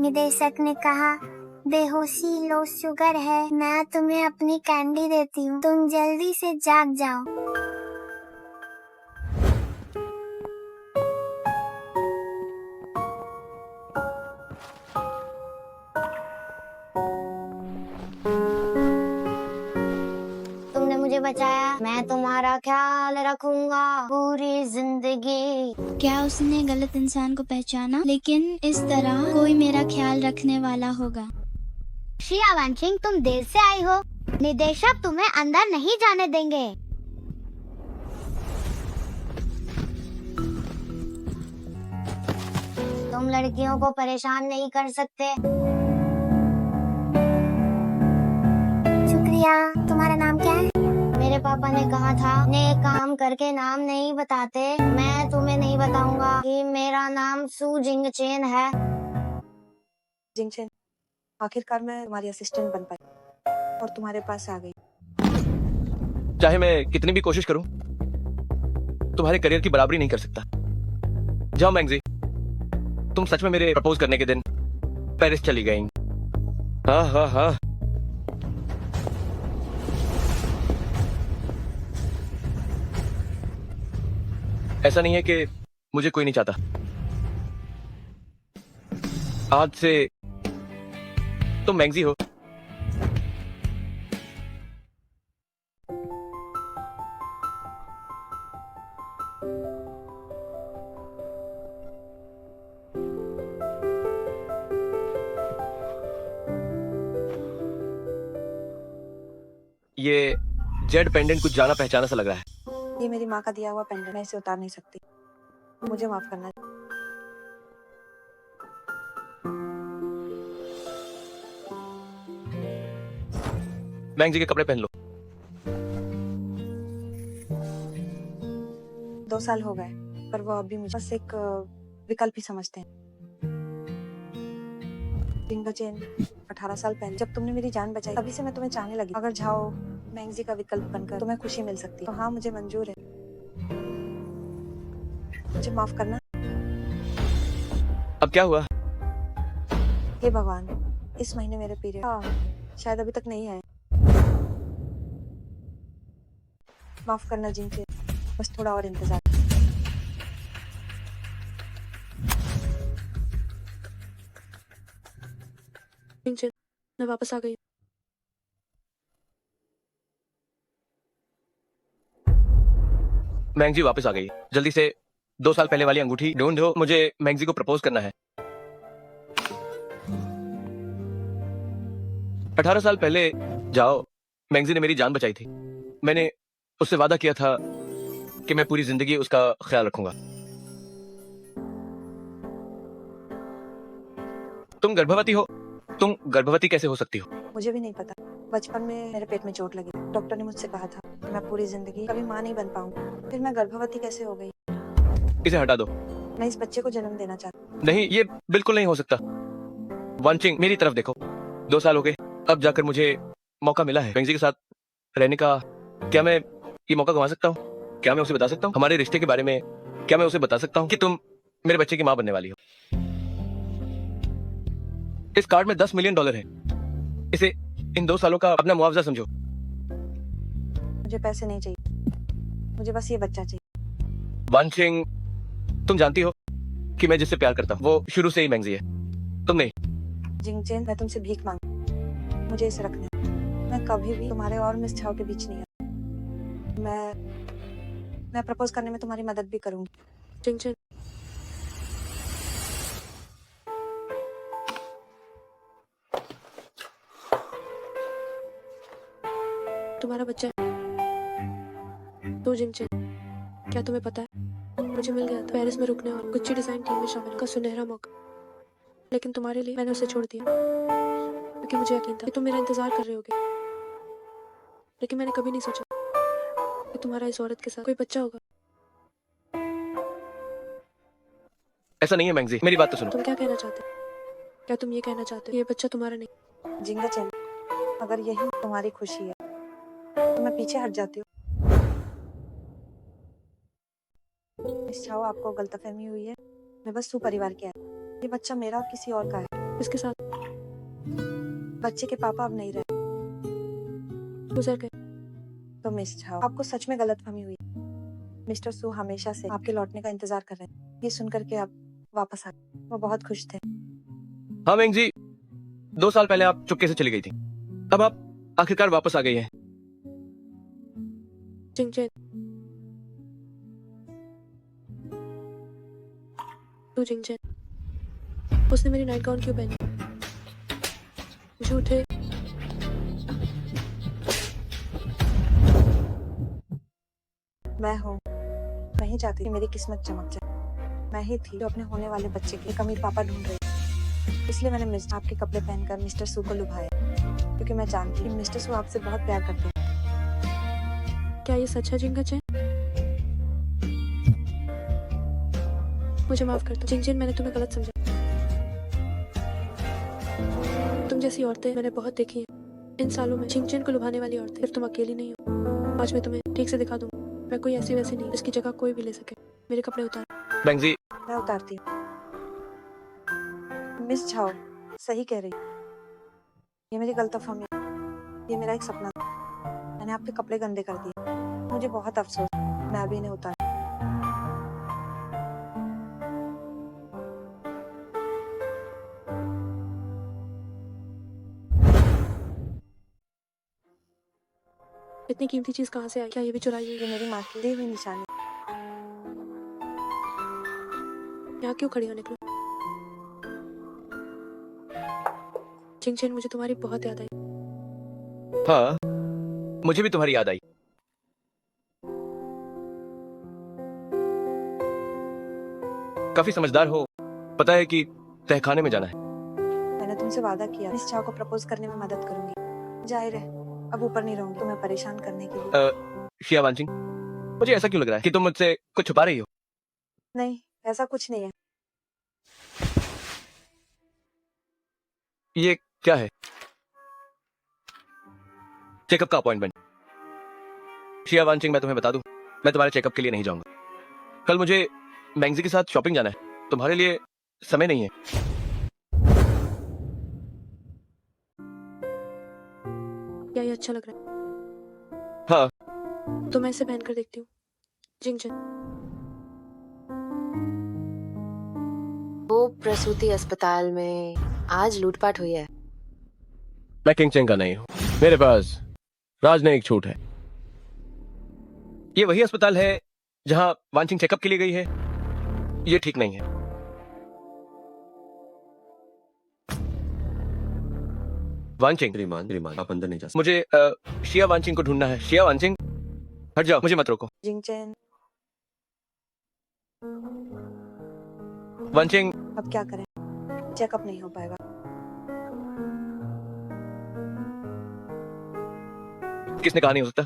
निदेशक ने कहा, बेहोशी लो शुगर है, मैं तुम्हें अपनी कैंडी देती हूँ, तुम जल्दी से जाग जाओ। तुमने मुझे बचाया, मैं तुम्हारा ख्याल रखूंगा पूरी जिंदगी। क्या उसने गलत इंसान को पहचाना? लेकिन इस तरह कोई मेरा ख्याल रखने वाला होगा। शिया वानशिंग, तुम देर से आई हो, निदेशक तुम्हें अंदर नहीं जाने देंगे। तुम लड़कियों को परेशान नहीं कर सकते। शुक्रिया। तुम्हारा नाम क्या है? मेरे पापा ने कहा था, नेक काम करके नाम नहीं बताते। मैं तुम्हें नहीं बताऊंगा कि मेरा नाम सू जिंगचेन है। जिंगचेन, आखिरकार मैं तुम्हारी असिस्टेंट बन पाई और तुम्हारे पास आ गई। चाहे मैं कितनी भी कोशिश करूं, तुम्हारे करियर की बराबरी नहीं कर सकता। जाओ मैंगजी, तुम सच में मेरे प्रपोज करने के दिन पेरिस चली गई। हाँ हाँ हाँ। ऐसा नहीं है कि मुझे कोई नहीं चाहता। आज से तुम मैंगजी हो। ये जेड पेंडेंट कुछ जाना पहचाना सा लग रहा है। ये मेरी माँ का दिया हुआ पेंडेंट, मैं इसे उतार नहीं सकती। मुझे माफ करना। मैंगजी के कपड़े पहन लो। 2 साल हो गए, पर वो अभी मुझे बस एक विकल्प ही समझते हैं। जिंगचेन, 18 साल पहले जब तुमने मेरी जान बचाई, तभी से मैं तुम्हें चाहने लगी। अगर झाओ मैंगजी का विकल्प बनकर तुम्हें खुशी मिल सकती है, तो हाँ, मुझे मंजूर है। मुझे माफ करना। अब क्या हुआ? हे भगवान, इस महीने मेरे पीरियड शायद अभी तक नहीं आए। माफ करना जिंगचेन, बस थोड़ा और इंतजार। जिंगचेन, मैं वापस आ गई। मैंगजी वापस आ गई। जल्दी से 2 साल पहले वाली अंगूठी ढूंढो, मुझे मैंगजी को प्रपोज करना है। 18 साल पहले जाओ मैंगजी ने मेरी जान बचाई थी। मैंने उससे वादा किया था कि मैं पूरी जिंदगी उसका ख्याल रखूंगा। तुम गर्भवती हो। तुम गर्भवती कैसे हो सकती हो? मुझे भी नहीं पता। बचपन में मेरे पेट में चोट लगी। डॉक्टर ने मुझसे कहा था कि मैं पूरी जिंदगी कभी माँ नहीं बन पाऊंगी। फिर मैं गर्भवती कैसे हो गई? इसे हटा दो। मैं इस बच्चे को जन्म देना चाहती हूँ। नहीं, ये बिल्कुल नहीं हो सकता। वानचिंग, मेरी तरफ देखो। 2 साल हो गए, अब जाकर मुझे मौका मिला है मैंगजी के साथ रहने का। क्या मैं ये मौका गंवा सकता हूँ? क्या मैं उसे बता सकता हूँ हमारे रिश्ते के बारे में? क्या मैं उसे बता सकता हूँ कि तुम मेरे बच्चे की माँ बनने वाली हो? इस कार्ड में $10 मिलियन है। इसे इन 2 सालों का अपना मुआवजा समझो। मुझे पैसे नहीं चाहिए, मुझे बस ये बच्चा चाहिए। वानचिंग, तुम जानती हो कि मैं जिससे प्यार करता हूँ वो शुरू से ही मैंगजी है, तुम नहीं। जिंगचेन, मैं तुमसे भीख मांग, मुझे इसे रखने दो। मैं कभी भी तुम्हारे और मिस झाओ के बीच नहीं आ। मैं प्रपोज करने में तुम्हारी मदद भी करूंगी। जिंगचेन, तुम्हारा बच्चा है तो जिंगचेन, क्या तुम्हें पता है मुझे मिल गया था पेरिस में रुकने और गुच्ची डिजाइन टीम में शामिल का सुनहरा मौका। लेकिन तुम्हारे लिए मैंने उसे छोड़ दिया क्योंकि मुझे यकीन था कि तुम मेरा इंतजार कर रहे होगे। लेकिन मैंने कभी नहीं सोचा कि तुम्हारा इस औरत के साथ कोई बच्चा होगा। ऐसा नहीं है मैंगजी, मेरी बात तो सुनो। तुम क्या कहना चाहते हो? क्या तुम ये कहना चाहते हो ये बच्चा तुम्हारा नहीं? जिंगचेन, अगर यही तुम्हारी खुशी है तो मैं पीछे हट जाती हूँ। मिस झाओ, आपको गलतफहमी हुई है। मैं बस सू परिवार की है। ये बच्चा मेरा और किसी और का है। इसके साथ बच्चे के पापा अब नहीं रहे गुजर गए। तो मिस झाओ, आपको सच में गलतफहमी हुई। मिस्टर सू हमेशा से आपके लौटने का इंतजार कर रहे हैं। ये सुनकर के आप वापस आ गए, वो बहुत खुश थे। हाँ मेंग जी, 2 साल पहले आप चुपके से चली गई थी, अब आप आखिरकार वापस आ गई हैं। जिंगचेन, तू जिंगचेन, उसने मेरी नाइट गाउन क्यों पहनी? झूठे मैं हूँ, मैं ही चाहती थी मेरी किस्मत चमक जाए। मैं ही थी जो अपने होने वाले बच्चे के कमी पापा ढूंढ रही थी। इसलिए मैंने मिस्टर आपके कपड़े पहनकर मिस्टर सू को लुभाया, क्योंकि मैं जानती हूँ मिस्टर सू आपसे बहुत प्यार करते हैं। क्या ये सच है जिंगचेन? मुझे माफ कर दो जिंगचेन, मैंने तुम्हें गलत समझा। तुम जैसी औरतें मैंने बहुत देखी हैं। इन सालों में जिंगचेन को लुभाने वाली औरतें सिर्फ तुम अकेली नहीं हो। आज मैं तुम्हें ठीक से दिखा दूँ, मैं कोई ऐसी वैसी नहीं जिसकी जगह कोई भी ले सके। मेरे कपड़े उतार। मेंग जी, मैं उतारती हूँ। मिस झाओ सही कह रही, ये मेरी गलतफहमी है। ये मेरा एक सपना था, मैंने आपके कपड़े गंदे कर दिए। मुझे बहुत अफसोस, मैं अभी इन्हें उतार। इतनी कीमती चीज कहाँ से आई? क्या ये भी चुराई हुई? ये मेरी माँ की दी हुई निशानी। यहाँ क्यों खड़ी हो? निकलो। जिंगचेन, मुझे तुम्हारी बहुत याद आई। हाँ मुझे भी तुम्हारी याद आई। काफी समझदार हो, पता है कि तहखाने में जाना है। मैंने तुमसे वादा किया मिस झाओ को प्रपोज करने में मदद करूंगी। जाहिर है अब ऊपर नहीं रहूंगी तुम्हें परेशान करने के लिए। शिया वांचिंग, मुझे ऐसा क्यों लग रहा है कि तुम मुझसे कुछ छुपा रही हो? नहीं, ऐसा कुछ नहीं है। ये क्या है? चेकअप का अपॉइंटमेंट। शिया वांचिंग, मैं तुम्हें बता दूं, मैं तुम्हारे चेकअप के लिए नहीं जाऊंगा। कल मुझे मैंगजी के साथ शॉपिंग जाना है, तुम्हारे लिए समय नहीं है। क्या ये अच्छा लग रहा है? हाँ तो मैं इसे पहनकर देखती हूँ। जिंगचेन, वो प्रसूति अस्पताल में आज लूटपाट हुई है। मैं किंग चेंग का नहीं हूं, मेरे पास राजनयिक छूट है। ये वही अस्पताल है जहां वांचिंग चेकअप के लिए गई है। ये ठीक नहीं है। वांचिंग, श्रीमान आप अंदर नहीं जा सकते। मुझे शिया वांचिंग को ढूंढना है। शिया वांचिंग, हट जाओ, मुझे मत रोको। जिंगचेन, वांचिंग, अब क्या करें? चेकअप नहीं हो पाएगा। किसने कहा नहीं हो सकता?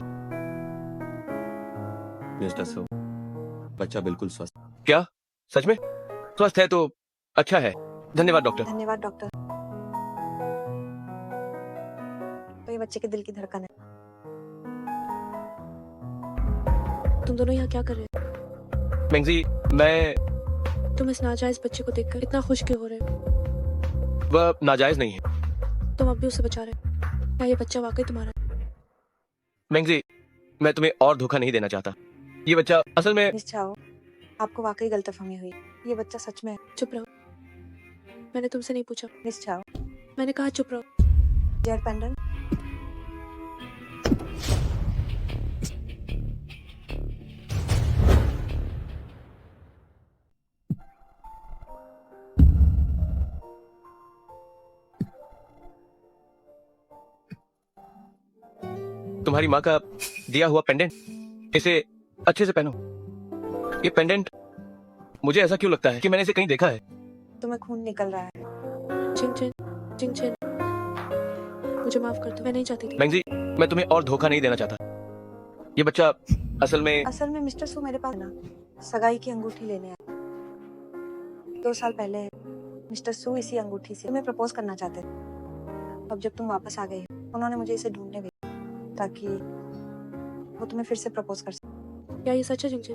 मिस्टर सो, बच्चा बिल्कुल स्वस्थ। क्या सच में स्वस्थ है? तो अच्छा है, धन्यवाद डॉक्टर। धन्यवाद डॉक्टर। तो ये बच्चे के दिल की धड़कन है। तुम दोनों यहाँ क्या कर रहे हो? मेंगजी, मैं तुम इस नाजायज बच्चे को देखकर इतना खुश क्यों हो रहे हो? वह नाजायज नहीं है। तुम अब भी उसे बचा रहे हो। क्या ये बच्चा वाकई तुम्हारा है? मेंगजी, मैं तुम्हें और धोखा नहीं देना चाहता। ये बच्चा असल में मिस झाओ, आपको वाकई गलतफहमी हुई। ये बच्चा सच में है। चुप रहो, मैंने तुमसे नहीं पूछा। मिस झाओ, मैंने कहा चुप रहो। Z pendant. तुम्हारी माँ का दिया हुआ पेंडेंट, इसे अच्छे से पहनो। ये पेंडेंट, मुझे ऐसा क्यों लगता है कि मैंने इसे कहीं देखा है। तुम्हें खून निकल रहा है। जिंगचेन, जिंगचेन, मुझे माफ कर दो, मैं नहीं चाहती थी। मेंगजी, मैं तुम्हें और धोखा नहीं देना चाहता। ये बच्चा असल में मिस्टर सू मेरे पास ना सगाई की अंगूठी लेने आए। 2 साल पहले मिस्टर सू इसी अंगूठी से तुम्हें प्रपोज करना चाहते थे। अब जब तुम वापस आ गए हो, उन्होंने मुझे इसे ढूंढने भेजा ताकि वो तुम्हें फिर से प्रपोज कर सके। क्या ये सच है जिंगचेन?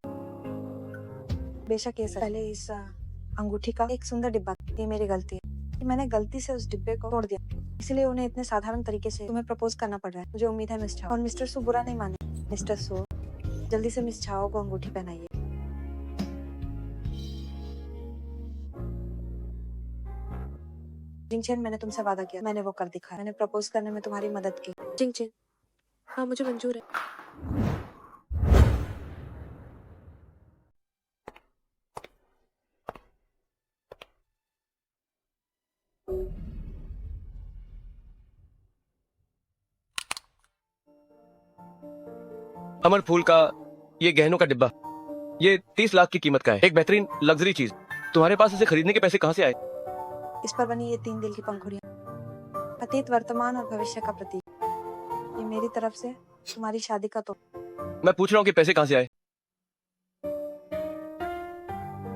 बेशक ये सच। पहले इस अंगूठी का एक सुंदर डिब्बा था। ये मेरी गलती है। कि मैंने गलती से उस डिब्बे को तोड़ दिया, इसलिए उन्हें इतने साधारण तरीके से तुम्हें प्रपोज करना पड़ रहा है। मुझे उम्मीद है मिस छाओ और मिस्टर सू बुरा नहीं माने। मिस्टर सू, जल्दी से मिस छाओ को अंगूठी पहनाइए। जिंगचेन, मैंने तुमसे वादा किया, मैंने वो कर दिखाया। मैंने प्रपोज करने में तुम्हारी मदद की। जिंगचेन, हाँ मुझे मंजूर है। अमर फूल का ये गहनों का डिब्बा, ये 30 लाख की कीमत का है। एक बेहतरीन लग्जरी चीज। तुम्हारे पास इसे खरीदने के पैसे कहाँ से आए? इस पर बनी ये 3 दिल की पंखुड़ियां, अतीत, वर्तमान और भविष्य का प्रतीक। ये मेरी तरफ से तुम्हारी शादी का तो। मैं पूछ रहा हूँ कि पैसे कहाँ से आए?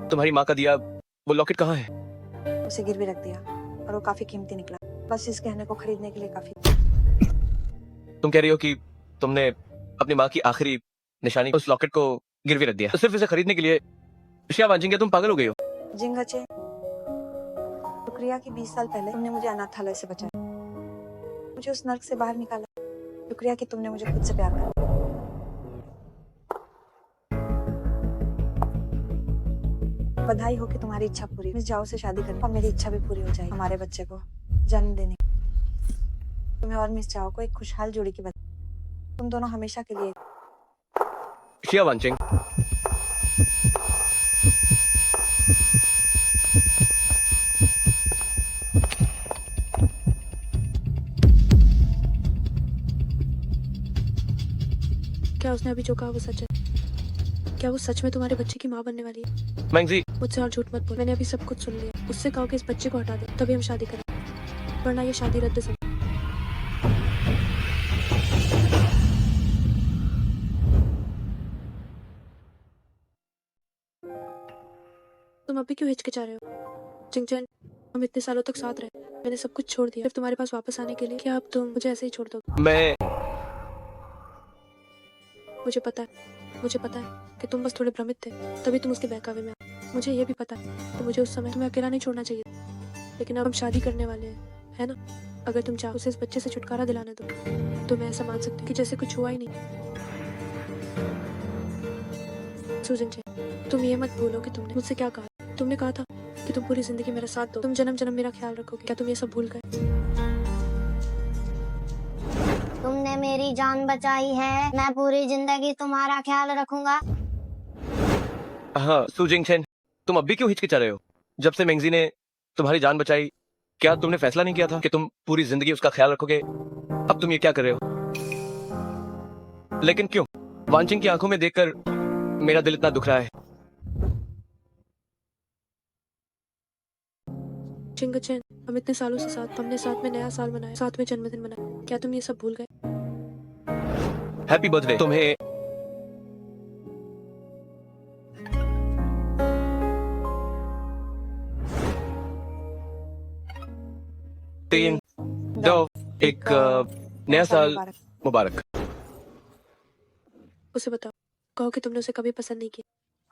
तुम्हारी माँ का दिया वो लॉकेट कहाँ है? उसे गिरवी रख दिया और वो काफी कीमती निकला। बस इस गहने को खरीदने के लिए काफी। तुम कह रही हो कि तुमने अपनी माँ की आखिरी निशानी उस लॉकेट को गिरवी रख दिया सिर्फ इसे खरीदने के लिए? शिया वांचिंग, क्या तुम पागल हो गई हो? जिंगचे, शुक्रिया कि 20 साल पहले तुमने मुझे अनाथालय से बचाया, मुझे उस नर्क से बाहर निकाला। शुक्रिया कि तुमने मुझे खुद से प्यार किया। बधाई हो कि तुम्हारी इच्छा पूरी। मिस जाओ से शादी करने और मेरी इच्छा भी पूरी हो जाएगी, हमारे बच्चे को जन्म देने। तुम्हें और मिस जाओ को एक खुशहाल जोड़ी की बधाई। तुम दोनों हमेशा के लिए। शिया वांचिंग, क्या उसने अभी जो कहा वो सच है? क्या वो सच में तुम्हारे बच्चे की माँ बनने वाली है? मैंगजी, मुझसे और झूठ मत बोल। मैंने अभी सब कुछ सुन लिया। उससे कहो कि इस बच्चे को हटा दे, तभी हम शादी करें, वरना ये शादी रद्द समझ। तुम अभी क्यों हिचकिचा रहे हो? जिंगचन, हम इतने सालों तक साथ रहे, मैंने सब कुछ छोड़ दिया सिर्फ तुम्हारे पास वापस आने के लिए। क्या अब तुम मुझे ऐसे ही छोड़ दोगे? मैं मुझे पता है कि तुम बस थोड़े भ्रमित थे, तभी तुम उसके बहकावे में आए। मुझे ये भी पता है कि मुझे उस समय तुम्हें अकेला नहीं छोड़ना चाहिए, लेकिन अब हम शादी करने वाले हैं, है ना? अगर तुम चाहो उसे इस बच्चे से छुटकारा दिलाने दो, तो मैं ऐसा मान सकती हूँ कि जैसे कुछ हुआ ही नहीं। सूजन जी, तुम ये मत भूलो कि तुमने मुझसे क्या कहा। तुमने कहा था कि तुम पूरी जिंदगी मेरा साथ दो, तुम जन्म जन्म मेरा ख्याल रखोगे। क्या तुम ये सब भूल गए? तुमने मेरी जान बचाई है, मैं पूरी जिंदगी तुम्हारा ख्याल रखूंगा। हाँ सुजिंग चेन, तुम अब भी क्यों हिचकिचा रहे हो? जब से मैंगजी ने तुम्हारी जान बचाई, क्या तुमने फैसला नहीं किया था कि तुम पूरी जिंदगी उसका ख्याल रखोगे? अब तुम ये क्या कर रहे हो? लेकिन क्यों? वांचिंग की आंखों में देखकर मेरा दिल इतना दुख रहा है। चिंगचैन, हम इतने सालों से साथ, हमने साथ में नया साल मनाया, साथ में जन्मदिन मनाया। क्या तुम ये सब भूल गए? हैप्पी बर्थडे तुम्हें। तीन, दो, एक, नया साल मुबारक। उसे बताओ, कहो कि तुमने उसे कभी पसंद नहीं किया,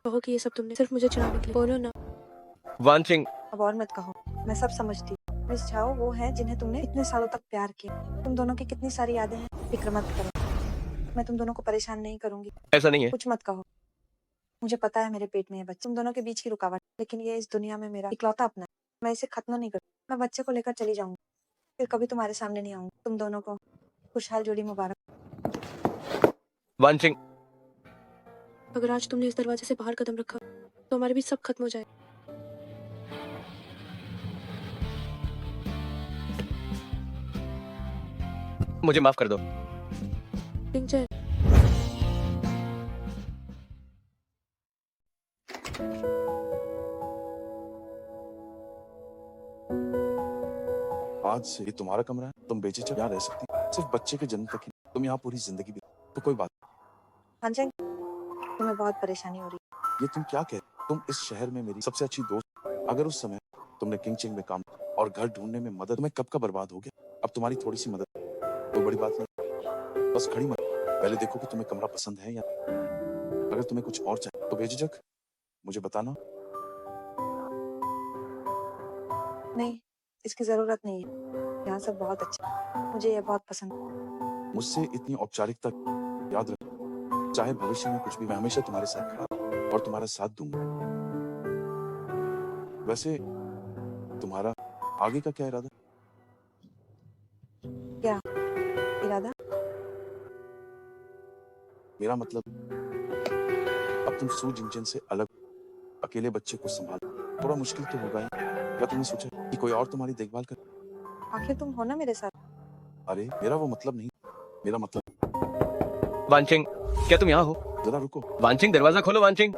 कहो कि ये सब तुमने सिर्फ मुझे चिढ़ाने के लिए। बोलो ना। वांचिंग, अब और मत कहो, मैं सब समझती हूँ। मिस झाओ वो है जिन्हें तुमने इतने सालों तक प्यार किया। तुम दोनों की कितनी सारी यादें हैं, फिक्र मत करो। मैं तुम दोनों को परेशान नहीं करूंगी। ऐसा नहीं है। कुछ मत कहो। मुझे पता है मेरे पेट में है बच्चा, तुम दोनों के बीच की रुकावट, लेकिन ये इस दुनिया में मेरा इकलौता अपना है। मैं इसे खत्म नहीं करूँ। मैं बच्चे को लेकर चली जाऊंगी, फिर कभी तुम्हारे सामने नहीं आऊंगी। तुम दोनों को खुशहाल जोड़ी मुबारक। वांचिंग, अगर आज तुमने इस दरवाजे से बाहर कदम रखा, तो हमारे बीच सब खत्म हो जाए। मुझे माफ कर दो। चिंगचैन, आज से ये तुम्हारा कमरा है, तुम बेझिझक यहाँ रह सकती हो। सिर्फ बच्चे के जन्म तक ही, तुम यहाँ पूरी जिंदगी भी तो कोई बात। हांचेंग, तुम्हें बहुत परेशानी हो रही है। ये तुम क्या कह रहे हो? तुम इस शहर में मेरी सबसे अच्छी दोस्त। अगर उस समय तुमने किंगचिंग में काम और घर ढूंढने में मदद, तुम्हें कब का बर्बाद हो गया। अब तुम्हारी थोड़ी सी मदद कोई बड़ी बात नहीं। बस खड़ी मत, पहले देखो कि तुम्हें कमरा पसंद है या अगर तुम्हें कुछ और चाहिए तो बेझिझक मुझे बताना। नहीं, इसकी जरूरत नहीं है। यहाँ सब बहुत अच्छा है। मुझे ये बहुत पसंद है। मुझसे इतनी औपचारिकता याद रख, चाहे भविष्य में कुछ भी, मैं हमेशा तुम्हारे साथ खड़ा हूं और तुम्हारा साथ दूंगा। वैसे तुम्हारा आगे का क्या इरादा? क्या इरादा? मेरा मतलब, अब तुम सू जिंगचन से अलग अकेले बच्चे को संभाल, थोड़ा मुश्किल तो होगा ही। क्या तुमने सोचा कि कोई और तुम्हारी देखभाल करे? आखिर तुम हो ना मेरे साथ। अरे मेरा वो मतलब नहीं, मेरा मतलब। वांचिंग, क्या तुम यहाँ हो? जरा रुको। वांचिंग, दरवाजा खोलो वांचिंग।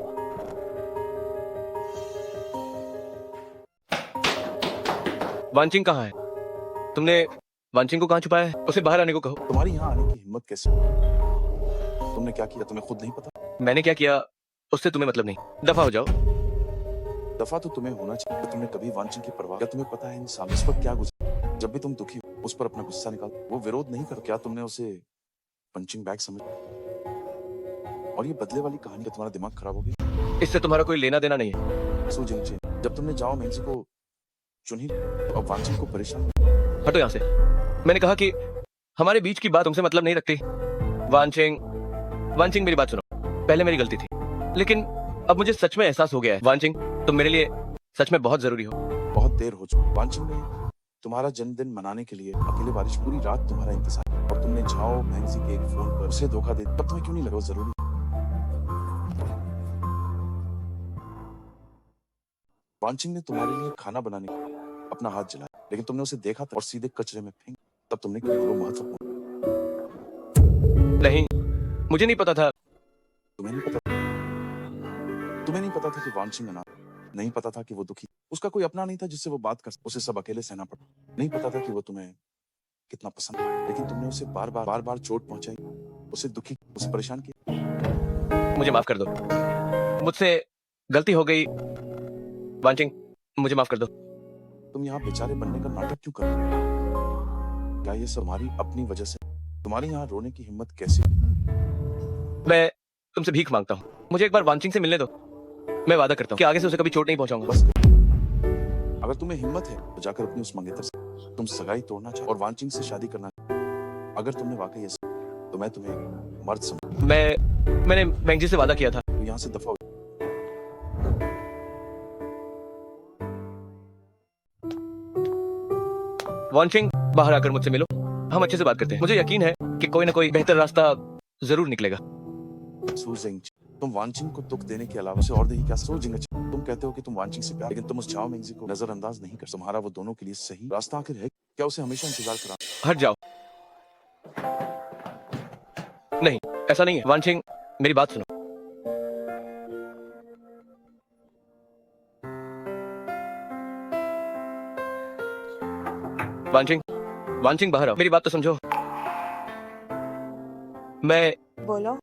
वांचिंग कहाँ है? तुमने वांचिंग को कहाँ छुपाया है? उसे बाहर आने को कहो। तुम्हारी यहाँ आने की हिम्मत कैसे? तुमने क्या किया तुम्हें खुद नहीं पता? मैंने क्या किया उससे तुम्हें मतलब नहीं, दफा हो जाओ। दफा तो तुम्हें होना चाहिए। तो तुमने कभी वांछित की परवाह? क्या तुम्हें पता है इंसान इस वक्त क्या गुजर? जब भी तुम दुखी हो उस पर अपना गुस्सा निकाल, वो विरोध नहीं कर। क्या तुमने उसे पंचिंग बैग समझ? और ये बदले वाली कहानी का तुम्हारा दिमाग खराब हो गया? इससे तुम्हारा कोई लेना देना नहीं है। सू जिंगचे, जब तुमने जाओ मेंजी को चुन ही और वांछित को परेशान। हटो यहाँ से। मैंने कहा कि हमारे बीच की बात तुमसे मतलब नहीं रखती। वांचिंग, वांचिंग मेरी बात सुनो। पहले मेरी गलती थी, लेकिन अब मुझे सच में एहसास हो गया है वांचिंग, तुम मेरे लिए सच में बहुत जरूरी हो। बहुत देर हो चुकी। वांछित ने तुम्हारा जन्मदिन मनाने के लिए अकेले बारिश पूरी रात तुम्हारा इंतजार किया और तुमने झाओ मैंजी के एक फोन पर उसे धोखा दे। तब तुम्हें क्यों नहीं लगा वो जरूरी? वांछित ने तुम्हारे लिए खाना बनाने के लिए अपना हाथ जलाया, लेकिन तुमने उसे देखा था और सीधे कचरे में फेंक। तब तुमने क्यों वो महत्वपूर्ण? नहीं, मुझे नहीं पता था। तुम्हें नहीं पता? तुम्हें नहीं पता था कि वांछित अनाथ, नहीं पता था कि वो दुखी, उसका कोई अपना नहीं था जिससे वो बात कर, उसे सब अकेले सहना पड़ा। नहीं पता था कि वो तुम्हें कितना पसंद है, लेकिन तुमने उसे बार बार चोट पहुंचाई, उसे दुखी, उसे परेशान किया। मुझे माफ कर दो, मुझसे गलती हो गई। वांचिंग, मुझे माफ कर दो। तुम यहाँ बेचारे बनने का नाटक क्यों कर रहे हो? क्या ये सब हमारी अपनी वजह से? तुम्हारी यहाँ रोने की हिम्मत कैसे? मैं तुमसे भीख मांगता हूँ, मुझे एक बार वांचिंग से मिलने दो। मैं वादा करता हूँ कि आगे से उसे कभी चोट नहीं पहुंचाऊंगा। बस अगर तुम्हें हिम्मत है तो जाकर अपनी उस मंगेतर से तुम सगाई तोड़ना चाहो और वांचिंग से शादी करना चाहो। अगर तुमने वाकई ऐसा, तो मैं तुम्हें मर्द समझ। मैंने मैंगजी से वादा किया था। तो यहाँ से दफा हो। वांचिंग, बाहर आकर मुझसे मिलो, हम अच्छे से बात करते हैं। मुझे यकीन है कि कोई ना कोई बेहतर रास्ता जरूर निकलेगा। सू जिंगचे, तुम वांचिंग को दुख देने के अलावा उसे और नहीं क्या? सू जिंगचे, तुम कहते हो कि तुम वांचिंग से प्यार, लेकिन तुम उस झाओ मेंजी को नजरअंदाज नहीं कर। तुम्हारा वो दोनों के लिए सही रास्ता आखिर है क्या? उसे हमेशा इंतजार करा? हट जाओ। नहीं, ऐसा नहीं है। वांचिंग, मेरी बात सुनो। वांचिंग, वांचिंग बाहर आओ, मेरी बात तो समझो। मैं बोलो।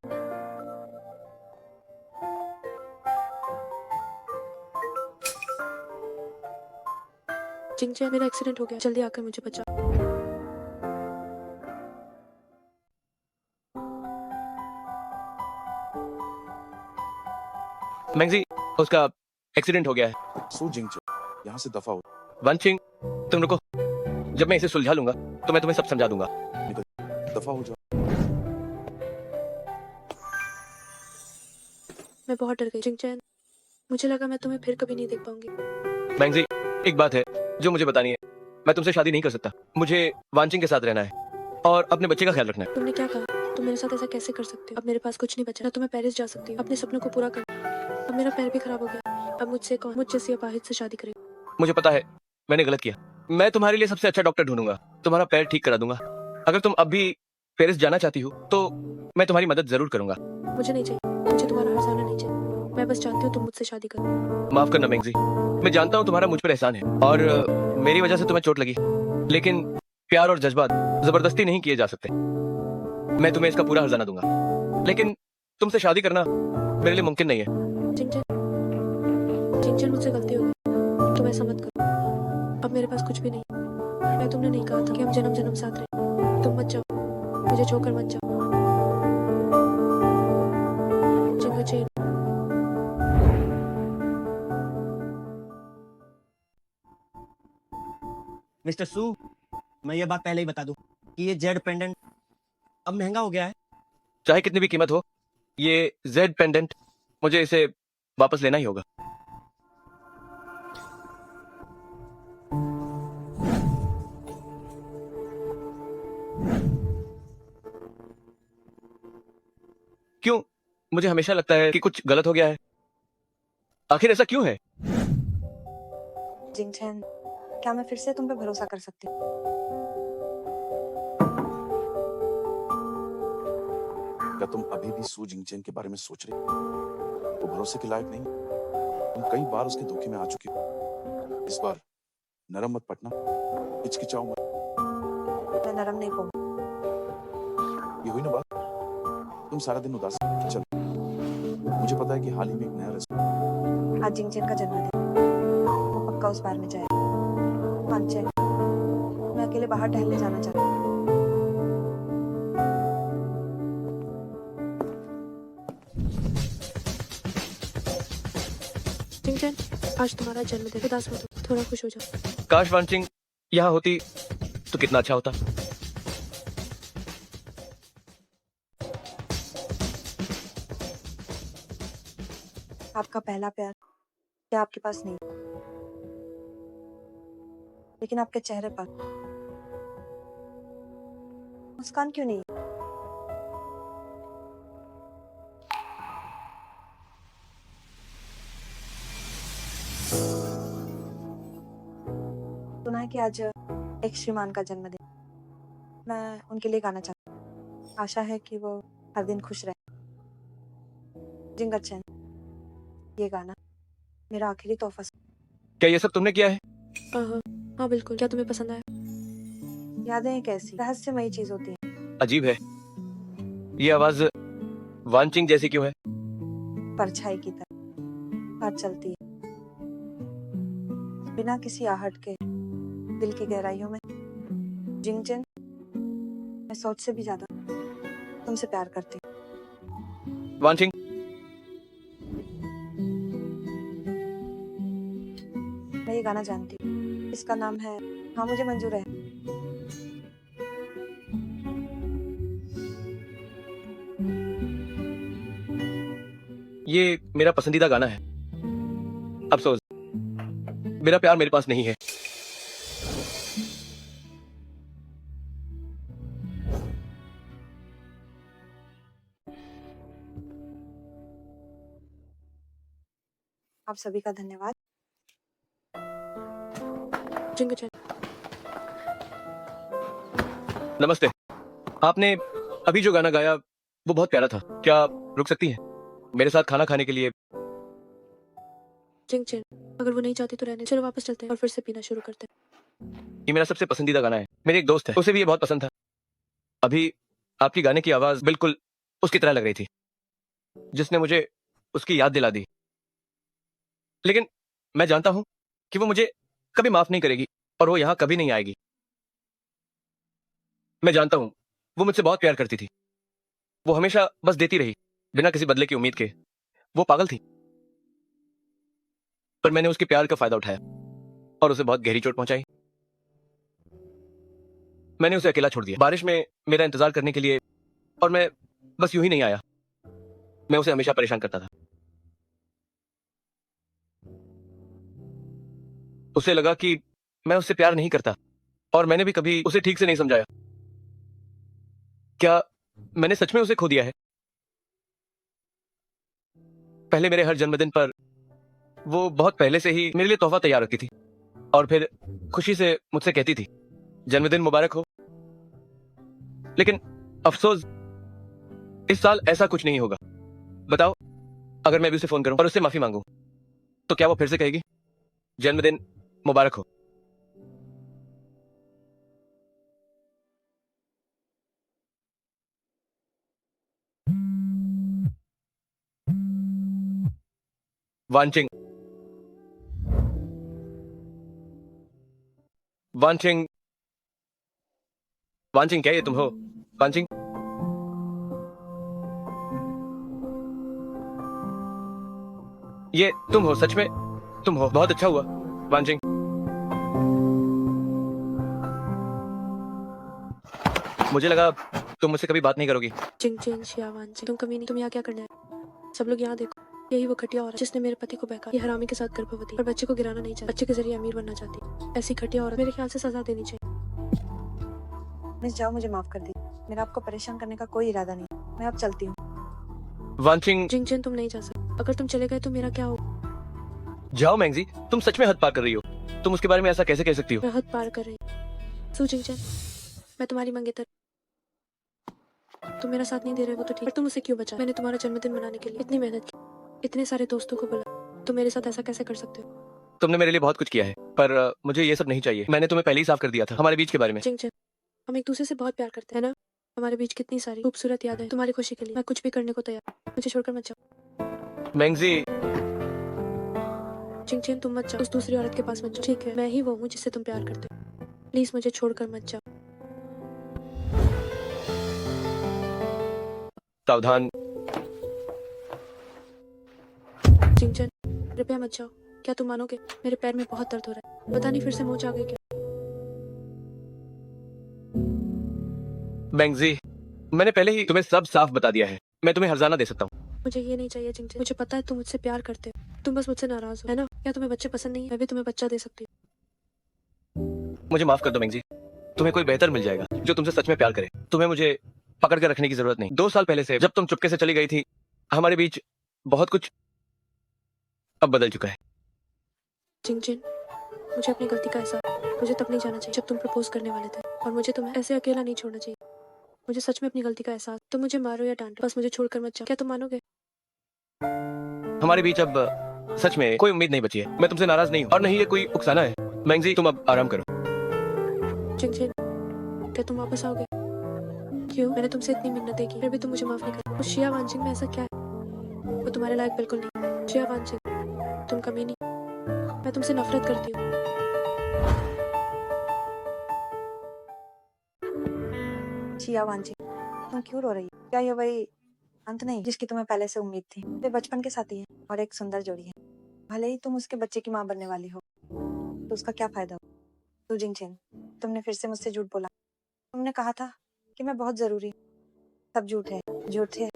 जिंगचे, मेरा एक्सीडेंट हो गया, जल्दी आकर मुझे बचा। मैंगजी, उसका एक्सीडेंट हो गया है। सू जिंगचे, यहाँ से दफा हो। वांचिंग, तुम रुको, जब मैं इसे सुलझा लूंगा तो मैं तुम्हें सब समझा दूंगा। दफा हो जाओ। मैं बहुत डर गई जिंगचे, मुझे लगा मैं तुम्हें फिर कभी नहीं देख पाऊंगी। मैंगजी, एक बात है जो मुझे बतानी है। मैं तुमसे शादी नहीं कर सकता, मुझे वांचिंग के साथ रहना है और अपने बच्चे का ख्याल रखना है। तुमने क्या कहा? तुम मेरे साथ ऐसा कैसे कर सकते हो? अब मेरे पास कुछ नहीं बचा, ना तो मैं पेरिस जा सकती हूँ अपने सपनों को पूरा कर। अब मेरा पैर भी खराब हो गया, अब मुझसे कौन मुझ जैसी अपाहिज से शादी करेगा? मुझे पता है मैंने गलत किया। मैं तुम्हारे लिए सबसे अच्छा डॉक्टर ढूंढूंगा, तुम्हारा पैर ठीक करा दूंगा। अगर तुम अब भी पेरिस जाना चाहती हो तो मैं तुम्हारी मदद जरूर करूंगा। मुझे नहीं चाहिए, मुझे तुम्हारा हर्जाना नहीं चाहिए। मैं बस चाहती हूँ तुम मुझसे शादी करो। माफ करना मैंगजी, मैं जानता हूँ तुम्हारा मुझ पर एहसान है और मेरी वजह से तुम्हें चोट लगी, लेकिन प्यार और जज्बात जबरदस्ती नहीं किए जा सकते। मैं तुम्हें इसका पूरा हर्जाना दूंगा, लेकिन तुमसे शादी करना मेरे लिए मुमकिन नहीं है। जिंगचे, जिंगचे, मुझसे गलती हो गई, तुम ऐसा मत करो। अब मेरे पास कुछ भी नहीं। मैं तुमने नहीं कहा था कि हम जन्म जन्म साथ रहें। तुम मत जाओ, मुझे छोड़कर मत जाओ। जिंगचे, मिस्टर सू, मैं ये बात पहले ही बता दूं कि ये जेड पेंडेंट अब महंगा हो गया है। चाहे कितनी भी कीमत हो, ये जेड पेंडेंट मुझे इसे वापस लेना ही होगा। क्यों मुझे हमेशा लगता है कि कुछ गलत हो गया है? आखिर ऐसा क्यों है? जिंगचैन, क्या मैं फिर से तुम पे भरोसा कर सकती हूँ? क्या तुम अभी भी सू जिंगचेन के बारे में सोच रही हो? वो भरोसे के लायक नहीं। तुम कई बार उसके धोखे में आ चुकी हो। इस बार नरम मत पटना, हिचकिचाओ मत। मैं नरम नहीं पाऊंगी। ये हुई ना बात? तुम सारा दिन उदास हो। चल, मुझे पता है कि हाल ही में एक नया रेस्टोरेंट। आज जिंगचेन का जन्मदिन, वो पक्का उस बार में जाएगा। पांचेन, मैं अकेले बाहर टहलने जाना चाहती हूँ। जिंगचैन, आज तुम्हारा जन्मदिन, उदास मत हो, थोड़ा खुश हो जाओ। काश वांचिंग यहाँ होती तो कितना अच्छा होता। आपका पहला प्यार क्या आपके पास नहीं, लेकिन आपके चेहरे पर मुस्कान क्यों नहीं? सुना है कि आज एक श्रीमान का जन्मदिन। मैं उनके लिए गाना चाहती हूँ। आशा है कि वो हर दिन खुश रहे। जिंगचैन, ये गाना मेरा आखिरी तोहफा। क्या ये सब तुमने किया है? हाँ हाँ बिल्कुल। क्या तुम्हें पसंद आया? यादें एक ऐसी रहस्यमयी चीज होती है। अजीब है, ये आवाज वांचिंग जैसी क्यों है? परछाई की तरह हर चलती है, बिना किसी आहट के दिल की गहराइयों में। जिंगचैन, मैं सोच से भी ज्यादा तुमसे प्यार करती हूँ। वांचिंग, मैं ये गाना जानती हूँ। इसका नाम है हाँ मुझे मंजूर है। ये मेरा पसंदीदा गाना है। अफसोस मेरा प्यार मेरे पास नहीं है। आप सभी का धन्यवाद। जिंगचैन, नमस्ते। आपने अभी जो गाना गाया वो बहुत प्यारा था। क्या आप रुक सकती हैं मेरे साथ खाना खाने के लिए? जिंगचैन, अगर वो नहीं चाहती तो रहने, चलो वापस चलते हैं और फिर से पीना शुरू करते हैं। ये मेरा सबसे पसंदीदा गाना है। मेरे एक दोस्त है, उसे भी ये बहुत पसंद था। अभी आपकी गाने की आवाज बिल्कुल उसकी तरह लग रही थी, जिसने मुझे उसकी याद दिला दी। लेकिन मैं जानता हूं कि वो मुझे कभी माफ नहीं करेगी और वो यहां कभी नहीं आएगी। मैं जानता हूं वो मुझसे बहुत प्यार करती थी। वो हमेशा बस देती रही बिना किसी बदले की उम्मीद के। वो पागल थी, पर मैंने उसके प्यार का फायदा उठाया और उसे बहुत गहरी चोट पहुंचाई। मैंने उसे अकेला छोड़ दिया बारिश में मेरा इंतजार करने के लिए, और मैं बस यूं ही नहीं आया। मैं उसे हमेशा परेशान करता था। उसे लगा कि मैं उससे प्यार नहीं करता और मैंने भी कभी उसे ठीक से नहीं समझाया। क्या मैंने सच में उसे खो दिया है? पहले मेरे हर जन्मदिन पर वो बहुत पहले से ही मेरे लिए तोहफा तैयार रखती थी और फिर खुशी से मुझसे कहती थी जन्मदिन मुबारक हो। लेकिन अफसोस इस साल ऐसा कुछ नहीं होगा। बताओ, अगर मैं भी उसे फोन करूं और उससे माफी मांगूं तो क्या वो फिर से कहेगी जन्मदिन मुबारक हो? वांचिंग, वांचिंग, वांचिंग, क्या ये तुम हो? वांचिंग, ये तुम हो? सच में तुम हो? बहुत अच्छा हुआ वांचिंग। मुझे लगा तुम मुझसे कभी बात नहीं करोगी। जिंग चिन शियावान जी, तुम कमी नहीं, तुम यहाँ क्या करने आए? सब लोग यहाँ देखो, यही वो घटिया औरत जिसने मेरे पति को बहका, ये हरामी के साथ गर्भवती और बच्चे को गिराना नहीं चाहती, बच्चे के जरिए अमीर बनना चाहती। ऐसी घटिया औरत मेरे ख्याल से सजा देनी चाहिए। मिस जाओ, मुझे माफ कर दी। मेरा आपको परेशान करने का कोई इरादा नहीं। मैं अब चलती हूँ। वांचिंग, जिंग चिन, तुम नहीं जा सकते। अगर तुम चले गए तो मेरा क्या होगा? जाओ मैंगजी, तुम सच में हद पार कर रही हो। तुम उसके बारे में ऐसा कैसे कह सकती हो? मैं हद पार कर रही हूँ। सू जिंग चिन, मैं तुम्हारी मंगेतर। तुम मेरा साथ नहीं दे रहे हो तो ठीक, पर तुम उसे क्यों बचा? मैंने तुम्हारा जन्मदिन मनाने के लिए इतनी मेहनत की, इतने सारे दोस्तों को बुला, तुम मेरे साथ ऐसा कैसे कर सकते हो? तुमने मेरे लिए बहुत कुछ किया है, पर मुझे ये सब नहीं चाहिए। मैंने तुम्हें पहले ही साफ कर दिया था हमारे बीच के बारे में। जिंग चिन, हम एक दूसरे से बहुत प्यार करते हैं ना। हमारे बीच कितनी सारी खूबसूरत यादें हैं। तुम्हारी खुशी के लिए मैं कुछ भी करने को तैयार। मुझे छोड़कर मत जाओ। मैंगजी, जिंग चिन, तुम मत जाओ, उस दूसरी औरत के पास मत जाओ। ठीक है, मैं ही वो हूँ जिससे तुम प्यार करते हो। प्लीज मुझे छोड़कर मत जाओ। सावधान। जिंग चिन, कृपया मत जाओ। क्या तुम मानोगे, मेरे पैर में बहुत दर्द हो रहा है। पता नहीं फिर से मोच आ गई क्या। मैंगजी, मैंने पहले ही तुम्हें सब साफ बता दिया है। मैं तुम्हें हर्जाना दे सकता हूँ। मुझे ये नहीं चाहिए जिंग चिन। मुझे पता है तुम मुझसे प्यार करते हो, तुम बस मुझसे नाराज हो, है ना? क्या तुम्हें बच्चे पसंद नहीं है? मैं भी तुम्हें बच्चा दे सकती हूँ। मुझे माफ कर दो मैंगजी, तुम्हें कोई बेहतर मिल जाएगा जो तुमसे सच में प्यार करे। तुम्हें मुझे पकड़ कर रखने की जरूरत नहीं। 2 साल पहले से जब तुम चुपके से चली गई थी, हमारे बीच बहुत कुछ अब बदल चुका है। जिंग चिन, मुझे अपनी गलती का एहसास, मुझे तब नहीं जाना चाहिए जब तुम प्रपोज करने वाले थे, और मुझे तुम्हें ऐसे अकेला नहीं छोड़ना चाहिए। मुझे सच में अपनी गलती का एहसास। तुम मुझे मारो या डांटो, बस मुझे छोड़कर मत जाओ। क्या तुम मानोगे? हमारे बीच अब सच में कोई उम्मीद नहीं बची है। मैं तुमसे नाराज नहीं हूँ और नहीं ये कोई उकसाना है। मैंगजी, तुम अब आराम करो। जिंग चिन, क्या तुम वापस आओगे? क्यों? मैंने तुमसे इतनी मिन्नतें की, फिर भी तुम मुझे माफ नहीं कर। उस शिया वांचिंग में ऐसा क्या है? वो तुम्हारे लायक बिल्कुल नहीं। शिया वांचिंग, तुम कमीनी, मैं तुमसे नफरत करती हूँ। जिया वांची, तुम क्यों रो रही हो? क्या ये वही अंत नहीं जिसकी तुम्हें पहले से उम्मीद थी? वे बचपन के साथी हैं और एक सुंदर जोड़ी है। भले ही तुम उसके बच्चे की माँ बनने वाली हो, तो उसका क्या फायदा हो? तू जिंग चिन, तुमने फिर से मुझसे झूठ बोला। तुमने कहा था कि मैं बहुत जरूरी हूँ। सब झूठ है, झूठ है।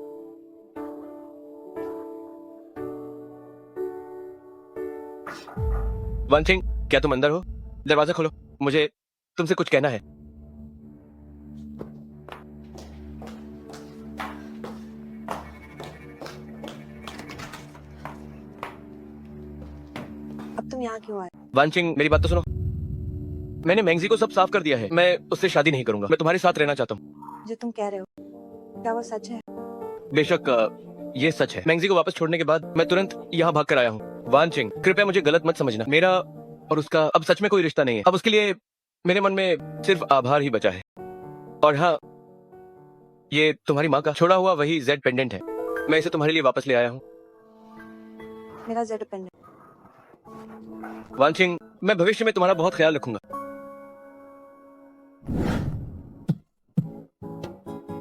वांचिंग, क्या तुम अंदर हो? दरवाजा खोलो, मुझे तुमसे कुछ कहना है। अब तुम यहाँ क्यों आए? वांचिंग, मेरी बात तो सुनो। मैंने मैंगजी को सब साफ कर दिया है। मैं उससे शादी नहीं करूंगा। मैं तुम्हारे साथ रहना चाहता हूँ। जो तुम कह रहे हो, क्या वो सच है? बेशक ये सच है। मैंगजी को वापस छोड़ने के बाद मैं तुरंत यहाँ भाग कर आया हूँ। वांचिंग, कृपया मुझे गलत मत समझना। मेरा और उसका अब सच में कोई रिश्ता नहीं है। अब उसके लिए मेरे मन में सिर्फ आभार ही बचा है। और हाँ, ये तुम्हारी माँ का छोड़ा हुआ वही जेड पेंडेंट है। मैं इसे तुम्हारे लिए वापस ले आया हूँ। मेरा जेड पेंडेंट। वांचिंग, मैं भविष्य में तुम्हारा बहुत ख्याल रखूंगा।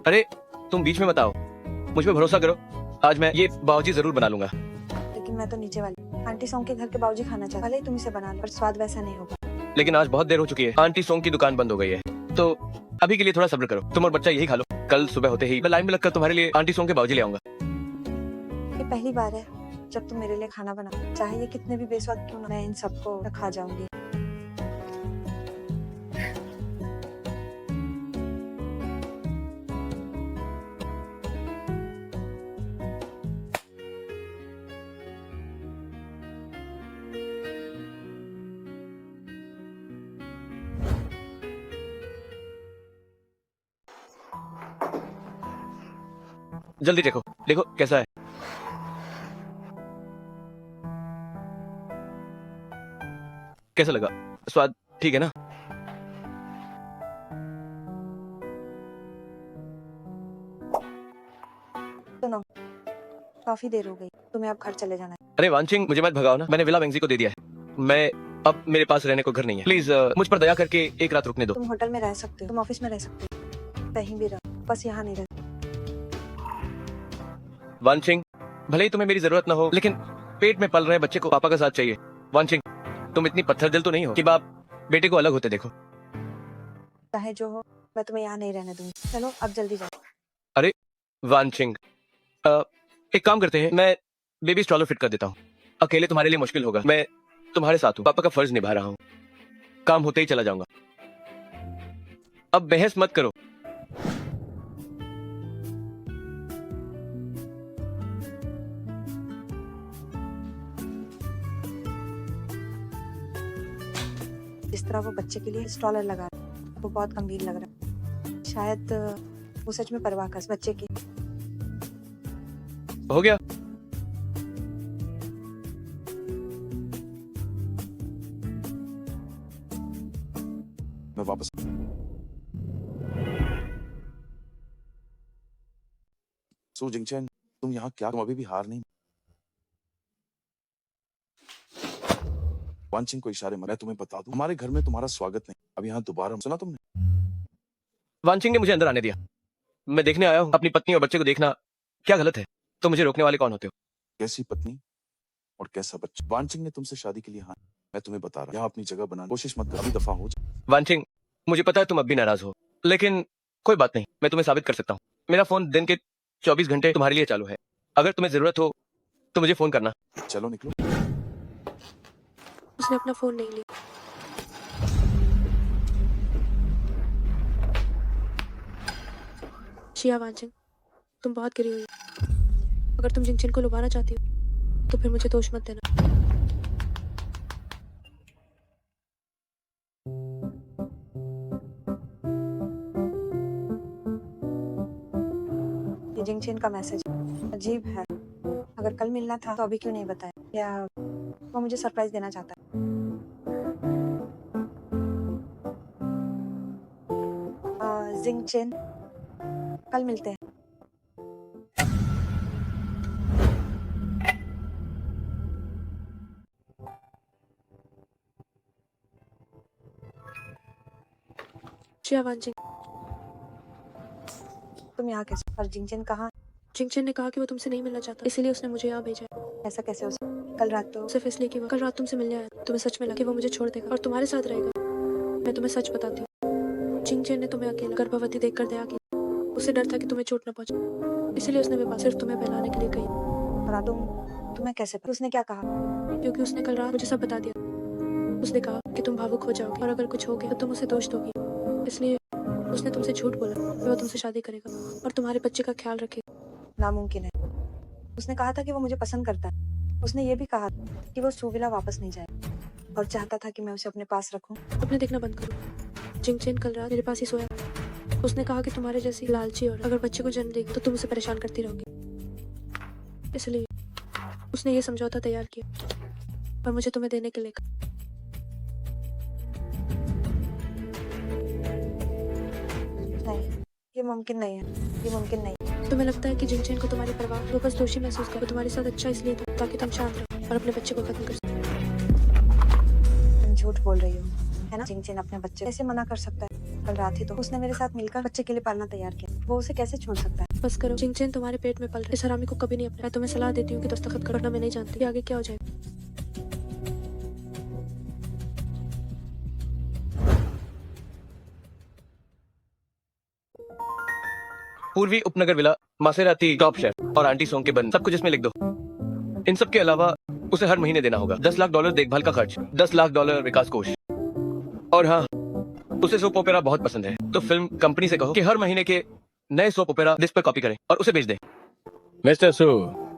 अरे तुम बीच में मत आओ, मुझ पे भरोसा करो। आज मैं ये बावर्ची जरूर बना लूंगा। लेकिन मैं तो नीचे वाली आंटी सोंग के घर के बाबूजी खाना चाहता। भले ही तुम इसे बना लो, पर स्वाद वैसा नहीं होगा। लेकिन आज बहुत देर हो चुकी है। आंटी सोंग की दुकान बंद हो गई है, तो अभी के लिए थोड़ा सब्र करो। तुम और बच्चा यही खा लो। कल सुबह होते ही मैं लाइन में लगकर तुम्हारे लिए आंटी सोंग के बावर्ची ले आऊंगा। ये पहली बार है जब तुम मेरे लिए खाना बना। चाहे ये कितने भी बेस्वाद क्यों ना, मैं इन सबको खा जाऊंगी। जल्दी देखो, देखो कैसा है। कैसा लगा? स्वाद ठीक है ना? सुनो, काफी देर हो गई, तुम्हें अब घर चले जाना है। अरे वांचिंग, मुझे मत भगाओ ना। मैंने विला मैंगजी को दे दिया है। मैं अब मेरे पास रहने को घर नहीं है। प्लीज मुझ पर दया करके एक रात रुकने दो। तुम होटल में रह सकते हो, तुम ऑफिस में रह सकते हो, कहीं भी रहो, बस यहाँ नहीं रह। वांचिंग, भले ही तुम्हें मेरी जरूरत ना हो, लेकिन पेट में पल रहे बच्चे को पापा का साथ चाहिए। वांचिंग, तुम इतनी पत्थर दिल तो नहीं हो कि बाप बेटे को अलग होते देखो। चाहे जो हो, मैं तुम्हें यहाँ नहीं रहने दूंगी। चलो अब जल्दी जाओ। अरे वानचिंग, एक काम करते हैं, मैं बेबी स्ट्रॉलर फिट कर देता हूँ। अकेले तुम्हारे लिए मुश्किल होगा, मैं तुम्हारे साथ हूँ, पापा का फर्ज निभा रहा हूँ। काम होते ही चला जाऊंगा। अब बहस मत करो। जिस तरह वो बच्चे के लिए स्टॉलर लगा रहा है, वो बहुत गंभीर लग रहा है। शायद वो सच में परवाह कर बच्चे की। हो गया। मैं वापस। सू जिंगचेन, तुम यहाँ क्या? तुम अभी भी हार नहीं। वानचिंग को इशारे में मैं तुम्हें बता दूं, हमारे घर में तुम्हारा स्वागत नहीं। अब यहाँ दोबारा सुना तुमने? वानचिंग ने मुझे अंदर आने दिया। मैं देखने आया हूँ, अपनी पत्नी और बच्चे को देखना क्या गलत है? तो मुझे रोकने वाले कौन होते हो? कैसी पत्नी और कैसा बच्चा? वानचिंग ने तुमसे शादी के लिए हाँ, मैं तुम्हें बता रहा हूँ, यहाँ अपनी जगह बनाने की कोशिश मत कर, अभी दफा हो जा। वानचिंग, मुझे पता है तुम अब भी नाराज हो, लेकिन कोई बात नहीं, मैं तुम्हें साबित कर सकता हूँ। मेरा फोन दिन के 24 घंटे तुम्हारे लिए चालू है। अगर तुम्हें जरूरत हो तो मुझे फोन करना। चलो निकलो। उसने अपना फोन नहीं लिया। शिया वानचिंग, तुम बहुत गिरी हुई हो। अगर तुम जिंगचेन को लुभाना चाहती हो तो फिर मुझे दोष मत देना। ये जिंगचेन का मैसेज अजीब है। अगर कल मिलना था तो अभी क्यों नहीं बताया? या वो मुझे सरप्राइज देना चाहता है? जिंगचेन, कल मिलते हैं। शिया वानचिंग, तुम यहाँ कैसे? और जिंगचेन कहाँ? जिंगचेन ने कहा कि वो तुमसे नहीं मिलना चाहता, इसीलिए उसने मुझे यहाँ भेजा है। ऐसा कैसे हो सकता? कल रात तो सिर्फ इसलिए कि वो कल रात तुमसे मिलने आया। तुम्हें सच में लगा कि वो मुझे छोड़ देगा और तुम्हारे साथ रहेगा। मैं तुम्हें सच बताती हूँ, जिंगचेन ने तुम्हें अकेला गर्भवती देखकर दया की। उसे डर था कि तुम्हें चोट न पहुंचे, इसीलिए उसने मेरे पास सिर्फ तुम्हें बहलाने के लिए कही। और तुम्हें कैसे पता? उसने क्या कहा? क्योंकि उसने कल रात मुझे सब बता दिया। उसने कहा कि तुम भावुक हो जाओगे और अगर कुछ हो गया तो तुम उसे दोष दोगी, इसलिए उसने तुमसे झूठ बोला कि वो तुमसे शादी करेगा और तुम्हारे बच्चे का ख्याल रखेगा। नामुमकिन है। उसने कहा था कि वो मुझे पसंद करता है। उसने ये भी कहा कि वो सुविला वापस नहीं जाए और चाहता था कि मैं उसे अपने पास रखूं। अपने देखना बंद करो। जिंगचेन कल रात मेरे पास ही सोया। उसने कहा कि तुम्हारे जैसी लालची और अगर बच्चे को जन्म देगी तो तुम उसे परेशान करती रहोगी, इसलिए उसने ये समझौता तैयार किया और मुझे तुम्हें देने के लिए कहा। नहीं, ये मुमकिन नहीं है। ये मुमकिन नहीं है। तुम्हें लगता है कि जिंगचेन को तुम्हारी परवाह, वो बस दोषी महसूस करे। तुम्हारे साथ अच्छा इसलिए था ताकि तुम शांत रहो और अपने बच्चे को खत्म कर सको। तुम झूठ बोल रही हो, है ना? जिंगचेन अपने बच्चे कैसे मना कर सकता है? कल रात ही तो उसने मेरे साथ मिलकर बच्चे के लिए पालना तैयार किया। वो उसे कैसे छोड़ सकता है? बस करो, जिंगचेन तुम्हारे पेट में पल रहा है। इस हरामी को कभी नहीं अपना। मैं तुम्हें सलाह देती हूँ कि दस्तखत करो, वरना मैं नहीं जानती कि आगे क्या हो जाएगा। पूर्वी उपनगर विला, मासेराती टॉप शेफ और आंटी सोंग के बन, सब कुछ इसमें लिख दो। इन सब के अलावा उसे हर महीने देना होगा $10 लाख देखभाल का खर्च, $10 लाख विकास कोष। और हाँ, उसे सोप ओपेरा बहुत पसंद है, तो फिल्म कंपनी से कहो कि हर महीने के नए सोप ओपेरा डिस्क पर कॉपी करें और उसे भेज दें। मिस्टर सू,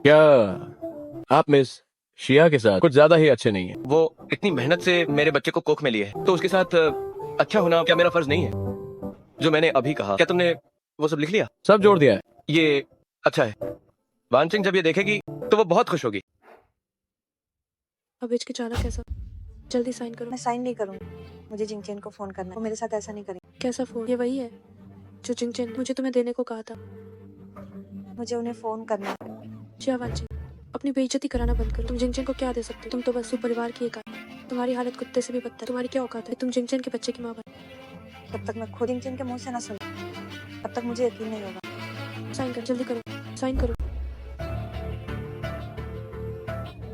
क्या आप मिस शिया के साथ कुछ ज्यादा ही अच्छे नहीं है? वो इतनी मेहनत से मेरे बच्चे को कोख में लिए है, तो उसके साथ अच्छा होना क्या मेरा फर्ज नहीं है? जो मैंने अभी कहा, क्या तुमने वो सब लिख लिया? सब जोड़ दिया है। ये अच्छा है। वानचिंग जब ये देखेगी तो वो बहुत खुश होगी। अब हिचकिचाना कैसा? जल्दी साइन करो। मैं साइन नहीं करूंगी। मुझे जिंगचेन को फोन करना है। वो मेरे साथ ऐसा नहीं करेंगे। कैसा फोन? ये वही है जो जिंगचेन मुझे तुम्हें देने को कहा था। मुझे उन्हें फोन करना है। शिया वानचिंग, अपनी बेइज्जती कराना बंद करो। तुम जिंगचेन को क्या दे सकते हो? तुम तो बस परिवार की एक आदमी। तुम्हारी हालत कुत्ते से भी बदतर है। तुम्हारी क्या औकात है? तुम जिंगचेन के बच्चे की माँ बनो। जब तक मैं खुद जिंगचेन के मुंह से ना सुनूं, तब तक मुझे यकीन नहीं होगा। साइन कर, जल्दी करो, साइन करो।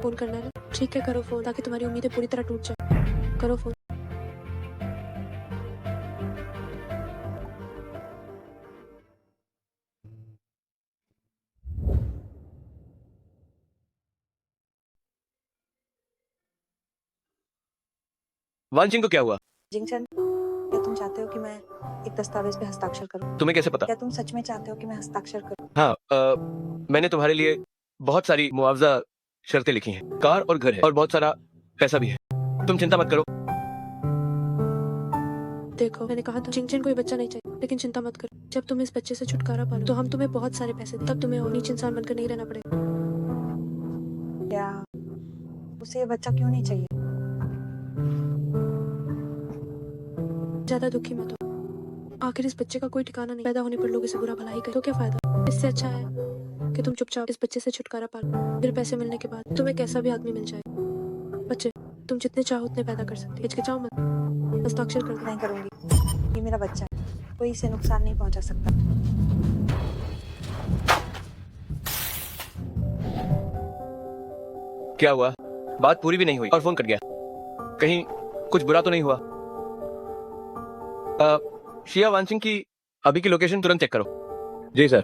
फोन करना है ना? ठीक है, करो फोन, ताकि तुम्हारी उम्मीदें पूरी तरह टूट जाए। करो फोन। वानचिंग को क्या हुआ? जिंगचन, क्या तुम चाहते हो कि मैं एक दस्तावेज पे हस्ताक्षर करूं? तुम्हें कैसे पता? क्या तुम सच में चाहते हो कि मैं हस्ताक्षर करूं? हाँ, मैंने तुम्हारे लिए बहुत सारी मुआवजा शर्तें लिखी हैं। कार और घर है और बहुत सारा पैसा भी है। तुम चिंता मत करो। देखो, मैंने कहा था जिंगचन कोई बच्चा नहीं चाहिए, लेकिन चिंता मत करो, जब तुम इस बच्चे से छुटकारा पालो तो हम तुम्हें बहुत सारे पैसे दें, तब तुम्हें और नीच इंसान बनकर नहीं रहना पड़ेगा। क्या उसे ये बच्चा क्यों नहीं चाहिए? ज्यादा दुखी मत हो, आखिर इस बच्चे का कोई ठिकाना नहीं। पैदा होने पर लोग इसे बुरा भला ही करें तो क्या फायदा? इससे अच्छा है कि तुम चुपचाप इस बच्चे से छुटकारा पा लो, फिर पैसे मिलने के बाद तुम्हें कैसा भी आदमी मिल जाए। बच्चे, तुम जितने चाहो उतने पैदा कर सकते, हिचकिचाओ मत, हस्ताक्षर कर दो। नहीं करूंगी, ये मेरा बच्चा है, कोई इसे नुकसान नहीं पहुंचा सकता। क्या हुआ? बात पूरी भी नहीं हुई और फोन कट गया। कहीं कुछ बुरा तो नहीं हुआ? शिया वानचिंग की अभी की लोकेशन तुरंत चेक करो। जी सर।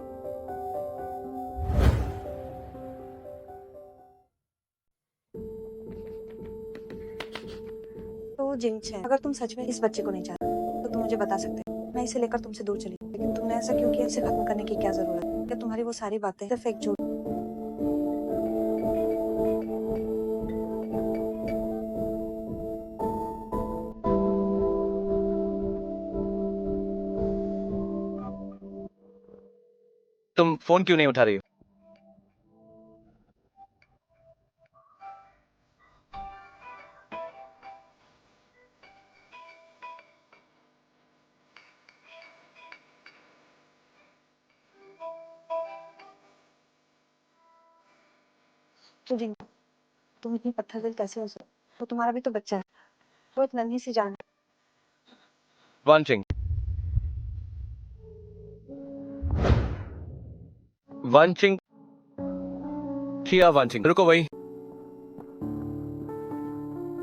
तो जिंगचन, अगर तुम सच में इस बच्चे को नहीं चाहते तो तुम मुझे बता सकते हो, मैं इसे लेकर तुमसे दूर चली, लेकिन तुमने ऐसा क्यों किया? इसे खत्म करने की क्या जरूरत है? क्या तुम्हारी वो सारी बातें सिर्फ एक झूठ? तुम फोन क्यों नहीं उठा रही हो? तो जिंग, तुम इतनी पत्थर दिल कैसे हो सकते? तो तुम्हारा भी तो बच्चा है, वो एक नन्ही सी जान है। वानचिंग, वानचिंग, शिया वानचिंग, रुको वही।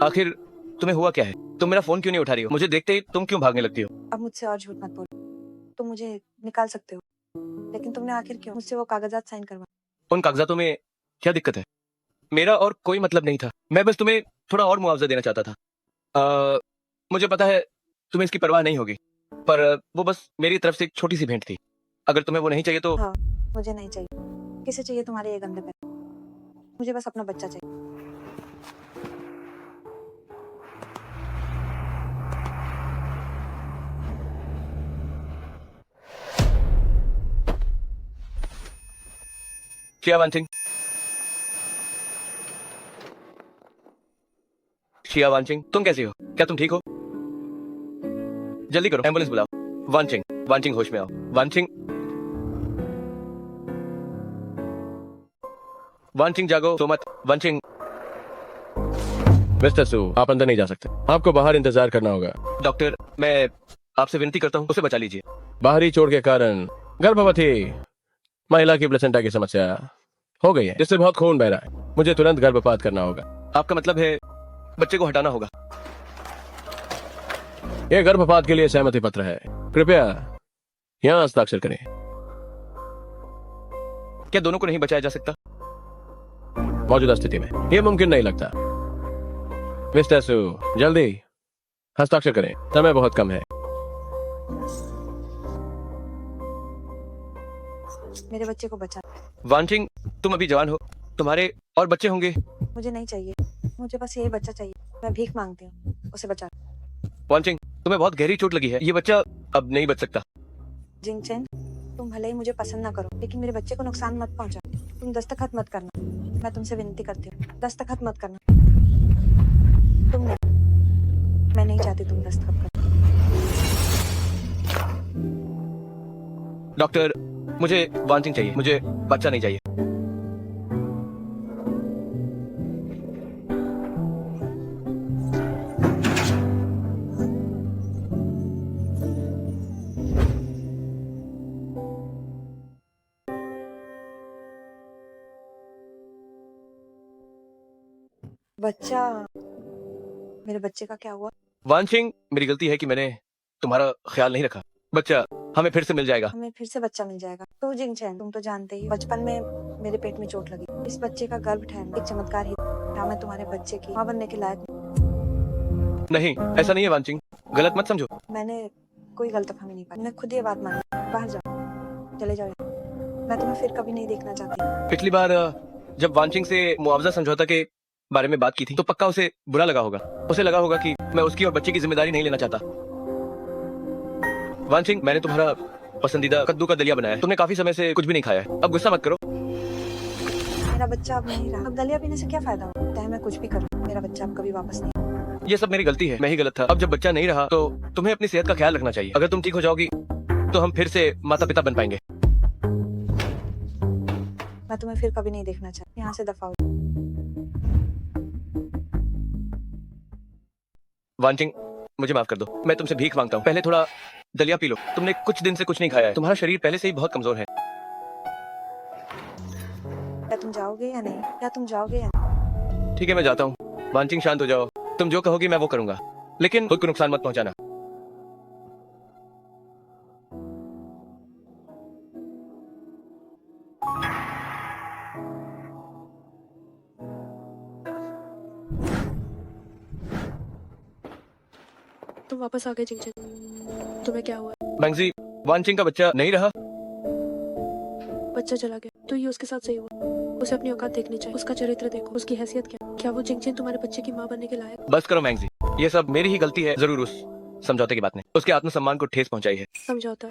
आखिर तुम्हें हुआ क्या है? तुम मेरा फोन क्यों नहीं उठा रही हो? मुझे देखते ही तुम क्यों भागने लगती हो? अब मुझसे और झूठ मत बोलो, तुम मुझे निकाल सकते हो, लेकिन तुमने आखिर क्यों मुझसे वो कागजात साइन करवा? उन कागजातों में क्या दिक्कत है? मेरा और कोई मतलब नहीं था, मैं बस तुम्हें थोड़ा और मुआवजा देना चाहता था। मुझे पता है तुम्हें इसकी परवाह नहीं होगी, पर वो बस मेरी तरफ से एक छोटी सी भेंट थी। अगर तुम्हें वो नहीं चाहिए तो हाँ, मुझे नहीं चाहिए। किसे चाहिए तुम्हारे ये गंदे पैर? मुझे बस अपना बच्चा चाहिए। शिया वानचिंग, शिया वानचिंग, तुम कैसी हो? क्या तुम ठीक हो? जल्दी करो, एम्बुलेंस बुलाओ। वानचिंग, वानचिंग होश में आओ। वानचिंग, वानचिंग जागो, सो मत। वानचिंग, मिस्टर सू, आप अंदर नहीं जा सकते, आपको बाहर इंतजार करना होगा। डॉक्टर, मैं आपसे विनती करता हूँ, उसे बचा लीजिए। बाहरी चोट के कारण गर्भवती महिला की प्लेसेंटा की समस्या हो गई है, जिससे बहुत खून बह रहा है। मुझे तुरंत गर्भपात करना होगा। आपका मतलब है बच्चे को हटाना होगा? यह गर्भपात के लिए सहमति पत्र है, कृपया यहाँ हस्ताक्षर करें। क्या दोनों को नहीं बचाया जा सकता? मौजूदा स्थिति में यह मुमकिन नहीं लगता। मिस्टर सू, जल्दी हस्ताक्षर करें, समय बहुत कम है। मेरे बच्चे को बचा। वानचिंग, तुम अभी जवान हो, तुम्हारे और बच्चे होंगे। मुझे नहीं चाहिए, मुझे बस यही बच्चा चाहिए। मैं भीख मांगती हूँ, उसे बचा। वानचिंग, तुम्हें बहुत गहरी चोट लगी है, ये बच्चा अब नहीं बच सकता। जिंगचन, तुम भले ही मुझे पसंद ना करो, लेकिन मेरे बच्चे को नुकसान मत पहुंचा। तुम दस्तखत मत करना, मैं तुमसे विनती करती हूँ, दस्तखत मत करना। तुम नहीं, मैं नहीं चाहती तुम दस्तखत करो। डॉक्टर, मुझे वानचिंग चाहिए, मुझे बच्चा नहीं चाहिए। बच्चा, मेरे बच्चे का क्या हुआ? वानचिंग, मेरी गलती है कि मैंने तुम्हारा ख्याल नहीं रखा। बच्चा हमें फिर से मिल जाएगा। हमें फिर से बच्चा मिल जाएगा। तो जिंगचन, तुम तो जानते ही, बचपन में मेरे पेट में चोट लगी। इस बच्चे का गर्भ ठहरना एक चमत्कार ही था। मैं तुम्हारे बच्चे की मां बनने के लायक हूं। नहीं, ऐसा नहीं है वांचिंग, गलत मत समझो। मैंने कोई गलतफहमी नहीं पाई, मैंने खुद ये बात मानी। बाहर जाओ, चले जाओ, मैं तुम्हें फिर कभी नहीं देखना चाहती। पिछली बार जब वांचिंग से मुआवजा समझौता के बारे में बात की थी तो पक्का उसे बुरा लगा होगा। उसे लगा होगा कि मैं उसकी और बच्चे की जिम्मेदारी नहीं लेना चाहता। वांचिंग, मैंने तुम्हारा पसंदीदा कद्दू का दलिया बनाया है। तुमने काफी समय से कुछ भी नहीं खाया है। अब गुस्सा मत करो। मेरा बच्चा अब नहीं रहा, अब दलिया पीने से क्या फायदा हो, चाहे मैं कुछ भी करूं, मेरा बच्चा अब कभी वापस नहीं। ये सब मेरी गलती है, मैं ही गलत था। अब जब बच्चा नहीं रहा तो तुम्हें अपनी सेहत का ख्याल रखना चाहिए। अगर तुम ठीक हो जाओगी तो हम फिर से माता पिता बन पाएंगे। मैं तुम्हें फिर कभी नहीं देखना चाहती, यहाँ से दफा हो। वांचिंग, मुझे माफ कर दो, मैं तुमसे भीख मांगता हूँ। पहले थोड़ा दलिया पी लो। तुमने कुछ दिन से कुछ नहीं खाया है। तुम्हारा शरीर पहले से ही बहुत कमजोर है। क्या तुम जाओगे या नहीं, क्या तुम जाओगे या नहीं? ठीक है, मैं जाता हूँ। वांचिंग, शांत हो जाओ। तुम जो कहोगी मैं वो करूंगा, लेकिन खुद को नुकसान मत पहुंचाना। तुम वापस आ गए जिंगचन। तुम्हें क्या हुआ? बैंगजी, वांचिंग का बच्चा नहीं रहा। बच्चा चला गया तो ये उसके साथ सही हुआ। उसे अपनी औकात देखनी चाहिए। उसका चरित्र देखो, उसकी हैसियत क्या वो जिंगचन तुम्हारे बच्चे की माँ बनने के लायक? बस करो बैंगजी, ये सब मेरी ही गलती है। जरूर उस समझौते की बात ने उसके आत्मसम्मान को ठेस पहुंचाई है। समझौता?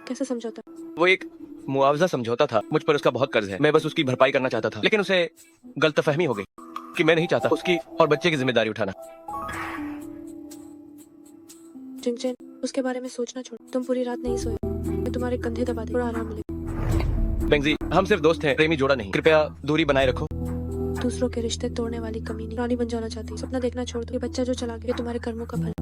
कैसे समझौता? वो एक मुआवजा समझौता था। मुझ पर उसका बहुत कर्ज है। मैं बस उसकी भरपाई करना चाहता था, लेकिन उसे गलतफहमी हो गई कि मैं नहीं चाहता उसकी और बच्चे की जिम्मेदारी उठाना। जिंगचन, उसके बारे में सोचना छोड़। तुम पूरी रात नहीं सोए। मैं तुम्हारे कंधे दबा दे, थोड़ा आराम मिले। बैंगजी, हम सिर्फ दोस्त हैं, प्रेमी जोड़ा नहीं। कृपया दूरी बनाए रखो। दूसरों के रिश्ते तोड़ने वाली कमीनी रानी बन जाना चाहती। सपना देखना छोड़ दो। ये बच्चा जो चला गया, ये तुम्हारे कर्मों का फल।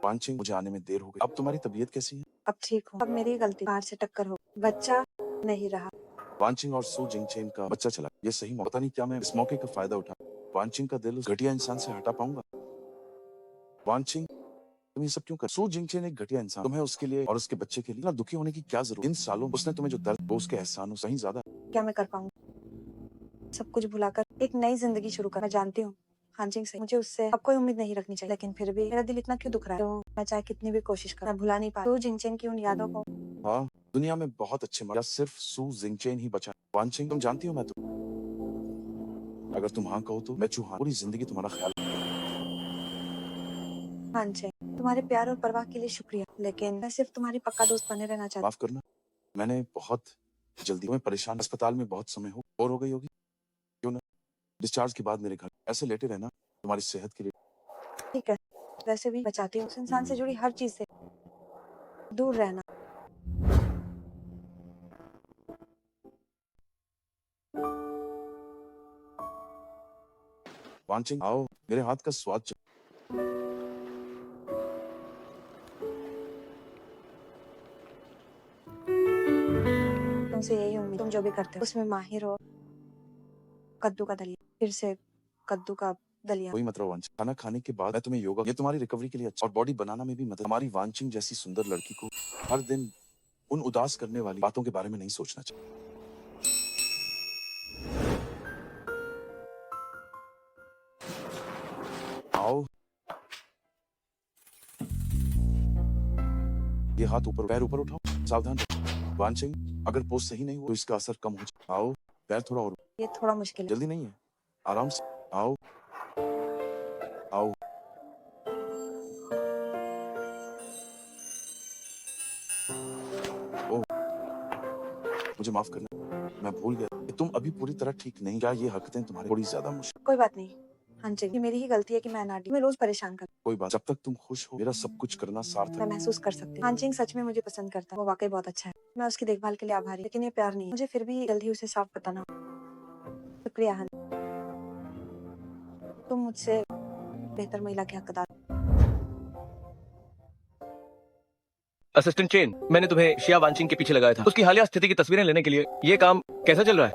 वांचिंग, मुझे आने में देर हो गई। अब तुम्हारी तबीयत कैसी है? अब ठीक हूँ, अब मेरी गलती, बाहर से टक्कर हो, बच्चा नहीं रहा। वांचिंग और सू जिंगचेन का बच्चा चला, ये सही मौका। पता नहीं क्या मैं इस मौके का फायदा उठा वांचिंग का दिल उस घटिया इंसान से हटा पाऊंगा। वांचिंग, तुम ये सब क्यों कर? सू जिंगचेन एक घटिया इंसान, तुम्हें उसके लिए और उसके बच्चे के लिए इतना दुखी होने की क्या जरूरत? इन सालों उसने तुम्हें जो दर्द, वो उसके एहसानों से कहीं ज्यादा। क्या मैं कर पाऊंगी? सब कुछ भुलाकर एक नई जिंदगी शुरू कर। मैं जानती हूँ हांजिंग से मुझे उससे अब कोई उम्मीद नहीं रखनी चाहिए, लेकिन फिर भी मेरा दिल इतना क्यों दुख रहा है? तो मैं चाहे कितनी भी कोशिश करूं, मैं भुला नहीं पा सू जिंगचेन की उन यादों को। हाँ, दुनिया में बहुत अच्छे मर्द, सिर्फ सू जिंगचेन ही बचा। वांचिंग, तुम जानती हो मैं तो, अगर तुम हाँ कहो तो मैं चूहा पूरी जिंदगी तुम्हारा ख्याल। हांजिंग, तुम्हारे प्यार और परवाह के लिए शुक्रिया, लेकिन मैं सिर्फ तुम्हारी पक्का दोस्त बने रहना चाहती माफ करना, मैंने बहुत जल्दी तुम्हें परेशान। अस्पताल में बहुत समय हो और हो गई होगी, क्यों ना डिस्चार्ज के बाद मेरे घर ऐसे लेटे रहना तुम्हारी सेहत के लिए। हूँ। ठीक है, वैसे भी मैं चाहती हूँ उस इंसान से जुड़ी हर चीज से दूर रहना। वांचिंग, आओ, मेरे हाथ का स्वाद चखो। तुमसे यही उम्मीद, तुम जो भी करते हो उसमें माहिर हो। कद्दू का दलिया, फिर से कद्दू का दलिया। कोई मत रहो वांचिंग, खाना खाने के बाद मैं तुम्हें योगा, ये तुम्हारी रिकवरी के लिए अच्छा और बॉडी बनाना में भी मदद। हमारी वांचिंग जैसी सुंदर लड़की को हर दिन उन उदास करने वाली बातों के बारे में नहीं सोचना चाहिए। आओ, ये हाथ ऊपर, पैर ऊपर उठाओ, सावधान रहो। वांचिंग, अगर पोज सही नहीं हो तो इसका असर कम हो जाए। आओ, पैर थोड़ा और, ये थोड़ा मुश्किल है। जल्दी नहीं है, आराम से। आओ आओ, ओह, मुझे माफ करना, मैं भूल गया कि तुम अभी पूरी तरह ठीक नहीं। क्या ये हरकतें तुम्हारी थोड़ी ज्यादा मुश्किल? कोई बात नहीं हांजिंग, ये मेरी ही गलती है कि मैं नाडी में रोज परेशान कर। कोई बात, जब तक तुम खुश हो मेरा सब कुछ करना सार्थक। मैं महसूस कर सकती हूँ हांजिंग सच में मुझे पसंद करता है, वो वाकई बहुत अच्छा है। मैं उसकी देखभाल के लिए आभारी, लेकिन ये प्यार नहीं है। मुझे फिर भी जल्दी उसे साफ बताना। शुक्रिया हांजिंग, तुम मुझसे बेहतर महिला के हकदार। असिस्टेंट चेन, मैंने तुम्हें शिया वांचिंग के पीछे लगाया था उसकी हालिया स्थिति की तस्वीरें लेने के लिए। ये काम कैसा चल रहा है?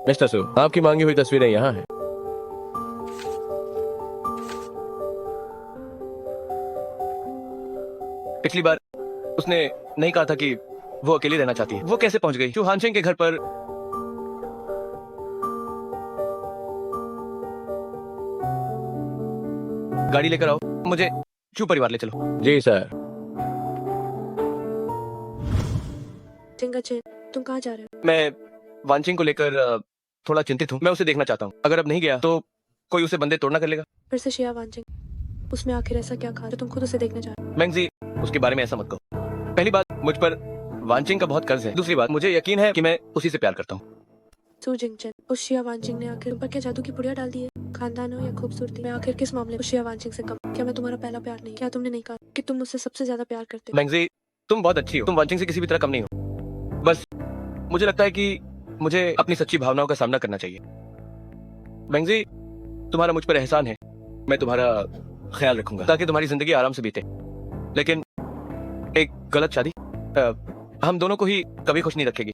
मिस्टर सू, आपकी मांगी हुई तस्वीरें यहाँ हैं। पिछली बार उसने नहीं कहा था कि वो अकेली रहना चाहती है। वो कैसे पहुंच गई? चू हांचिंग के घर पर गाड़ी लेकर आओ, मुझे चू परिवार ले चलो। जी सर। जिंगचे, तुम कहाँ जा रहे हो? मैं वांचिंग को लेकर थोड़ा चिंतित हूँ। मैं उसे देखना चाहता हूँ। अगर अब नहीं गया तो कोई उसे बंदे तोड़ना कर लेगा। फिर से शिया वांचिंग, उसमें आखिर ऐसा क्या खा जो तुम खुद उसे देखना चाह रहे हो? मैंगजी, उसके बारे में ऐसा मत कहो। पहली बात, मुझ पर वांचिंग का बहुत कर्ज है। दूसरी बात, मुझे यकीन है कि मैं उसी से प्यार करता हूँ। सू जिंगचन, उस शिया वांचिंग ने आखिर तुम पर क्या जादू की पुड़िया डाल दी है? खानदान हो या खूबसूरती, मैं आखिर किस मामले में शिया वांचिंग से कम? क्या मैं तुम्हारा पहला प्यार नहीं? क्या तुमने नहीं कहा कि तुम मुझसे सबसे ज्यादा प्यार करते हो? मैंगजी, तुम बहुत अच्छी हो। तुम वांचिंग से किसी भी तरह कम नहीं हो। बस मुझे लगता है कि मुझे अपनी सच्ची भावनाओं का सामना करना चाहिए। मैंगजी, तुम्हारा मुझ पर एहसान है। मैं तुम्हारा ख्याल रखूंगा ताकि तुम्हारी जिंदगी आराम से बीते। लेकिन एक गलत शादी हम दोनों को ही कभी खुश नहीं रखेगी।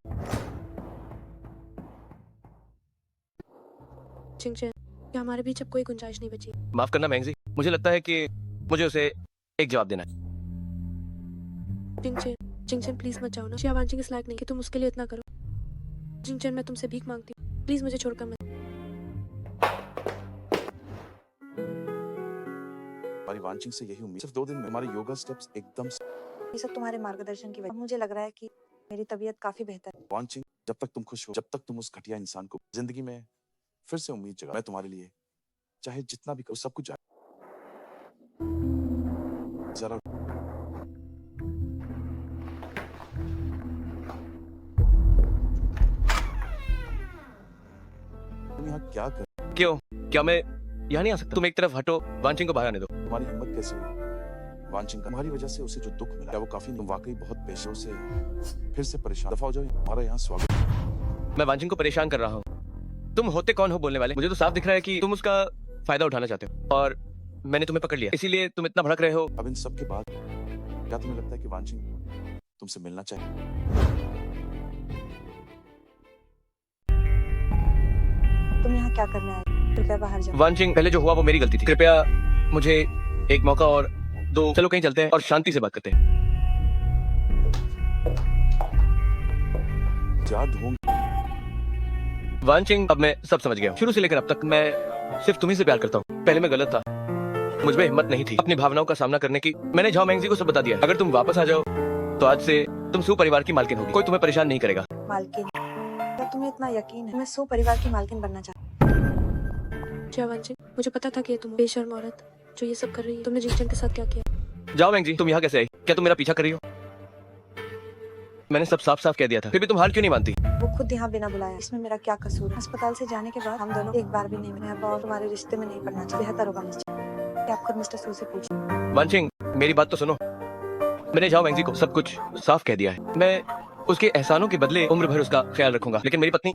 जिंगचन, क्या हमारे बीच अब कोई गुंजाइश नहीं बची? माफ करना मैंगजी, मुझे लगता है कि मुझे उसे एक जवाब देना है। जिंगचन, जिंगचन प्लीज मत जाओ ना। शिया वांचिंग इस लायक नहीं कि तुम उसके लिए इतना करो। जिंगचन, मैं तुमसे भीख मांगती हूँ, प्लीज मुझे छोड़कर मत। हमारी वांचिंग से यही उम्मीद। सिर्फ 2 दिन में हमारे योगा स्टेप्स एकदम से। ये सब तुम्हारे मार्गदर्शन की वजह। अब मुझे लग रहा है कि मेरी तबीयत काफी बेहतर है। वांचिंग, जब तक तुम खुश हो, जब तक तुम उस घटिया इंसान को जिंदगी में फिर से उम्मीद जगा, मैं तुम्हारे लिए चाहे जितना भी करूं, सब कुछ जरा तुम यहाँ क्या कर? क्यों? क्या मैं यहाँ नहीं आ सकता? तुम एक तरफ हटो, वांचिंग को बाहर आने दो। तुम्हारी हिम्मत कैसे हुई? वांचिंग का तुम्हारी वजह से उसे जो दुख मिला, क्या वो काफी? तुम वाकई बहुत पेशे से फिर से परेशान। दफा हो जाओ, हमारा यहाँ स्वागत। मैं वांचिंग को परेशान कर रहा हूँ। तुम होते कौन हो बोलने वाले? मुझे तो साफ दिख रहा है कि तुम उसका फायदा उठाना चाहते हो और मैंने तुम्हें पकड़ लिया, इसीलिए तुम इतना भड़क रहे हो। अब इन सब के बाद क्या तुम्हें लगता है कि वांचिंग तुमसे मिलना चाहिए? तुम यहाँ क्या करने आए? कृपया बाहर जाओ। वांचिंग, पहले जो हुआ वो मेरी गलती थी। कृपया मुझे एक मौका और दो। चलो कहीं चलते हैं और शांति से बात करते हैं। क्या ढूंढ? वांचिंग, अब मैं सब समझ गया हूँ। शुरू से लेकर अब तक मैं सिर्फ तुम्ही से प्यार करता हूँ। पहले मैं गलत था, मुझ में हिम्मत नहीं थी अपनी भावनाओं का सामना करने की। मैंने झाओ मैंगजी को सब बता दिया। अगर तुम वापस आ जाओ तो आज से तुम सू परिवार की मालकिन होगी। कोई तुम्हें परेशान नहीं करेगा। मालकिन? क्या तुम्हें इतना यकीन है? मैं सू परिवार की मालकिन बनना चाहती शिया वांचिंग, मुझे पता था कि ये तुम बेशर्म औरत जो ये सब कर रही है। तुमने जिंगचन के साथ क्या किया? जाओ मैंगजी, तुम यहाँ कैसे आई? क्या तुम मेरा पीछा कर रही हो? मैंने सब साफ साफ कह दिया था, फिर भी तुम हार क्यों नहीं मानती? हूँ। वो खुद यहाँ बिना बुलाया, इसमें मेरा क्या कसूर? अस्पताल से जाने के बाद हम दोनों एक बार भी नहीं मिले। अब और तुम्हारे रिश्ते में नहीं पड़ना चाहिए। बेहतर होगा मिस्टर, आप खुद मिस्टर सू से पूछिए। वांचिंग, मेरी बात तो सुनो। मैंने झाओ मैंगजी को सब कुछ साफ कह दिया है। मैं उसके एहसानों के बदले उम्र भर उसका ख्याल रखूंगा, लेकिन मेरी पत्नी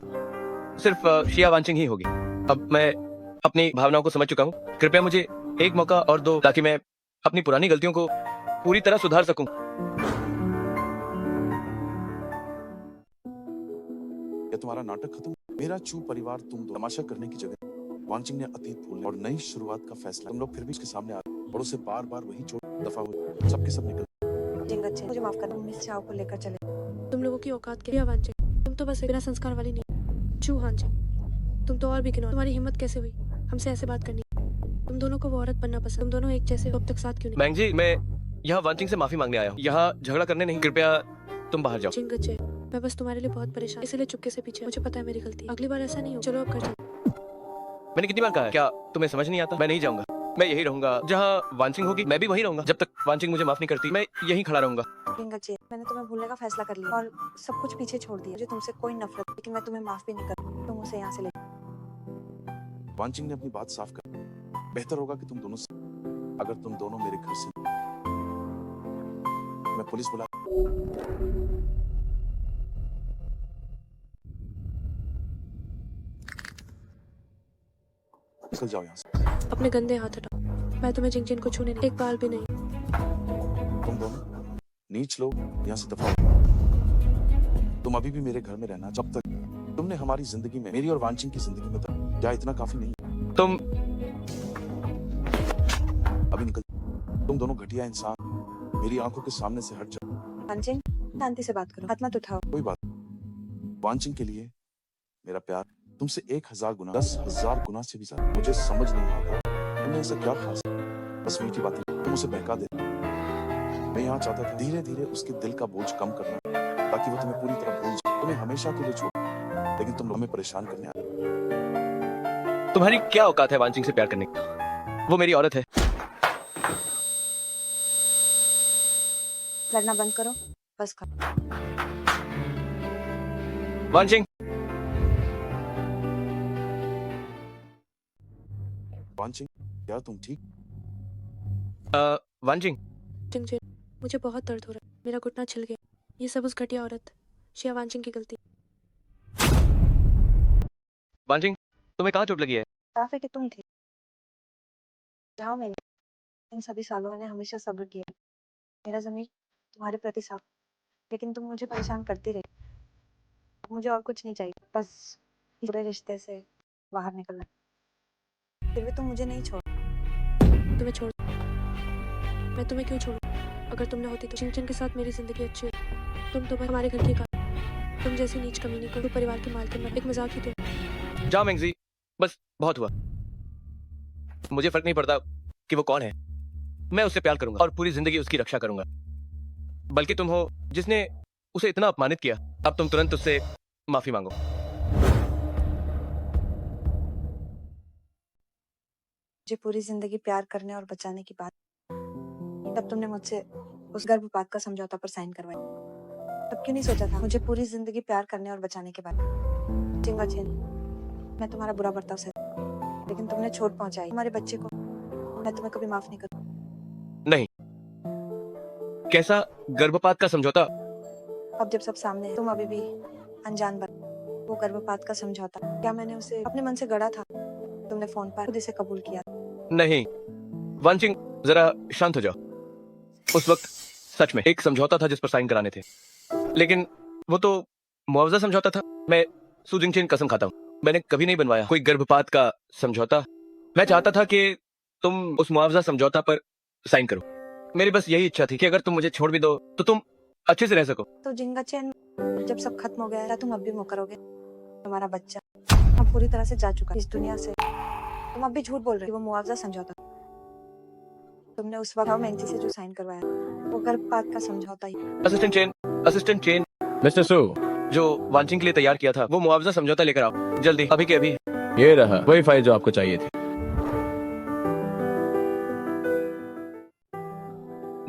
सिर्फ शिया वांचिंग ही होगी। अब मैं अपनी भावनाओं को समझ चुका हूँ। कृपया मुझे एक मौका और दो ताकि मैं अपनी पुरानी गलतियों को पूरी तरह सुधार सकूं। क्या तुम्हारा नाटक खत्म? मेरा चू परिवार तुम दो तमाशा करने की जगह वांचिंग ने अतीत भूलने और नई शुरुआत का फैसला। तुम लोग फिर भी उसके सामने आ और उसे बार बार वही चोट। दफा हो, सबके सब निकल। जिंगच्चे, मुझे माफ करना। मिस चाओ को लेकर चले। तुम लोगों की औकात क्या? शिया वांचिंग, तुम तो बस बिना संस्कार वाली नहीं। चू हांचिंग, तुम तो और भी घिनौनी। तुम्हारी हिम्मत कैसे हुई हमसे ऐसे बात करनी? तुम दोनों को वो औरत बनना पसंद। तुम दोनों एक जैसे हो, अब तक साथ क्यों नहीं? मैंगजी, मैं यहाँ वांचिंग से माफी मांगने आया हूँ, यहाँ झगड़ा करने नहीं। कृपया तुम बाहर जाओ। जिंगच्चे, मैं बस तुम्हारे लिए बहुत परेशान, इसलिए चुपके से पीछे। मुझे पता है मेरी गलती, अगली बार ऐसा नहीं हो। चलो अब घर चलो। मैंने कितनी बार कहा है, क्या तुम्हें समझ नहीं आता? मैं नहीं जाऊंगा, मैं यही रहूंगा। जहाँ वांचिंग होगी मैं भी वही रहूंगा। जब तक वांचिंग मुझे माफ नहीं करती मैं यहीं खड़ा रहूंगा। जिंगच्चे, मैंने तुम्हें भूलने का फैसला कर लिया और सब कुछ पीछे छोड़ दिया। मुझे तुमसे कोई नफरत, लेकिन मैं तुम्हें माफ भी नहीं कर। तुम उसे यहाँ से ले। वांचिंग ने अपनी बात साफ कर। बेहतर होगा कि तुम दोनों अगर तुम दोनों मेरे घर से, मैं पुलिस बुला। निकल जाओ यहाँ से। अपने गंदे हाथ हटाओ। मैं तुम्हें जिंगचन को छूने नहीं, एक बार भी नहीं। तुम दोनों नीच लोग यहाँ से दफा हो। तुम अभी भी मेरे घर में रहना जब तक तुमने हमारी जिंदगी में, मेरी और वांचिंग की जिंदगी में था। क्या इतना काफी नहीं? तुम अभी निकल। तुम दोनों घटिया इंसान मेरी आंखों के सामने से हट जाओ। वांचिंग, शांति से बात करो, हाथ मत उठाओ। कोई बात। वांचिंग के लिए मेरा प्यार तुमसे 1000 गुना, 10,000 गुना से भी ज्यादा। मुझे समझ नहीं आता तुमने ऐसा क्या खास बस मीठी बातें तुम उसे बहका दे। मैं यहाँ चाहता था धीरे धीरे उसके दिल का बोझ कम करना, ताकि वो तुम्हें पूरी तरह भूल जाए, तुम्हें हमेशा के लिए छोड़, लेकिन तुम हमें परेशान करने आए। तुम्हारी क्या औकात है वांचिंग से प्यार करने की? वो मेरी औरत है। लड़ना बंद करो, बस करो। वांचिंग, वांचिंग, क्या तुम ठीक? वांचिंग, जिंग जिन, मुझे बहुत दर्द हो रहा है, मेरा घुटना छिल गया। ये सब उस घटिया औरत शिया वांचिंग की गलती। वांचिंग, तुम्हें कहाँ चोट लगी है? साफ है कि तुम थी। जाओ मैंने इन सभी सालों मैंने हमेशा सब्र किया। मेरा ज़मीर तुम्हारे प्रति साफ, लेकिन तुम मुझे परेशान करती रही। मुझे और कुछ नहीं चाहिए, बस इस बुरे रिश्ते से बाहर निकलना। फिर भी तुम मुझे नहीं छोड़। तुम्हें छोड़, मैं तुम्हें क्यों छोड़ूं? अगर तुम न होती तो चिंचन के साथ मेरी जिंदगी अच्छी होती। तुम तो बस हमारे घर की का, तुम जैसी नीच कमीनी को परिवार की मालकिन मत, एक मजाक ही तो। जाओ मैंगजी, बस बहुत हुआ। मुझे फर्क नहीं पड़ता कि वो कौन है, मैं उससे प्यार करूंगा और पूरी जिंदगी उसकी रक्षा करूंगा। बल्कि तुम हो जिसने उसे इतना अपमानित किया, अब तुम तुरंत उससे माफी मांगो। मुझे पूरी जिंदगी प्यार करने और बचाने की बात, तब तुमने मुझसे उस गर्भपात का समझौता पर साइन करवाया। तब क्यों नहीं सोचा था मुझे पूरी जिंदगी प्यार करने और बचाने के बाद? चिंगा चेन, मैं तुम्हारा बुरा बर्ताव सह, लेकिन तुमने चोट पहुंचाई हमारे बच्चे को। मैं तुम्हें कभी माफ नहीं करूं। नहीं, कैसा गर्भपात का समझौता? अब जब सब सामने है, तुम अभी भी अनजान बन। वो गर्भपात का समझौता, क्या मैंने उसे अपने मन से गढ़ा था? तुमने फोन पर खुद इसे कबूल किया। नहीं वांचिंग, जरा शांत हो जाओ। उस वक्त सच में एक समझौता था जिस पर साइन कराने थे, लेकिन वो तो मुआवजा समझौता था। मैं सू जिंगचेन कसम खाता हूँ, मैंने कभी नहीं बनवाया कोई गर्भपात का समझौता। मैं चाहता था कि तुम उस मुआवजा समझौता पर साइन करो। मेरी बस यही इच्छा थी कि अगर तुम मुझे छोड़ भी दो तो तुम अच्छे से रह सको। तो जिंगा चैन, जब सब खत्म हो गया, क्या तुम अब भी मुकरोगे? तुम्हारा बच्चा अब पूरी तरह से जा चुका है इस दुनिया से। तुम अब भी झूठ बोल रहे हो। वो मुआवजा समझौता तुमने उस वक्त मैंची से जो साइन करवाया, वो गर्भपात का समझौता ही। असिस्टेंट चेन, मिस्टर सू, जो वांचिंग के लिए तैयार किया था वो मुआवजा समझौता लेकर आओ जल्दी, अभी के अभी। ये रहा वही फाइल जो आपको चाहिए थी।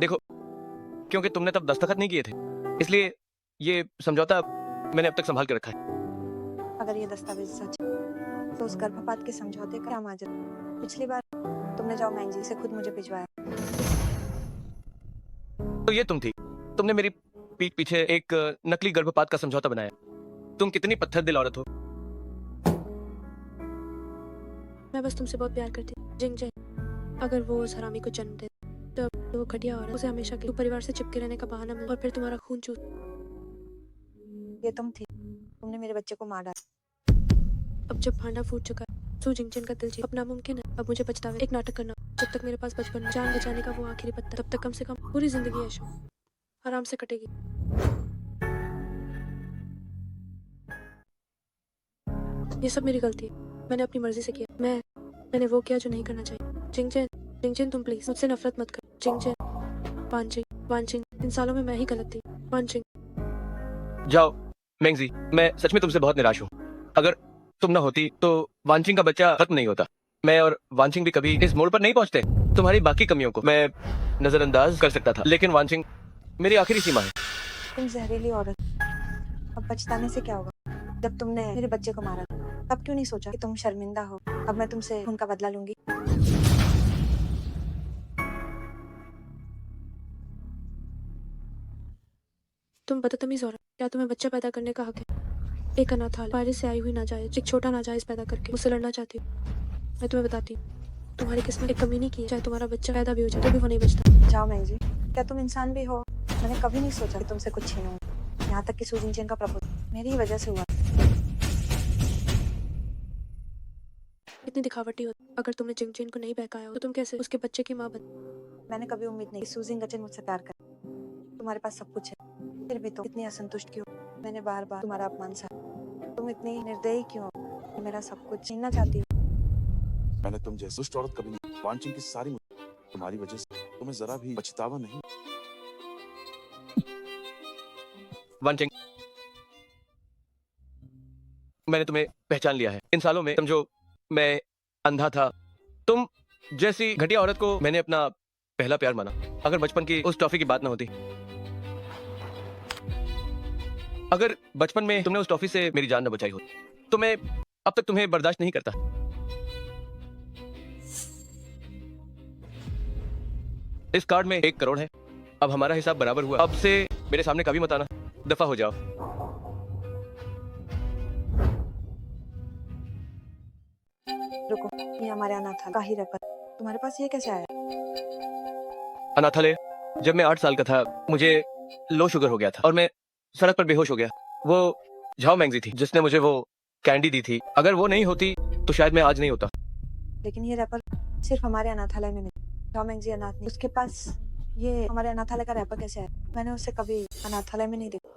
देखो, क्योंकि तुमने तब दस्तखत नहीं किए थे, इसलिए ये समझौता मैंने अब तक संभाल के रखा है। अगर ये दस्तावेज सच है, तो उस गर्भपात के समझौते का क्या माजरा? पिछली बार तुमने जाओ मैंजी से खुद मुझे भिजवाया। तो ये तुम थी, तुमने मेरी पीठ पीछे एक नकली गर्भपात का समझौता बनाया। तुम कितनी पत्थर दिल औरत हो। मैं बस तुमसे बहुत प्यार करती हूँ जिंग जिन। अगर वो उस हरामी को जन्म दे तो वो घटिया औरत उसे हमेशा के परिवार से चिपके रहने का बहाना मिले और फिर तुम्हारा खून चूस। ये तुम थी, तुमने मेरे बच्चे को मार डाला। अब जब भांडा फूट चुका है, सू जिंगचेन का दिल जीत अब नामुमकिन है। अब मुझे पछतावे एक नाटक करना। जब तक मेरे पास बचपन में जान बचाने का वो आखिरी पत्ता, तब तक कम से कम पूरी जिंदगी ऐशो आराम से कटेगी। ये सब मेरी गलती है, मैंने अपनी मर्जी से किया। मैंने वो किया जो नहीं करना चाहिए। जिंगचेन तुम प्लीज मुझसे नफरत मत कर। जिंगचेन, वांचिंग, इन सालों में मैं ही गलत थी। वांचिंग, जाओ मैंगजी, मैं सच में तुमसे बहुत निराश हूँ। अगर तुम ना होती तो वांचिंग का बच्चा खत्म नहीं होता। मैं और वांचिंग भी कभी इस मोड़ पर नहीं पहुंचते। तुम्हारी बाकी कमियों को मैं नजरअंदाज कर सकता था, लेकिन वांचिंग मेरी आखिरी सीमा है। तुम जहरीली औरत, अब पछताने से क्या होगा? जब तुमने मेरे बच्चे को मारा, तब क्यों नहीं सोचा कि तुम शर्मिंदा हो? अब मैं तुमसे उनका बदला लूंगी। तुम बदतमीज औरत, क्या तुम्हें बच्चा पैदा करने का हक है? एक अनाथालय, बारिश से आई हुई नाजायज, एक छोटा नाजायज पैदा करके मुझसे लड़ना चाहती हूँ। मैं तुम्हें बताती हूँ, तुम्हारी किस्मत एक कमी नहीं की है। चाहे तुम्हारा बच्चा पैदा भी हो जाए तो भी वो नहीं बचता। जाओ मैंजी, क्या तुम इंसान भी हो? मैंने कभी नहीं सोचा कि तुमसे कुछ छीनूंगी। यहाँ तक कि सू जिंगचेन का प्रपोज मेरी ही वजह से हुआ। इतनी दिखावटी हो, अगर तुमने जिंगचेन को नहीं बहकाया हो तो तुम कैसे उसके बच्चे की माँ बन? मैंने कभी उम्मीद नहीं कि सू जिंगचेन मुझसे प्यार करे। तुम्हारे पास सब कुछ है, फिर भी तुम इतनी असंतुष्ट क्यों? मैंने बार बार तुम्हारा अपमान सहा। तुम इतनी निर्दयी क्यों हो? मेरा सब कुछ छीनना चाहती हो। मैंने तुम जैसी दुष्ट औरत कभी नहीं। वांचिंग की सारी तुम्हारी वजह से, तुम्हें जरा भी पछतावा नहीं। वांचिंग, मैंने तुम्हें पहचान लिया है। इन सालों में समझो मैं अंधा था। तुम जैसी घटिया औरत को मैंने अपना पहला प्यार माना। अगर बचपन की उस टॉफी की बात ना होती, अगर बचपन में तुमने उस टॉफी से मेरी जान न बचाई हो, तो मैं अब तक तुम्हें बर्दाश्त नहीं करता। इस कार्ड में 1 करोड़ है। अब हमारा हिसाब बराबर हुआ। अब से मेरे सामने कभी मत आना। दफा हो जाओ। रुको, ये हमारे अनाथ का ही रैपर। तुम्हारे पास ये कैसे आया? अनाथालय, जब मैं 8 साल का था, मुझे लो शुगर हो गया था और मैं सड़क पर बेहोश हो गया। वो झाओ मैंगजी थी जिसने मुझे वो कैंडी दी थी। अगर वो नहीं होती तो शायद मैं आज नहीं होता। लेकिन ये रैपर सिर्फ हमारे अनाथालय में मिला। झाओ मैंगजी अनाथ नहीं, उसके पास ये हमारे अनाथालय का रैपर कैसे आया? मैंने उसे कभी अनाथालय में नहीं देखा।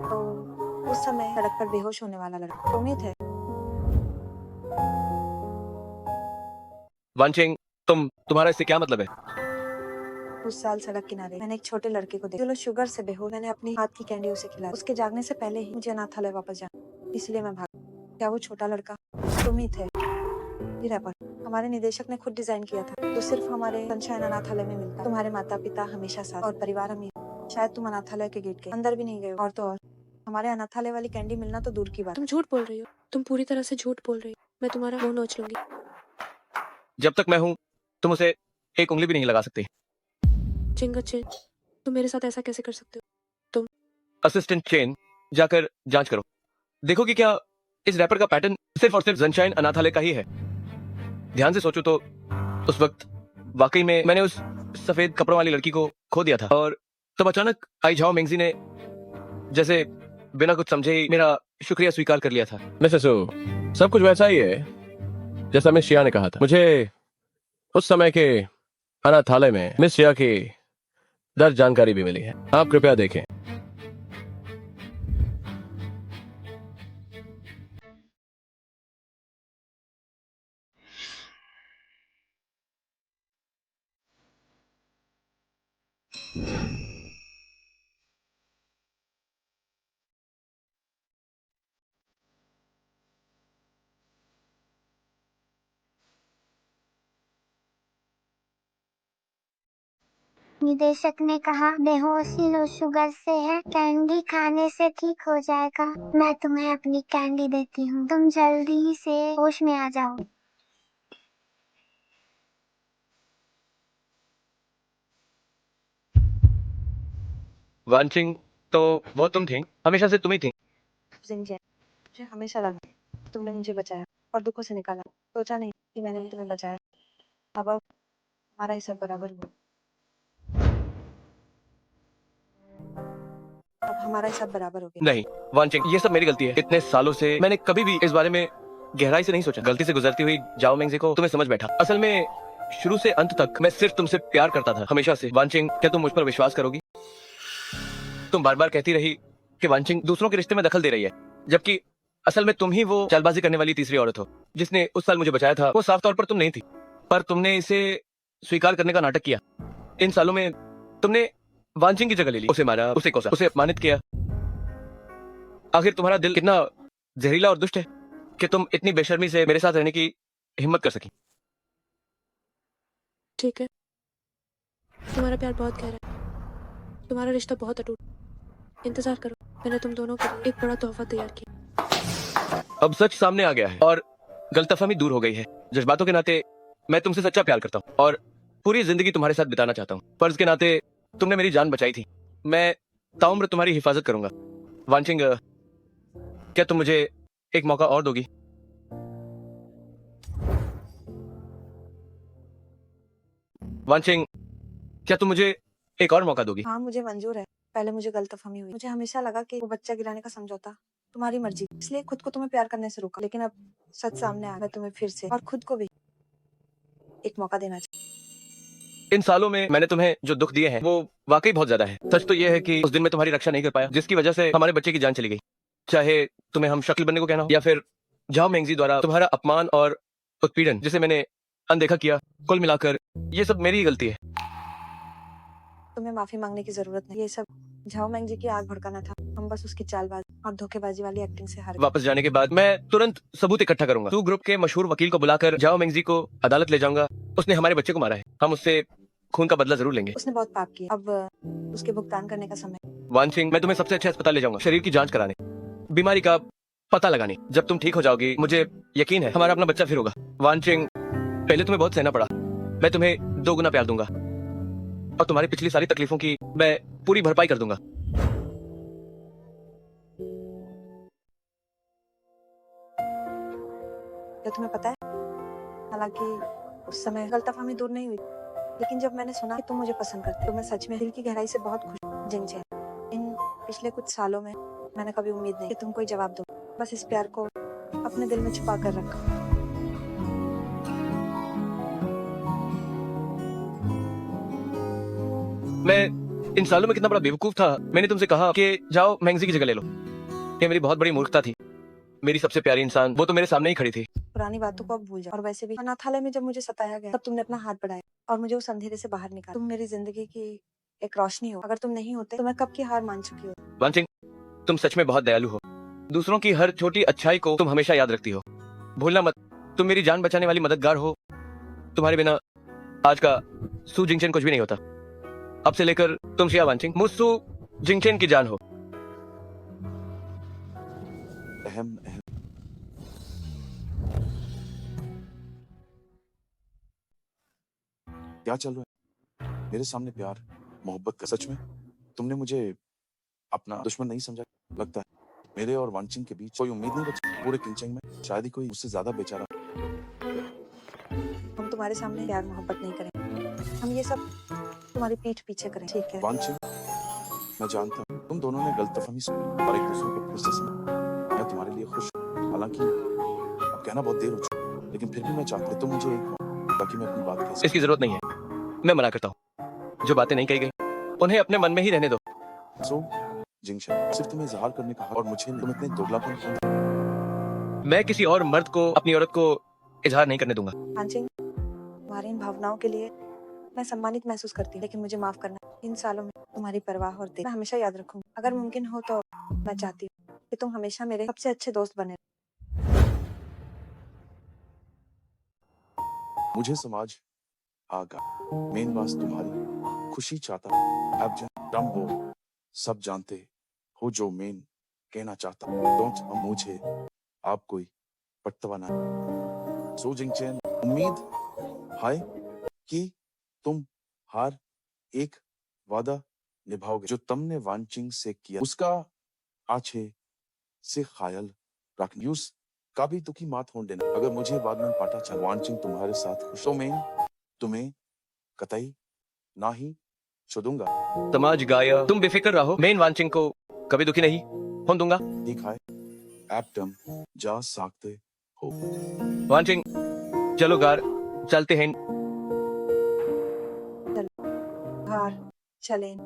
तो उस समय सड़क पर बेहोश होने वाला लड़का तुम ही थे। वांचिंग, तुम्हारा इससे क्या मतलब है? उस साल सड़क किनारे मैंने एक छोटे लड़के को देखा जो शुगर से बेहोश। मैंने अपनी हाथ की कैंडी उसे खिलाई। उसके जागने से पहले ही मुझे अनाथालय वापस जाना, इसलिए मैं भाग। क्या वो छोटा लड़का तुम ही थे? ये रैपर हमारे निदेशक ने खुद डिजाइन किया था, तो सिर्फ हमारे सनशाइन अनाथालय में मिलता। तुम्हारे माता पिता हमेशा साथ और परिवार अमीर। शायद तुम अनाथालय के गेट के अंदर भी नहीं गए। और तो और हमारे अनाथालय वाली कैंडी मिलना तो दूर की बात। तुम झूठ बोल रही हो। तुम पूरी तरह से झूठ बोल रही हो। मैं तुम्हारा मुंह नोच लूंगी। जब तक मैं हूं, तुम उसे एक उंगली भी नहीं लगा सकती। चिंगा चेन, तुम मेरे साथ ऐसा कैसे कर सकते हो? असिस्टेंट चेन, जाकर जांच करो। देखो कि क्या इस रैपर का पैटर्न सिर्फ और सिर्फ सनशाइन अनाथालय का ही है। ध्यान से सोचो तो उस वक्त वाकई में मैंने उस सफेद कपड़ों वाली लड़की को खो दिया था, और तब अचानक आई झाओ मैंगजी ने जैसे बिना कुछ समझे ही मेरा शुक्रिया स्वीकार कर लिया था। मिसेस सू, सब कुछ वैसा ही है जैसा मिस शिया ने कहा था। मुझे उस समय के अनाथालय में मिस शिया की दर्ज जानकारी भी मिली है। आप कृपया देखें। निदेशक ने कहा बेहोशी लो शुगर से है, कैंडी खाने से ठीक हो जाएगा। मैं तुम्हें अपनी कैंडी देती हूँ, तुम जल्दी से होश में आ जाओ। वांचिंग, तो वो तुम थी? हमेशा से तुम ही थी? जिंजे, मुझे हमेशा लगा तुमने मुझे बचाया और दुखों से निकाला। सोचा नहीं कि मैंने भी तुम्हें बचाया। अब हमारा ही सब बराबर हुआ। अब हमारा ही सब बराबर हो गया। नहीं वांचिंग, ये सब मेरी गलती है। इतने सालों से मैंने कभी भी इस बारे में गहराई से नहीं सोचा। गलती से गुजरती हुई जाओ मैंगजी को तुम्हें समझ बैठा। असल में शुरू से अंत तक मैं सिर्फ तुमसे प्यार करता था, हमेशा से। वांचिंग, क्या तुम मुझ पर विश्वास करोगी? तुम बार बार कहती रही कि वांचिंग दूसरों के रिश्ते में दखल दे रही है, जबकि असल में तुम ही वो चालबाजी करने वाली तीसरी औरत हो जिसने उस साल मुझे बचाया था। वो साफ तौर पर तुम नहीं थी, पर तुमने इसे स्वीकार करने का नाटक किया। इन सालों में तुमने वांचिंग की जगह ले ली, उसे मारा, उसे कोसा, उसे अपमानित किया। आखिर तुम्हारा दिल कितना जहरीला और दुष्ट है कि तुम इतनी बेशर्मी से मेरे साथ रहने की हिम्मत कर सकी। ठीक है, तुम्हारा प्यार बहुत गहरा है, तुम्हारा रिश्ता बहुत अटूट। इंतजार करो, मैंने तुम दोनों के लिए एक बड़ा तोहफा तैयार किया। अब सच सामने आ गया है और गलतफहमी दूर हो गई है। जज्बातों के नाते मैं तुमसे सच्चा प्यार करता हूँ और पूरी जिंदगी तुम्हारे साथ बिताना चाहता हूँ। फर्ज के नाते तुमने मेरी जान बचाई थी, मैं ताउम्र तुम्हारी हिफाजत करूंगा। वांचिंग, क्या तुम मुझे एक मौका और दोगी? वांचिंग, क्या तुम मुझे एक और मौका दोगी? हाँ, मुझे मंजूर है। पहले मुझे गलतफहमी हुई। मुझे हमेशा लगा कि वो बच्चा गिराने का समझौता तुम्हारी मर्जी, इसलिए खुद को तुम्हें प्यार करने से रोका, लेकिन अब सच सामने आ, मैं तुम्हें फिर से और खुद को भी एक मौका देना चाहती इन सालों में मैंने तुम्हें जो दुख दिए हैं वो वाकई बहुत ज्यादा है। सच तो ये है कि उस दिन मैं तुम्हारी रक्षा नहीं कर पाया, जिसकी वजह से हमारे बच्चे की जान चली गई। चाहे तुम्हें हम शक्ल बनने को कहना हो या फिर जाओ मेंगजी द्वारा तुम्हारा अपमान और उत्पीड़न, जिसे मैंने अनदेखा किया, कुल मिलाकर ये सब मेरी ही गलती है। हूँ। तुम्हें माफी मांगने की जरूरत नहीं, ये सब झाओ मैंग जी की आग भड़काना था। हम बस उसकी चालबाजी और धोखेबाजी वाली एक्टिंग से हार गए। वापस जाने के बाद मैं तुरंत सबूत इकट्ठा करूंगा। तू ग्रुप के मशहूर वकील को बुलाकर जाओ मेंगजी को अदालत ले जाऊंगा। उसने हमारे बच्चे को मारा है, हम उससे खून का बदला जरूर लेंगे। उसने बहुत पाप किया, अब उसके भुगतान करने का समय। वानचिंग, मैं तुम्हें सबसे अच्छे अस्पताल ले जाऊंगा, शरीर की जांच कराने, बीमारी का पता लगाने। जब तुम ठीक हो जाओगी, मुझे यकीन है हमारा अपना बच्चा फिर होगा। वानचिंग, पहले तुम्हें बहुत सहना पड़ा, मैं तुम्हें 2 गुना प्यार दूंगा और तुम्हारी पिछली सारी तकलीफों की मैं पूरी भरपाई कर दूंगा। क्या तुम्हें पता है, हालांकि उस समय गलतफहमी दूर नहीं हुई, लेकिन जब मैंने सुना कि तुम मुझे पसंद करते हो, तो मैं सच में दिल की गहराई से बहुत खुश हूँ। जिंगचेन, इन पिछले कुछ सालों में मैंने कभी उम्मीद नहीं कि तुम कोई जवाब दो, बस इस प्यार को अपने दिल में छुपा कर रखा। मैं इन सालों में कितना बड़ा बेवकूफ था। मैंने तुमसे कहा कि जाओ मेंगजी की जगह ले लो। ये मेरी बहुत बड़ी मूर्खता थी। मेरी सबसे प्यारी इंसान वो तो मेरे सामने ही खड़ी थी। पुरानी बातों को अब भूल जाओ। और वैसे भी अनाथालय में जब मुझे सताया गया, तब तुमने अपना हाथ बढ़ाया और मुझे उस अंधेरे से बाहर निकाला। तुम मेरी जिंदगी की एक रोशनी हो। अगर तुम नहीं होते तो मैं कब की हार मान चुकी होती। वानचिंग, तुम सच में बहुत दयालु हो। दूसरों की हर छोटी अच्छाई को तुम हमेशा याद रखती हो। भूलना मत, तुम मेरी जान बचाने वाली मददगार हो। तुम्हारे बिना आज का सू जिंगचेन कुछ भी नहीं होता। अब से लेकर तुम शिया वानचिंग मुझसू जिंगचेन की जान हो। अहम क्या चल रहा है मेरे सामने? प्यार मोहब्बत का? सच में तुमने मुझे अपना दुश्मन नहीं समझा? लगता है मेरे और वानचिंग के बीच कोई उम्मीद नहीं बची पूरे किंगचेन में। शायद ही कोई मुझसे ज्यादा बेचारा। हम तुम्हारे सामने प्यार मोहब्बत नहीं करेंगे, हम ये सब तुम्हारी पीठ पीछे करें, ठीक है? वानचिंग, मैं जानता हूँ तुम दोनों ने गलतफहमी से और एक दूसरे को फिर से समझा। मैं तुम्हारे लिए खुश हूँ। हालांकि अब कहना बहुत देर हो चुकी, लेकिन फिर भी मैं चाहता हूँ तुम मुझे ताकि मैं अपनी बात कह सकूं। इसकी जरूरत नहीं है, मैं मना करता हूँ। जो बातें नहीं कही गई उन्हें अपने मन में ही रहने दो। सो जिंगचेन, सिर्फ तुम्हें इजहार करने का हक और मुझे तुम इतने दोगलापन क्यों? मैं किसी और मर्द को अपनी औरत को इजहार नहीं करने दूंगा। वानचिंग, तुम्हारी इन भावनाओं के लिए मैं सम्मानित महसूस करती हूँ, लेकिन मुझे माफ करना। इन सालों में तुम्हारी परवाह और देख मैं हमेशा याद रखूंगी। अगर मुमकिन हो तो मैं चाहती हूँ कि तुम हमेशा मेरे सबसे अच्छे दोस्त बने। मुझे समाज आगा मेन बात तुम्हारी खुशी चाहता हूँ। अब जब वो सब जानते हो जो मेन कहना चाहता हूँ, डोंट हम मुझे आप कोई पटवा ना। सो जिंगचेन, उम्मीद है कि तुम हर एक वादा निभाओगे जो तुमने वानचिंग से किया, उसका अच्छे से ख्याल रखना। यूस कभी दुखी मत होने देना। अगर मुझे बाद में पता चला वानचिंग तुम्हारे साथ खुश, तो मैं तुम्हें कतई ना ही छोड़ूंगा। समाज गाया, तुम बेफिक्र रहो, मैं इन वानचिंग को कभी दुखी नहीं होने दूंगा। ठीक है, आप तुम जा सकते हो। वानचिंग, चलो गार चलते हैं। हार चलें।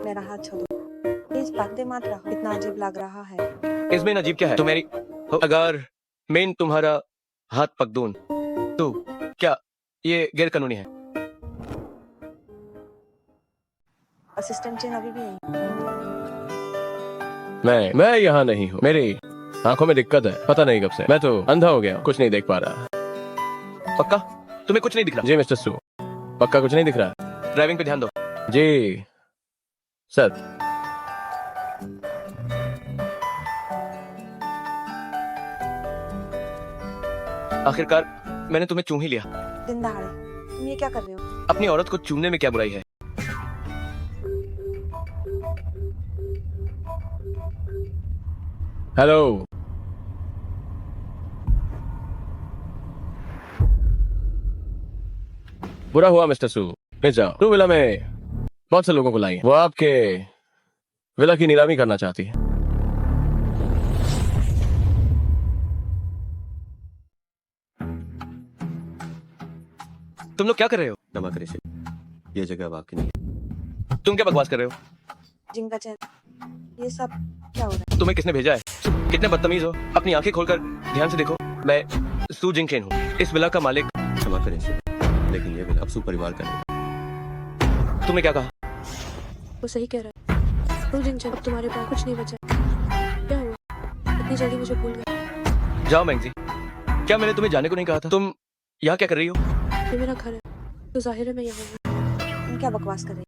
मेरा हाथ छोड़ो प्लीज, बातें मत रहो, इतना अजीब लग रहा है। इसमें अजीब क्या है? तो मेरी अगर मैं तुम्हारा हाथ पक दूं तो क्या ये गैर कानूनी है? असिस्टेंट चेन अभी भी यहीं। मैं यहाँ नहीं हूँ। मेरी आंखों में दिक्कत है, पता नहीं कब से। मैं तो अंधा हो गया, कुछ नहीं देख पा रहा। पक्का तुम्हें कुछ नहीं दिख रहा? जी मिस्टर सू, पक्का कुछ नहीं दिख रहा। ड्राइविंग पे ध्यान दो। जी सर। आखिरकार मैंने तुम्हें चूम ही लिया। दिन दहाड़े तुम ये क्या कर रहे हो? अपनी औरत को चूमने में क्या बुराई है? हेलो, बुरा हुआ मिस्टर सू, मिल जाओ। टू व्हीलर में बहुत से लोगों को लाई है। वो आपके विला की नीलामी करना चाहती है। तुम लोग क्या कर रहे हो? क्षमा करें श्री, ये जगह अब आपकी नहीं है। तुम क्या बकवास कर रहे हो? जिंग का चैन, ये सब क्या हो रहा तुम्हें किसने भेजा है? कितने बदतमीज हो। अपनी आंखें खोलकर ध्यान से देखो। मैं सू जिंग चेन हूँ, इस विला का मालिक। क्षमा करें श्री, लेकिन ये विला अब सू परिवार का नहीं। तुमने क्या कहा? वो सही कह रहा है। तो जिंग अब तुम्हारे पास कुछ नहीं बचा। क्या हुआ? इतनी जल्दी मुझे भूल गया। जाओ मैंगजी, क्या मैंने तुम्हें जाने को नहीं कहा था? तुम यहाँ क्या कर रही हो? ये मेरा घर है, तो जाहिर है मैं यहाँ हूँ। है? तुम क्या बकवास कर रहे हो?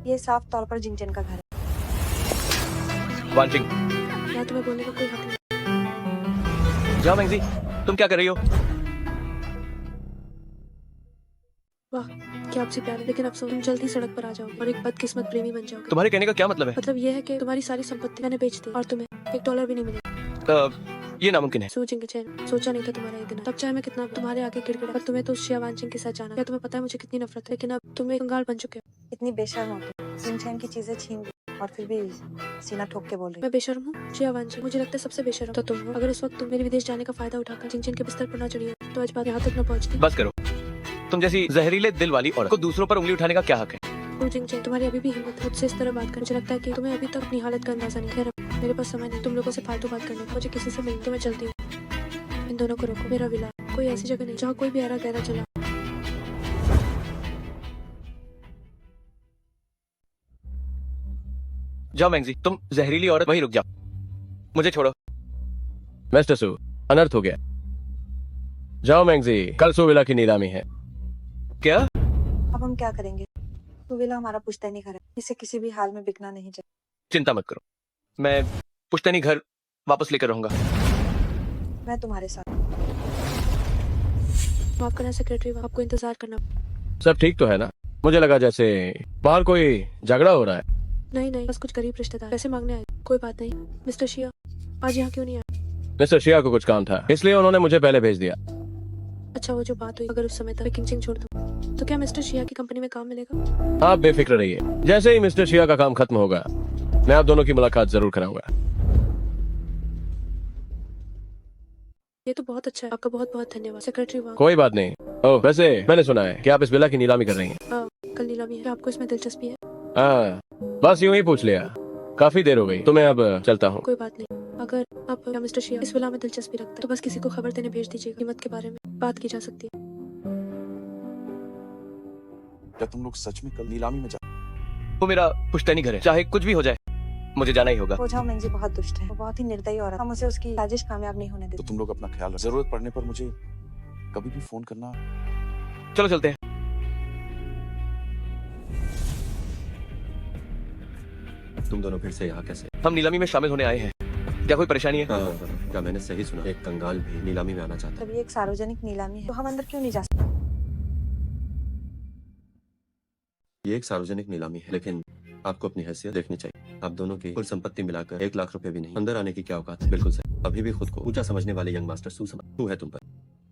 ये साफ तौर पर जिंग चैन का घर है। वांचिंग, यहाँ तुम्हें बोलने का कोई हक नहीं। जाओ मैंगजी, तुम क्या कर रही हो? वाह, क्या आपसे प्यार है। लेकिन अफसोस, तुम जल्दी सड़क पर आ जाओ और एक बदकिस्मत प्रेमी बन जाओगे। तुम्हारे कहने का क्या मतलब है? मतलब ये है कि तुम्हारी सारी संपत्ति मैंने बेच दी और तुम्हें $1 भी नहीं मिलेगा। ये नामुमकिन है। सू जिंग चैन, सोचा नहीं था तुम्हारा ये दिन। तब चाहे मैं कितना तुम्हारे आगे गिड़गिड़ा, पर तुम्हें तो शिया वांचिंग के साथ जाना। क्या तुम्हें पता है मुझे कितनी नफरत है? लेकिन अब तुम एक कंगाल बन चुके हो। इतनी बेशर्म हो तुम। जिंग चैन की चीजें छीन ली और फिर भी सीना ठोक के बोल रही मैं बेशर्म हूँ? शिया वांचिंग, मुझे लगता है सबसे बेशर्म तो तुम हो। अगर इस वक्त तुम मेरे विदेश जाने का फायदा उठाकर जिंग चैन के बिस्तर पर ना चढ़ी हो, तो आज बात यहाँ तक न पहुँचती। बस करो। तुम जैसी जहरीले दिल वाली औरत को दूसरों पर उंगली उठाने का क्या हक है? तो जिंग चैन, तुम्हारी अभी भी हिम्मत है मुझसे इस तरह बात कर। मुझे लगता है कि तुम्हें अभी तक अपनी हालत का अंदाजा नहीं। खैर, मेरे पास समय नहीं तुम लोगों से फालतू बात करने का। मुझे किसी से मिलने, तो मैं चलती हूँ। इन दोनों को रोको। मेरा विला कोई ऐसी जगह नहीं जहाँ कोई भी ऐरा गहरा चला। जाओ मैंगजी, तुम जहरीली औरत वहीं रुक जाओ। मुझे छोड़ो। मिस्टर सू, अनर्थ हो गया। जाओ मैंगजी, कल सू विला की नीलामी है। क्या? अब हम क्या करेंगे? तो विला हमारा पुश्तैनी घर है, इसे किसी भी हाल में बिकना नहीं चाहिए। चिंता मत करो, मैं पुश्तैनी घर वापस लेकर रहूंगा। मैं तुम्हारे साथ। माफ करना सेक्रेटरी, आपको इंतजार करना। सब ठीक तो है ना? मुझे लगा जैसे बाहर कोई झगड़ा हो रहा है। नहीं नहीं, बस कुछ गरीब रिश्तेदार पैसे मांगने आए। कोई बात नहीं। मिस्टर शिया आज यहाँ क्यों नहीं आए? मिस्टर शिया को कुछ काम था, इसलिए उन्होंने मुझे पहले भेज दिया। अच्छा, वो जो बात हुई, अगर उस समय तक किंग छोड़ दूं, तो क्या मिस्टर शिया की कंपनी में काम मिलेगा? आप बेफिक्र रहिए, जैसे ही मिस्टर शिया का काम खत्म होगा, मैं आप दोनों की मुलाकात जरूर कराऊंगा। ये तो बहुत अच्छा है, आपका बहुत बहुत धन्यवाद सेक्रेटरी। वाह, कोई बात नहीं। ओह, वैसे मैंने सुना है कि आप इस विला की नीलामी कर रही हैं। कल नीलामी है। क्या आपको इसमें दिलचस्पी है? हाँ, बस यूं ही पूछ लिया। काफी देर हो गई, तो मैं अब चलता हूँ। कोई बात नहीं। अगर आप या मिस्टर शिया इस विला में दिलचस्पी रखते हैं, तो बस किसी को खबर देने भेज दीजिए। कीमत के बारे में बात की जा सकती है। क्या तुम लोग सच में कल नीलामी में जा? वो मेरा पुश्तैनी घर है, चाहे कुछ भी हो जाए मुझे जाना ही होगा। हो जाओ, मैंगजी बहुत दुष्ट है। वो बहुत ही निर्दयी औरत। हम उसे उसकी साजिश कामयाब नहीं होने तो देते। तुम लोग अपना ख्याल रखो। जरूरत पड़ने पर मुझे कभी भी फोन करना। चलो चलते हैं। तुम दोनों फिर से यहाँ कैसे? हम नीलामी में शामिल होने आए हैं। क्या कोई परेशानी है? हाँ, क्या मैंने सही सुना? एक कंगाल भी नीलामी में आना चाहता है। तब ये एक सार्वजनिक नीलामी है, तो हम अंदर क्यों नहीं जा सकते? ये एक सार्वजनिक नीलामी है, लेकिन आपको अपनी हैसियत देखनी चाहिए। आप दोनों की कुल संपत्ति मिलाकर 1 लाख रुपए भी नहीं। अंदर आने की क्या औकात है? बिल्कुल सही। अभी भी खुद को ऊंचा समझने वाले यंग मास्टर सू है तुम पर।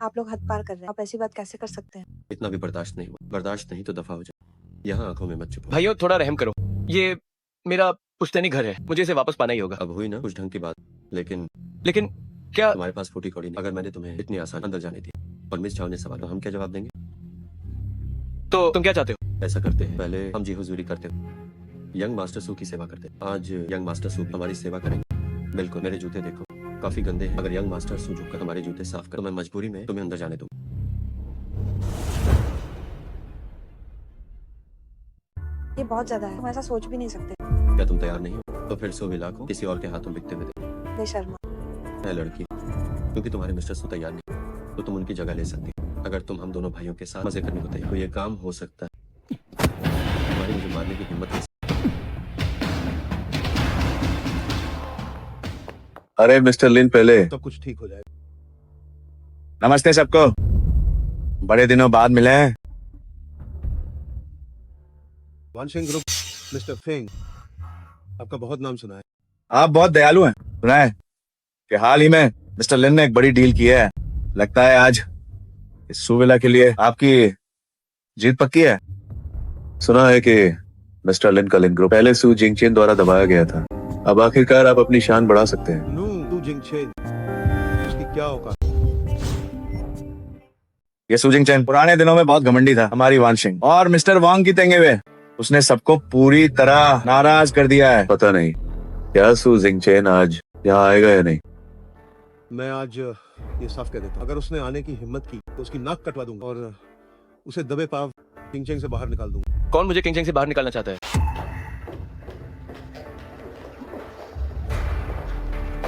आप लोग हद पार कर रहे हैं। आप ऐसी बात कैसे कर सकते हैं? इतना भी बर्दाश्त नहीं हुआ। बर्दाश्त नहीं तो दफा हो जाए। यहाँ आंखों में मत छुपो। भाइयों, थोड़ा रहम करो। ये मेरा पुश्तैनी घर है, मुझे इसे वापस पाना ही होगा। अब हुई ना कुछ ढंग की बात, लेकिन लेकिन क्या? तुम्हारे पास फूटी कौड़ी नहीं। अगर मैंने तुम्हें इतनी आसान अंदर जाने दी और मिस चाव ने सवाल, तो हम क्या जवाब देंगे? तो तुम क्या चाहते हो? ऐसा करते हैं, पहले हम जी हुजूरी करते हो, यंग मास्टर सू की सेवा करते हैं। आज यंग मास्टर सू हमारी सेवा करेंगे। बिल्कुल। मेरे जूते देखो, काफी गंदे हैं। अगर यंग मास्टर सू झुककर हमारे जूते साफ कर, तो मैं मजबूरी में तुम्हें अंदर जाने दूं। ये बहुत ज्यादा है, हम ऐसा सोच भी नहीं सकते। क्या तुम तैयार नहीं हो? तो फिर सू विला को किसी और के हाथों बिकते हुए दे। बेशर्मा। है लड़की, क्योंकि तुम्हारे मिस्टर सू तैयार नहीं, तो तुम उनकी जगह ले सकती हो। अगर तुम हम दोनों भाइयों के साथ मजे करने को तैयार, तो ये काम हो सकता है। तुम्हारी मुझे मारने की हिम्मत नहीं। अरे मिस्टर लिन, पहले तो कुछ ठीक हो जाएगा। नमस्ते सबको, बड़े दिनों बाद मिले हैं। वानशिंग ग्रुप, मिस्टर फेंग, आपका बहुत नाम सुना है। आप बहुत दयालु हैं। सुना है कि हाल ही में मिस्टर लिन ने एक बड़ी डील की है। लगता है आज इस सुविला के लिए आपकी जीत पक्की है। सुना है कि मिस्टर लिन का लिन ग्रुप पहले सू जिंगचेन द्वारा दबाया गया था। अब आखिरकार आप अपनी शान बढ़ा सकते हैं। सू जिंगचेन, उसकी क्या औकात? ये सू जिंगचेन पुराने दिनों में बहुत घमंडी था। हमारी वानशिंग और मिस्टर वांग की तेंगे हुए उसने सबको पूरी तरह नाराज कर दिया है। पता नहीं क्या सू जिंगचेन आज यहाँ आएगा या नहीं। मैं आज ये साफ कह देता हूँ, अगर उसने आने की हिम्मत की तो उसकी नाक कटवा दूंगा और उसे दबे पाव किंगचेंग से बाहर निकाल दूंगा। कौन मुझे किंगचेंग से बाहर निकालना चाहता है?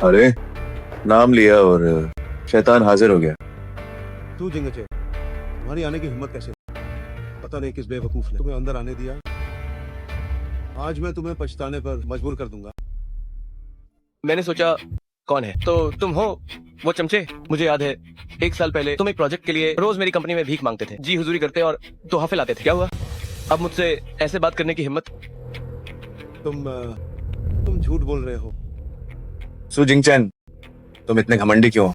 अरे नाम लिया और शैतान हाजिर हो गया। तू जिंगचेन, तुम्हारी आने की हिम्मत कैसे? पता नहीं किस बेवकूफ ने तुम्हें अंदर आने दिया। आज मैं तुम्हें पछताने पर मजबूर कर दूंगा। मैंने सोचा कौन है तो तुम हो वो चमचे। मुझे याद है 1 साल पहले तुम एक प्रोजेक्ट के लिए रोज मेरी कंपनी में भीख मांगते थे, जी हुजूरी करते और तोहफे लाते थे। क्या हुआ? अब मुझसे ऐसे बात करने की हिम्मत? तुम झूठ बोल रहे हो। सू जिंगचेन, तुम इतने घमंडी क्यों हो?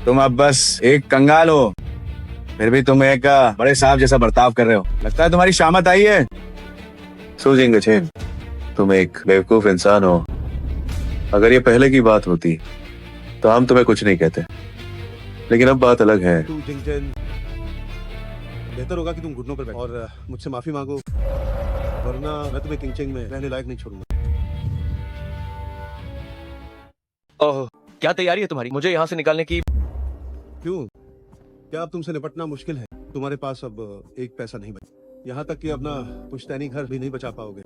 तुम अब बस एक कंगाल हो, फिर भी तुम एक बड़े साहब जैसा बर्ताव कर रहे हो। लगता है तुम्हारी शामत आई है। सू जिंगचेन, तुम एक बेवकूफ इंसान हो। अगर ये पहले की बात होती तो हम तुम्हें कुछ नहीं कहते, लेकिन अब बात अलग है। तू जिंगचेन, बेहतर होगा कि तुम घुटनों पर बैठो और मुझसे माफी मांगो, वरना मैं तुम्हें किंगचेंग में रहने लायक नहीं छोड़ूंगा। ओह, क्या तैयारी है तुम्हारी मुझे यहाँ से निकालने की? क्यों? क्या अब तुमसे निपटना मुश्किल है? तुम्हारे पास अब एक पैसा नहीं बचा, यहाँ तक कि अपना पुश्तैनी घर भी नहीं बचा पाओगे।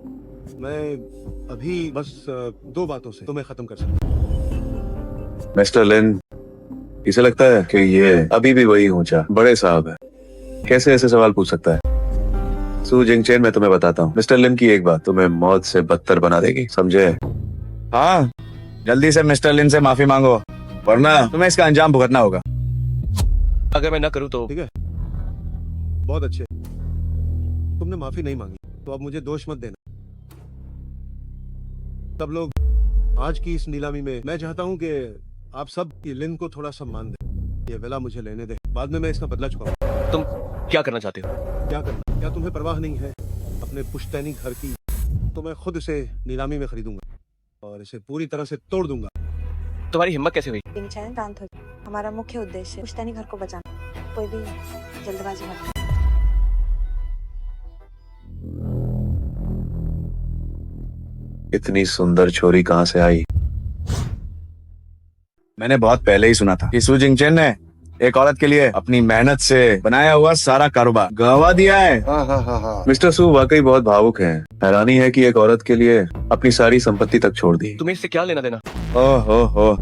मैं अभी बस 2 बातों से तुम्हें खत्म कर सकता हूँ। मिस्टर लिन, इसे लगता है कि ये अभी भी वही ऊंचा बड़े साहब है। कैसे ऐसे सवाल पूछ सकता है? सू जिंगचेन, मैं तुम्हें बताता हूँ, मिस्टर लिन की एक बात तुम्हें मौत से बदतर बना देगी, समझे? हाँ, जल्दी से मिस्टर लिन से माफी मांगो, वरना तुम्हें इसका अंजाम भुगतना होगा। अगर मैं ना करूँ तो? ठीक है, बहुत अच्छे। तुमने माफी नहीं मांगी तो अब मुझे दोष मत देना। सब लोग आज की इस नीलामी में मैं चाहता हूँ कि आप सब ये लिन को थोड़ा सम्मान दें। ये विला मुझे लेने दे, बाद में मैं इसका बदला चुकाऊंगा। तुम क्या करना चाहते हो? क्या करना? क्या तुम्हें परवाह नहीं है अपने पुश्तैनी घर की? तो मैं खुद इसे नीलामी में खरीदूंगा और इसे पूरी तरह से तोड़ दूंगा। तुम्हारी हिम्मत कैसे हुई? किंगचेन, शांत हो जाओ। हमारा मुख्य उद्देश्य पुश्तैनी घर को बचाना। कोई भी जल्दबाजी मत करो। इतनी सुंदर छोरी कहाँ से आई? मैंने बहुत पहले ही सुना था कि सू जिंगचेन ने एक औरत के लिए अपनी मेहनत से बनाया हुआ सारा कारोबार गवा दिया है। मिस्टर सू वाकई बहुत भावुक हैं। हैरानी है कि एक औरत के लिए अपनी सारी संपत्ति तक छोड़ दी। तुम्हें इससे क्या लेना देना? ओहो,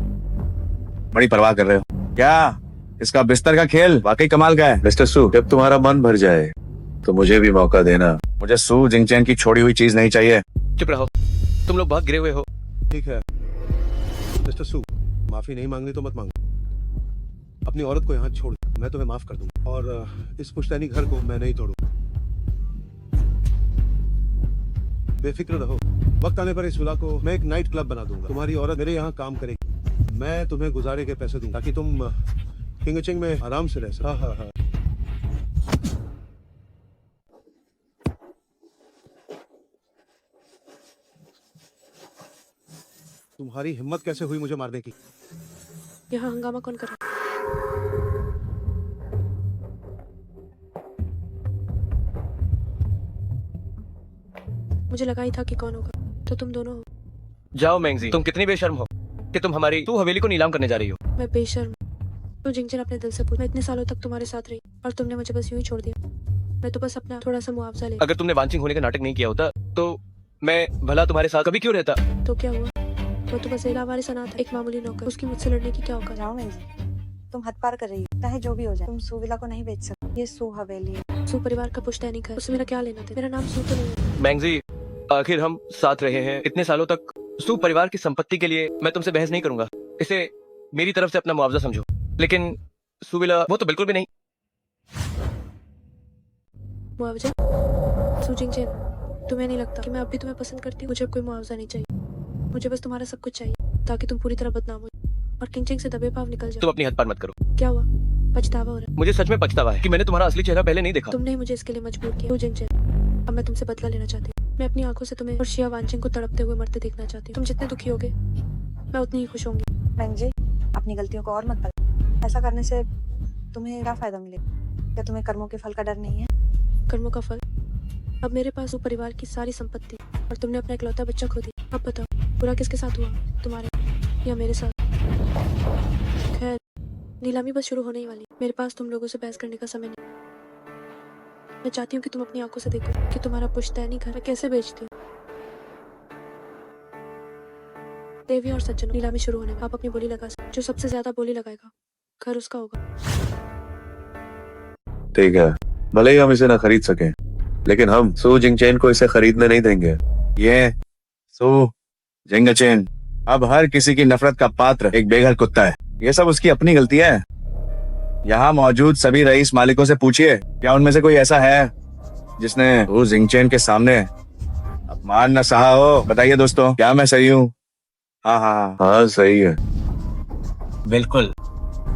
बड़ी परवाह कर रहे हो क्या? इसका बिस्तर का खेल वाकई कमाल का है। मिस्टर सू, जब तुम्हारा मन भर जाए तो मुझे भी मौका देना। मुझे सू जिंगचेन की छोड़ी हुई चीज नहीं चाहिए। चुप रहो, तुम लोग बहुत गिरे हुए हो। ठीक है मिस्टर सू, माफी नहीं मांगनी तो मत मांगो। अपनी औरत को यहाँ छोड़ दो, मैं तुम्हें माफ कर दूंगा और इस पुश्तैनी घर को मैं नहीं तोड़ूंगा। बेफिक्र रहो, वक्त आने पर इस विला को मैं एक नाइट क्लब बना दूंगा। तुम्हारी औरत मेरे यहाँ काम करेगी, मैं तुम्हें गुजारे के पैसे दूंगा ताकि तुम किंगचेंग में आराम से रह सको। हाँ। तुम्हारी हिम्मत कैसे हुई मुझे मारने की? यहाँ हंगामा कौन कर रहा है? मुझे लगा ही था कि कौन होगा, तो तुम दोनों हो। जाओ मैंगजी, तुम कितनी बेशर्म हो कि तुम हमारी हवेली को नीलाम करने जा रही हो। मैं बेशर्म? तो जिंगचेन अपने दिल से पूछ, मैं इतने सालों तक तुम्हारे साथ रही और तुमने मुझे बस यूं ही छोड़ दिया। मैं तो बस अपना थोड़ा सा मुआवजा ले। अगर तुमने वांचिंग होने का नाटक नहीं किया होता तो मैं भला तुम्हारे साथ कभी क्यों रहता? तो क्या हुआ? वो तो बस एक लावारिस अनाथ है, एक मामूली नौकर। उसकी मुझसे लड़ने की क्या औकात? जाओ मैंजी, तुम हद पार कर रही हो। चाहे जो भी हो जाए, तुम सू विला को नहीं बेच सकते। ये सू हवेली है। सू परिवार का पुश्तैनी घर, उससे मेरा क्या लेना था? मेरा नाम सू तो नहीं है। मैंगजी, आखिर हम साथ रहे हैं इतने सालों तक। सू परिवार की संपत्ति के लिए मैं तुमसे बहस नहीं करूंगा। इसे मेरी तरफ से अपना मुआवजा समझो। लेकिन सू विला वो तो बिल्कुल भी नहीं। मुआवजा? सू जिंगचेन, तुम्हें नहीं लगता कि मैं अब भी तुम्हें पसंद करती हूँ? मुझे कोई मुआवजा नहीं चाहिए, मुझे बस तुम्हारा सब कुछ चाहिए ताकि तुम पूरी तरह बदनाम हो और किंगचेंग से दबे पाव निकल जाओ। तुम अपनी हद पार मत करो। क्या हुआ? पछतावा हो रहा है? मुझे सच में पछतावा है कि मैंने तुम्हारा असली चेहरा पहले नहीं देखा। तुमने ही मुझे इसके लिए मजबूर किया। जिंगचेन, अब मैं तुमसे बदला लेना चाहती हूँ। मैं अपनी आंखों से तुम्हें और शिया वांचिंग को तड़पते हुए मरते देखना चाहती हूँ। तुम जितने दुखी होगे मैं उतनी ही खुश होंगी। बहन जी, अपनी गलतियों को और मत बदलो। ऐसा करने से तुम्हें क्या फायदा मिलेगा? क्या तुम्हें कर्मों के फल का डर नहीं है? कर्मों का फल? अब मेरे पास वो परिवार की सारी संपत्ति और तुमने अपना इकलौता बच्चा खो दिया। अब बताओ बुरा किसके साथ हुआ, तुम्हारे या मेरे साथ? खैर, नीलामी बस शुरू होने ही वाली। मेरे पास तुम लोगों से बहस करने का समय नहीं। मैं चाहती हूँ कि तुम अपनी आंखों से देखो कि तुम्हारा पुश्तैनी घर मैं कैसे बेचती हूँ। देवी और सज्जनों, नीलामी शुरू होने में आप अपनी बोली लगा सकते। जो सबसे ज्यादा बोली लगाएगा घर उसका होगा। ठीक है, भले ही हम इसे ना खरीद सके, लेकिन हम सू जिंगचेन को इसे खरीदने नहीं देंगे। ये सू जिंगचेन अब हर किसी की नफरत का पात्र एक बेघर कुत्ता है। ये सब उसकी अपनी गलती है। यहाँ मौजूद सभी रईस मालिकों से पूछिए, क्या उनमें से कोई ऐसा है जिसने सू जिंगचेन के सामने अपमान न सहा हो? बताइए दोस्तों, क्या मैं सही हूँ? हाँ हाँ हाँ, सही है। बिल्कुल,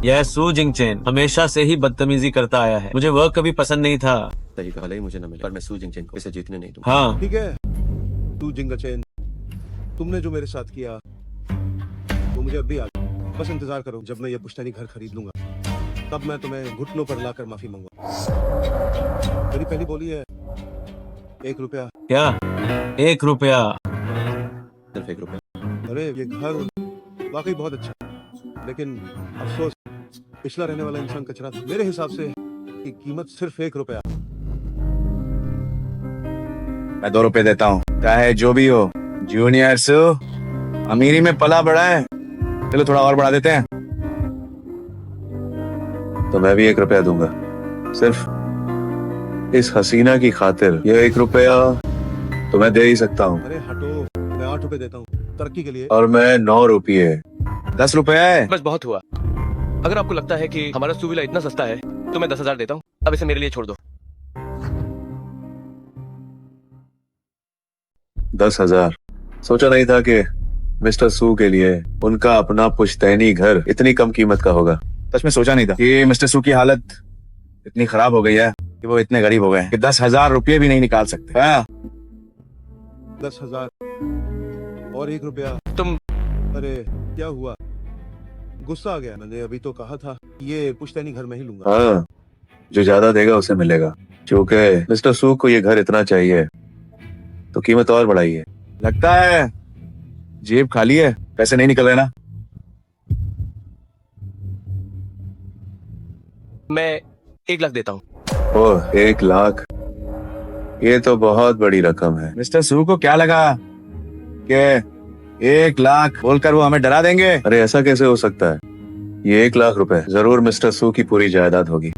यह सू जिंगचेन हमेशा से ही बदतमीजी करता आया है। मुझे वह कभी पसंद नहीं था। सही कहा, भले ही मुझे न मिले, पर मैं सू जिंगचेन को इसे जीतने नहीं दूंगा। हाँ, ठीक है तू जिंगचेन, तुमने जो मेरे साथ किया वो मुझे अब भी याद है। बस इंतजार करो, जब मैं ये पुश्तैनी घर खरीद लूंगा तब मैं तुम्हें घुटनों पर लाकर माफी मांगूंगा। मेरी पहली बोली है 1 रुपया। क्या 1 रुपया? सिर्फ 1 रुपया। अरे ये घर वाकई बहुत अच्छा है, लेकिन अफसोस पिछला रहने वाला इंसान कचरा था। मेरे हिसाब से की कीमत सिर्फ 1 रुपया। मैं 2 रुपए देता हूँ, चाहे जो भी हो। जूनियर सू अमीरी में पला बड़ा है, चलो थोड़ा और बढ़ा देते हैं। तो मैं भी 1 रुपया दूंगा, सिर्फ इस हसीना की खातिर। ये 1 रुपया तो मैं दे ही सकता हूँ। अरे हटो, मैं 8 रुपए देता हूँ तरक्की के लिए। और मैं 9 रुपये। 10 रुपए। बस बहुत हुआ। अगर आपको लगता है कि हमारा सूविला इतना सस्ता है तो मैं 10,000 देता हूँ। अब इसे मेरे लिए छोड़ दो। 10,000। सोचा नहीं था कि मिस्टर सू के लिए उनका अपना पुश्तैनी घर इतनी कम कीमत का होगा। सच में सोचा नहीं था कि मिस्टर सू की हालत इतनी खराब हो गई है कि वो इतने गरीब हो गए कि 10,000 रुपये भी नहीं निकाल सकते। 10,000 और 1 रुपया। तुम अरे क्या हुआ, गुस्सा आ गया? मैंने अभी तो कहा था ये पुश्तैनी घर मैं ही लूंगा। हाँ, जो ज्यादा देगा उसे मिलेगा। क्योंकि मिस्टर सू को ये घर इतना चाहिए तो कीमत और बढ़ाइए। लगता है जेब खाली है, पैसे नहीं निकल रहे ना? मैं 1 लाख देता हूँ। ओह, 1 लाख, ये तो बहुत बड़ी रकम है। मिस्टर सू को क्या लगा कि 1 लाख बोलकर वो हमें डरा देंगे? अरे ऐसा कैसे हो सकता है? ये 1 लाख रुपए जरूर मिस्टर सू की पूरी जायदाद होगी,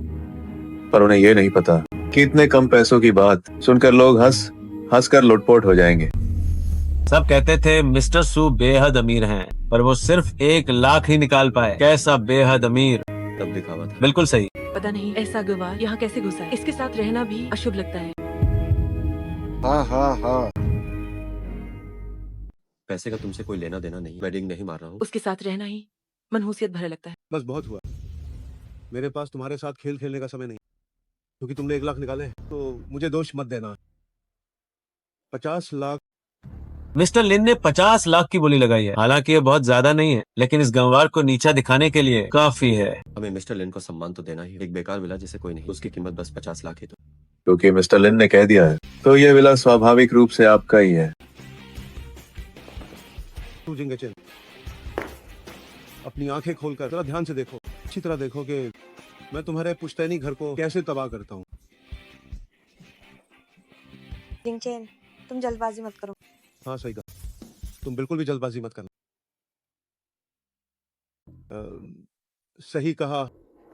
पर उन्हें ये नहीं पता कि इतने कम पैसों की बात सुनकर लोग हंस कर लुटपोट हो जाएंगे। सब कहते थे मिस्टर सू बेहद अमीर हैं, पर वो सिर्फ 1 लाख ही निकाल पाए। कैसा बेहद अमीर! तब दिखावा था। बिल्कुल सही। पता नहीं ऐसा गवार यहाँ कैसे घुसा है। इसके साथ रहना भी अशुभ लगता है। हाँ हाँ हाँ। पैसे का तुमसे कोई लेना देना नहीं, वेडिंग नहीं मार रहा हूँ। उसके साथ रहना ही मनहूसियत भरा लगता है। बस बहुत हुआ, मेरे पास तुम्हारे साथ खेल खेलने का समय नहीं। क्योंकि तुमने 1 लाख निकाले तो मुझे दोष मत देना। 50 लाख। मिस्टर लिन ने 50 लाख की बोली लगाई है। हालांकि ये बहुत ज्यादा नहीं है, लेकिन इस गंवार को नीचा दिखाने के लिए काफी है। हमें मिस्टर लिन को सम्मान तो देना ही। एक बेकार विला जिसे कोई नहीं, उसकी कीमत बस 50 लाख ही। तो क्योंकि मिस्टर लिन ने कह दिया है तो ये विला स्वाभाविक रूप से आपका ही है। तू जिंगचेन, अपनी आंखें खोलकर जरा ध्यान से देखो, अच्छी तरह देखो कि मैं तुम्हारे पुश्तैनी घर को कैसे तबाह करता हूँ। जिंगचेन, तुम जल्दबाजी मत करो। हाँ सही कहा, तुम बिल्कुल भी जल्दबाजी मत करना। सही कहा,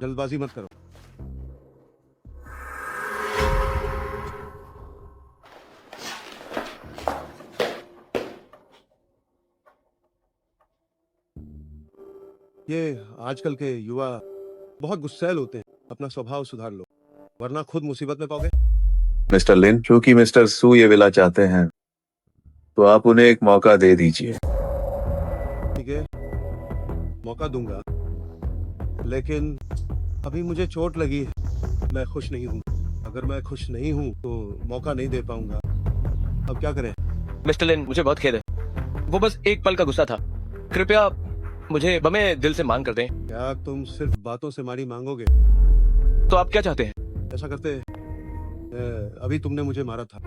जल्दबाजी मत करो। ये आजकल के युवा बहुत गुस्सैल होते हैं। अपना स्वभाव सुधार लो, वरना खुद मुसीबत में पाओगे। मिस्टर लिन, क्योंकि मिस्टर सू ये विला चाहते हैं तो आप उन्हें एक मौका दे दीजिए। ठीक है, मौका दूंगा, लेकिन अभी मुझे चोट लगी है, मैं खुश नहीं हूँ। अगर मैं खुश नहीं हूँ तो मौका नहीं दे पाऊंगा। अब क्या करें? मिस्टर लिन, मुझे बहुत खेद है, वो बस एक पल का गुस्सा था। कृपया मुझे बमे दिल से मान कर दें। क्या तुम सिर्फ बातों से मारी मांगोगे? तो आप क्या चाहते हैं? ऐसा करते अभी तुमने मुझे मारा था,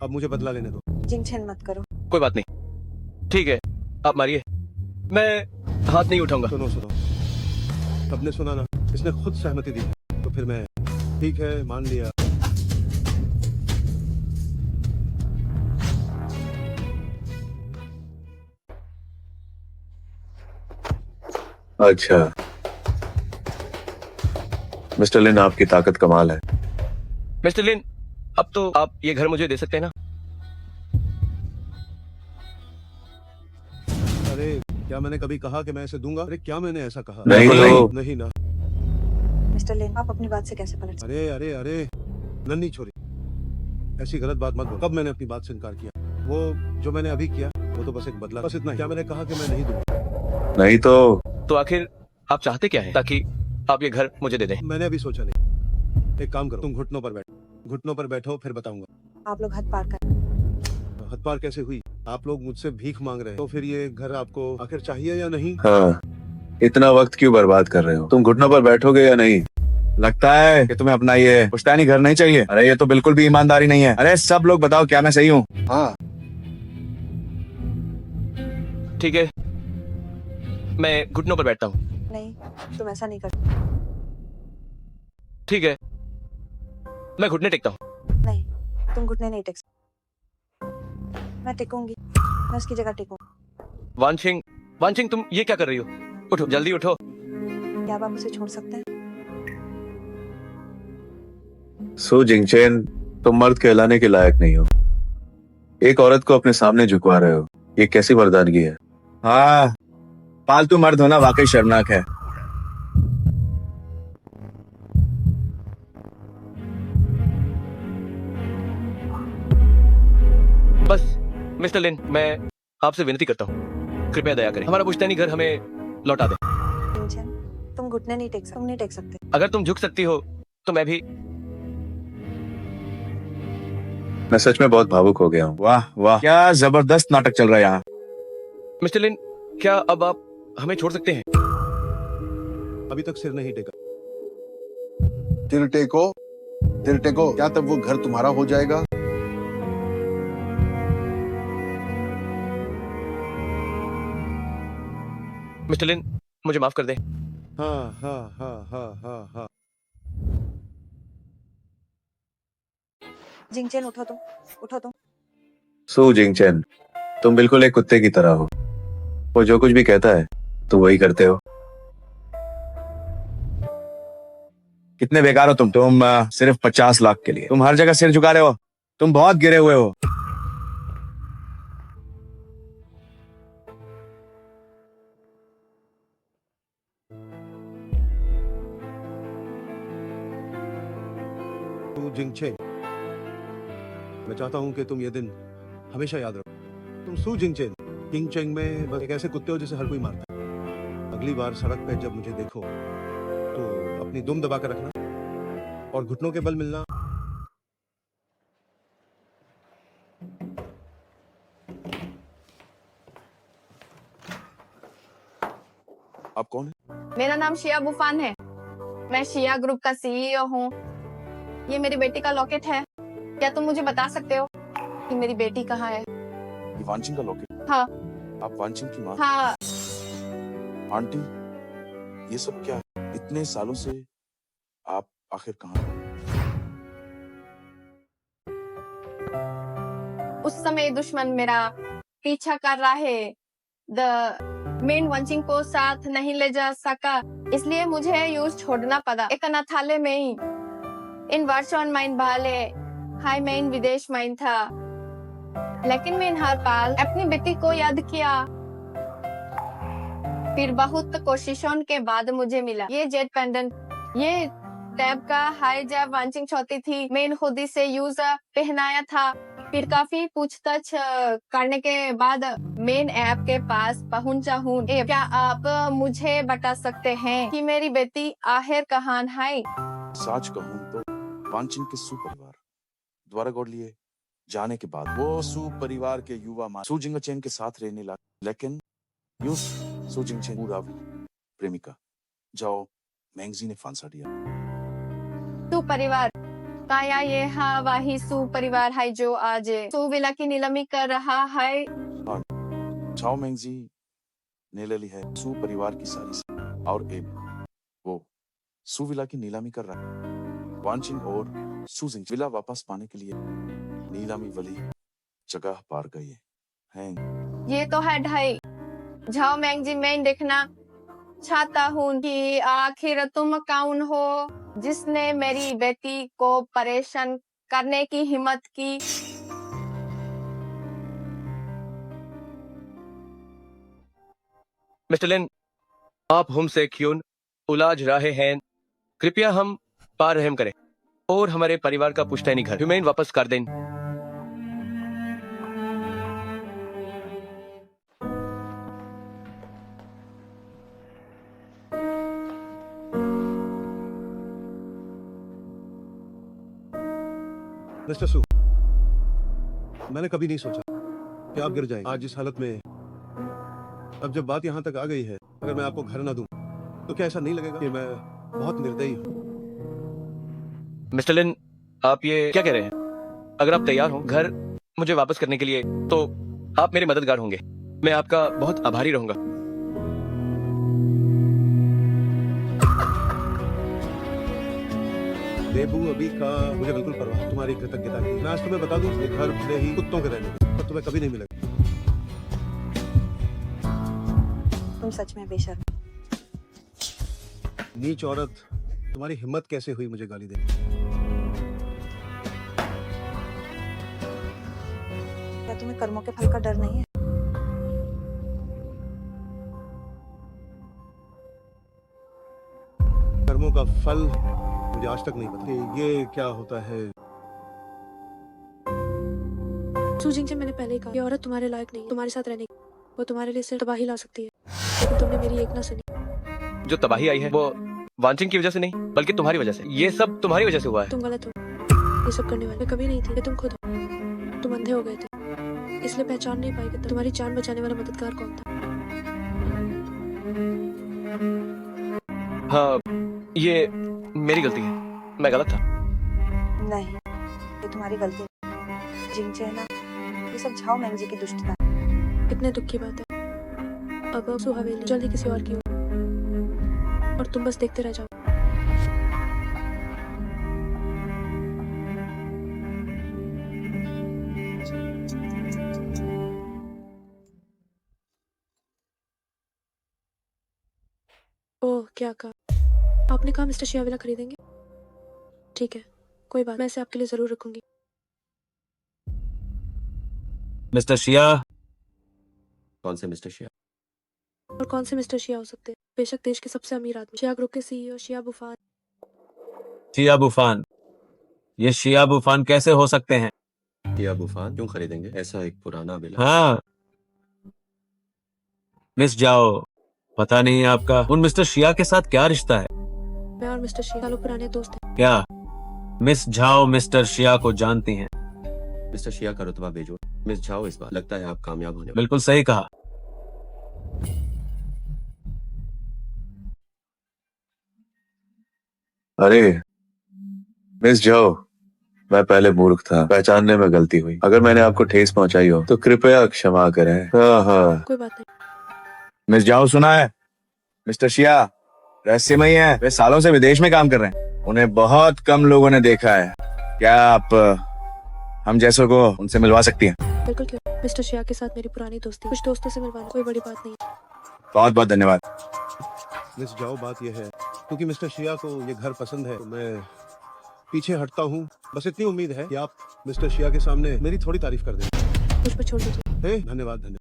अब मुझे बदला लेने दो। जिंगचैन मत करो। कोई बात नहीं, ठीक है, आप मारिए, मैं हाथ नहीं उठाऊंगा। सुनो सुनो, सबने सुना ना, इसने खुद सहमति दी है, तो फिर मैं ठीक है मान लिया। अच्छा मिस्टर लिन, आपकी ताकत कमाल है। मिस्टर लिन, अब तो आप ये घर मुझे दे सकते हैं ना? अरे क्या मैंने कभी कहा कि मैं इसे दूंगा? अरे क्या मैंने ऐसा कहा? नहीं तो नहीं ना। मिस्टर लिन, आप अपनी बात से कैसे पलट सकते? अरे अरे अरे नन्ही छोरी, ऐसी गलत बात मत बोलो। कब मैंने अपनी बात से इनकार किया? वो जो मैंने अभी किया वो तो बस एक बदला, बस इतना ही। क्या मैंने कहा कि मैं नहीं दूंगा? नहीं तो आखिर आप चाहते क्या है, ताकि आप ये घर मुझे दे दें? मैंने अभी सोचा नहीं। एक काम करो, तुम घुटनों पर बैठो, घुटनों पर बैठो, फिर बताऊंगा। आप लोग हद पार कर। हद पार कैसे हुई? आप लोग मुझसे भीख मांग रहे हैं, तो फिर ये घर आपको आखिर चाहिए या नहीं? हाँ, इतना वक्त क्यों बर्बाद कर रहे हो? तुम घुटनों पर बैठोगे या नहीं? लगता है कि तुम्हें अपना ये पुश्तैनी घर नहीं चाहिए। अरे ये तो बिल्कुल भी ईमानदारी नहीं है। अरे सब लोग बताओ, क्या मैं सही हूँ? हाँ, ठीक है, मैं घुटनों पर बैठता हूँ। नहीं, तुम ऐसा नहीं कर। ठीक है, मैं घुटने टेकता हूँ। नहीं, तुम घुटने नहीं टेक सकते। मैं टेकूंगी, मैं उसकी जगह टेकूंगी। वानशिंग, वानशिंग, तुम ये क्या कर रही हो? उठो, जल्दी उठो। क्या आप मुझे छोड़ सकते हैं? सो जिंगचैन, तुम मर्द कहलाने के लायक नहीं हो। एक औरत को अपने सामने झुकवा रहे हो, ये कैसी मर्दानगी है? हाँ, पालतू मर्द होना वाकई शर्मनाक है। बस मिस्टर लिन, मैं आपसे विनती करता हूँ, कृपया दया करें, हमारा पुश्तैनी घर हमें लौटा दें। जिंगचैन, तुम घुटने नहीं टेक सकते। तुम नहीं टेक सकते। अगर तुम झुक सकती हो तो मैं भी। मैं सच में बहुत भावुक हो गया हूँ। वाह वाह, क्या जबरदस्त नाटक चल रहा है यहाँ। मिस्टर लिन, क्या अब आप हमें छोड़ सकते हैं? अभी तक सिर नहीं टेका। दिल टेको, दिल टेको। क्या तब वो घर तुम्हारा हो जाएगा? मिस्टर लिन, मुझे माफ कर दें। हाँ हाँ हाँ हाँ हाँ हाँ। जिंगचैन, उठो तुम, उठो तुम। सो जिंगचैन, तुम बिल्कुल एक कुत्ते की तरह हो। वो जो कुछ भी कहता है तुम वही करते हो। कितने बेकार हो तुम सिर्फ 50 लाख के लिए तुम हर जगह सिर झुका रहे हो। तुम बहुत गिरे हुए हो। तू जिंगचैन, मैं चाहता हूँ कि तुम ये दिन हमेशा याद रखो। तुम सू जिंगचैन, किंगचैंग में बस एक ऐसे कुत्ते हो जिसे हर कोई मारता है। अगली बार सड़क पे जब मुझे देखो तो अपनी दुम दबा कर रखना और घुटनों के बल मिलना। आप कौन है? मेरा नाम शिया बुफान है। मैं शिया ग्रुप का सीईओ हूँ। ये मेरी बेटी का लॉकेट है। क्या तुम मुझे बता सकते हो कि मेरी बेटी कहाँ है? ये वांचिंग का लॉकेट? हाँ। आप वांचिंग की माँ? हाँ। आंटी, ये सब क्या है? इतने सालों से आप आखिर कहाँ हैं? उस समय दुश्मन मेरा पीछा कर रहा है। द मेन वांचिंग को साथ नहीं ले जा सका, इसलिए मुझे यूज छोड़ना पड़ा। एक अनाथालय में ही इन वर्षों माइन भाले हाई माइन विदेश माइन था, लेकिन मैं हर पाल अपनी बेटी को याद किया। फिर बहुत कोशिशों के बाद मुझे मिला ये जेड पेंडेंट। ये टैब का हाई जैब वांचिंग चाहती थी, मैं खुद ही से यूज पहनाया था। फिर काफी पूछताछ करने के बाद मेन ऐप के पास पहुंचा हूँ। क्या आप मुझे बता सकते हैं कि मेरी बेटी आखिर कहाँ है? सच कहूं तो वांचिंग के सू परिवार द्वारा गौड़ लिए जाने के बाद वो सू परिवार के युवा मान सू जिंगचेन के साथ रहने लगा, लेकिन यूं सू जिंगचेन पूरा प्रेमिका जाओ मैंगजी ने फांसा दिया। सू परिवार काया ये वाही सू परिवार है जो आज सू विला की नीलामी कर रहा है। चाओ मैंगजी ने ले ली है सू परिवार की सारी और एक वो सू विला की नीलामी कर रहा है। वांचिंग और सू जिंग विला वापस पाने के लिए नीलामी वाली जगह पार गई है। ये तो है ढाई झाओ मैंगजी मैं देखना चाहता हूँ कि आखिर तुम कौन हो जिसने मेरी बेटी को परेशान करने की हिम्मत की। मिस्टर लिन, आप हमसे क्यों उलझ रहे हैं? कृपया हम पर रहम करें और हमारे परिवार का पुश्तैनी घर ह्यूमेन वापस कर दें। मिस्टर सू, मैंने कभी नहीं सोचा कि आप गिर जाएंगे आज इस हालत में। अब जब बात यहाँ तक आ गई है, अगर मैं आपको घर ना दूं, तो क्या ऐसा नहीं लगेगा कि मैं बहुत निर्दयी हूँ? मिस्टर लिन, आप ये क्या कह रहे हैं? अगर आप तैयार हो घर मुझे वापस करने के लिए, तो आप मेरे मददगार होंगे। मैं आपका बहुत आभारी रहूंगा। बेबू अभी का मुझे बिल्कुल परवाह तुम्हारी कृतज्ञता की। मैं आज तुम्हें बता दूं, ये घर भले ही कुत्तों के रहने पर तुम्हें कभी नहीं मिलेगा। तुम सच में बेशर्म। नीच औरत, तुम्हारी हिम्मत कैसे हुई मुझे गाली देने? क्या तुम्हें कर्मों के फल का डर नहीं है? कर्मों का फल मुझे आज तक नहीं पता कि ये क्या होता है। सू जिंगचेन, मैंने पहले ही कहा, ये औरत तुम्हारे लायक नहीं है तुम्हारे साथ रहने की। वो तुम्हारे लिए सिर्फ तबाही ला सकती है, लेकिन तुमने मेरी एक ना सुनी। जो तबाही आई है वो वांचिंग की वजह से नहीं, बल्कि तुम्हारी वजह से। ये सब तुम्हारी वजह से हुआ है। तुम गलत हो। ये सब करने वाले कभी नहीं थे, ये तुम खुद हो। तुम अंधे हो गए थे, इसलिए पहचान नहीं पाई कि तुम्हारी जान बचाने वाला मददगार कौन था। हाँ, ये मेरी गलती है, मैं गलत था। नहीं, ये तुम्हारी गलती है। जिंगचेन, ये सब झाओ मैंगजी की दुष्टता। कितने दुख की बात है। अब सू हवेली जल्दी किसी और की हो और तुम बस देखते रह जाओ। ओह, क्या कहा आपने? कहा मिस्टर शियाविला खरीदेंगे? ठीक है, कोई बात, मैं इसे आपके लिए जरूर रखूंगी। मिस्टर शिया। कौन से मिस्टर शिया? और कौन से मिस्टर शिया हो सकते हैं? बेशक देश के सबसे अमीर आदमी, शिया ग्रुप के सीईओ शिया बुफान। शिया बुफान? ये शिया बुफान कैसे हो सकते हैं? शिया बुफान क्यों खरीदेंगे? ऐसा एक पुराना बिला। हाँ, मिस जाओ, पता नहीं आपका उन मिस्टर शिया के साथ क्या रिश्ता है? मैं और मिस्टर शिया सालों पुराने दोस्त हैं। क्या मिस झाओ मिस्टर शिया को जानती हैं? मिस्टर शिया का रुतबा बेजोड़। मिस झाओ, इस बार लगता है आप कामयाब होने। बिल्कुल सही कहा। अरे मिस जाओ, मैं पहले मूर्ख था, पहचानने में गलती हुई। अगर मैंने आपको ठेस पहुंचाई हो तो कृपया क्षमा करें। हाँ, कोई बात नहीं। मिस जाओ, सुना है? मिस्टर शिया रहस्यमयी है। वे सालों से विदेश में काम कर रहे हैं, उन्हें बहुत कम लोगों ने देखा है। क्या आप हम जैसों को उनसे मिलवा सकती हैं? बिल्कुल, क्यों? मिस्टर शिया के साथ मेरी पुरानी दोस्ती, कुछ दोस्तों से मिलवाना कोई बड़ी बात नहीं। बहुत बहुत धन्यवाद। मिस जाओ, बात यह है क्योंकि मिस्टर शिया को ये घर पसंद है, तो मैं पीछे हटता हूँ। बस इतनी उम्मीद है कि आप मिस्टर शिया के सामने मेरी थोड़ी तारीफ कर दें। मुझ पर छोड़ दीजिए। धन्यवाद।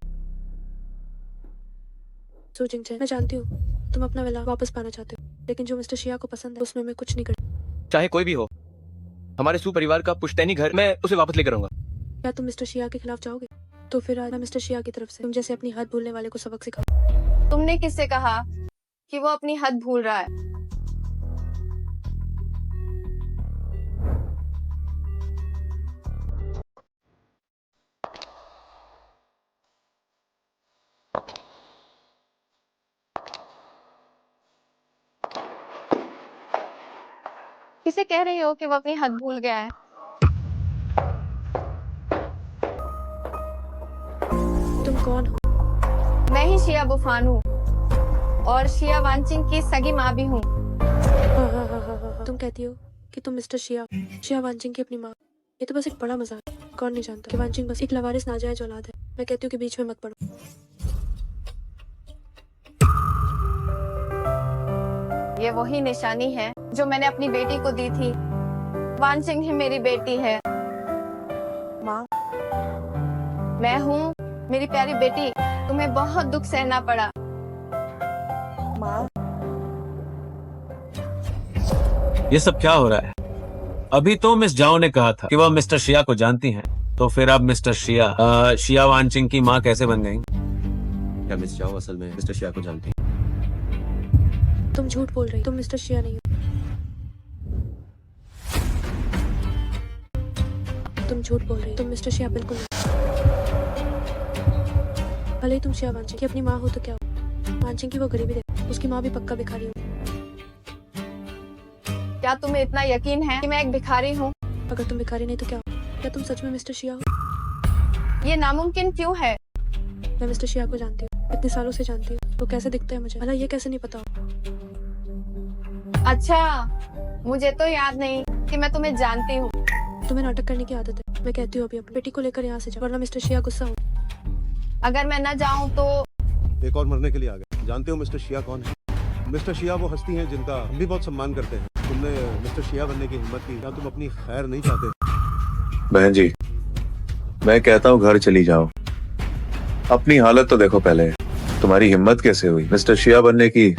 सू जिंगचेन, मैं जानती हूँ तुम अपना विला वापस पाना चाहते हो, लेकिन जो मिस्टर शिया को पसंद है उसमें मैं कुछ नहीं कर। चाहे कोई भी हो, हमारे सू परिवार का पुश्तैनी घर, मैं उसे वापस लेकर आऊंगा। क्या तुम मिस्टर शिया के खिलाफ जाओगे? तो फिर आज मैं मिस्टर शिया की तरफ से तुम जैसे अपनी हद भूलने वाले को सबक सिखाऊं। तुमने किससे कहा कि वो अपनी हद भूल रहा है? किसे कह रही हो कि वो अपनी हद भूल गया है? तुम कौन हो? मैं ही शिया बुफान हूँ और शिया वांचिंग की सगी माँ भी हूँ। हाँ। तुम कहती हो कि तुम मिस्टर शिया वांचिंग की अपनी माँ। ये तो बस एक बड़ा मजाक है। कौन नहीं जानता कि वांचिंग बस एक लवारिस नाजायज औलाद है। मैं कहती हूँ कि बीच में मत पड़ो। ये वही निशानी है जो मैंने अपनी बेटी को दी थी। वांचिंग ही मेरी बेटी है। माँ, मैं हूँ मेरी प्यारी बेटी। तुम्हें बहुत दुख सहना पड़ा। माँ, ये सब क्या हो रहा है? अभी तो मिस जाओ ने कहा था कि वह मिस्टर शिया को जानती हैं, तो फिर अब मिस्टर शिया वांचिंग की माँ कैसे बन गई? क्या मिस जाओ असल में मिस्टर शिया को जानती है? तुम झूठ बोल रही। तुम मिस्टर शिया नहीं हो। तुम झूठ बोल रही। तुम मिस्टर शिया बिल्कुल नहीं। भले ही तुम शिया वांचिंग की अपनी माँ हो तो क्या हो? वांचिंग की वो गरीबी देखो, उसकी माँ भी पक्का भिखारी हो। क्या तुम्हें इतना यकीन है कि मैं एक भिखारी हूँ? अगर तुम भिखारी नहीं तो क्या हो? क्या तुम सच में मिस्टर शिया हो? ये नामुमकिन क्यों है? मैं मिस्टर शिया को जानती हूँ, इतने सालों से जानती हूँ। वो कैसे दिखते हैं मुझे, भला ये कैसे नहीं पता हो? अच्छा, मुझे तो याद नहीं कि मैं तुम्हें जानती हूँ। तुम्हें नाटक करने की आदत है। मैं कहती हूँ अभी अपनी बेटी को लेकर यहाँ से जाओ, वरना मिस्टर शिया गुस्सा हो। अगर मैं न जाऊँ तो? एक और मरने के लिए आ गए। जानते हो मिस्टर शिया कौन है? मिस्टर शिया वो हस्ती हैं जिनका हम भी बहुत सम्मान करते हैं। तुमने मिस्टर शिया बनने की हिम्मत की, क्या तुम अपनी खैर नहीं चाहते? बहन जी, मैं कहता हूँ घर चली जाओ। अपनी हालत तो देखो पहले। तुम्हारी हिम्मत कैसे हुई मिस्टर शिया बनने की?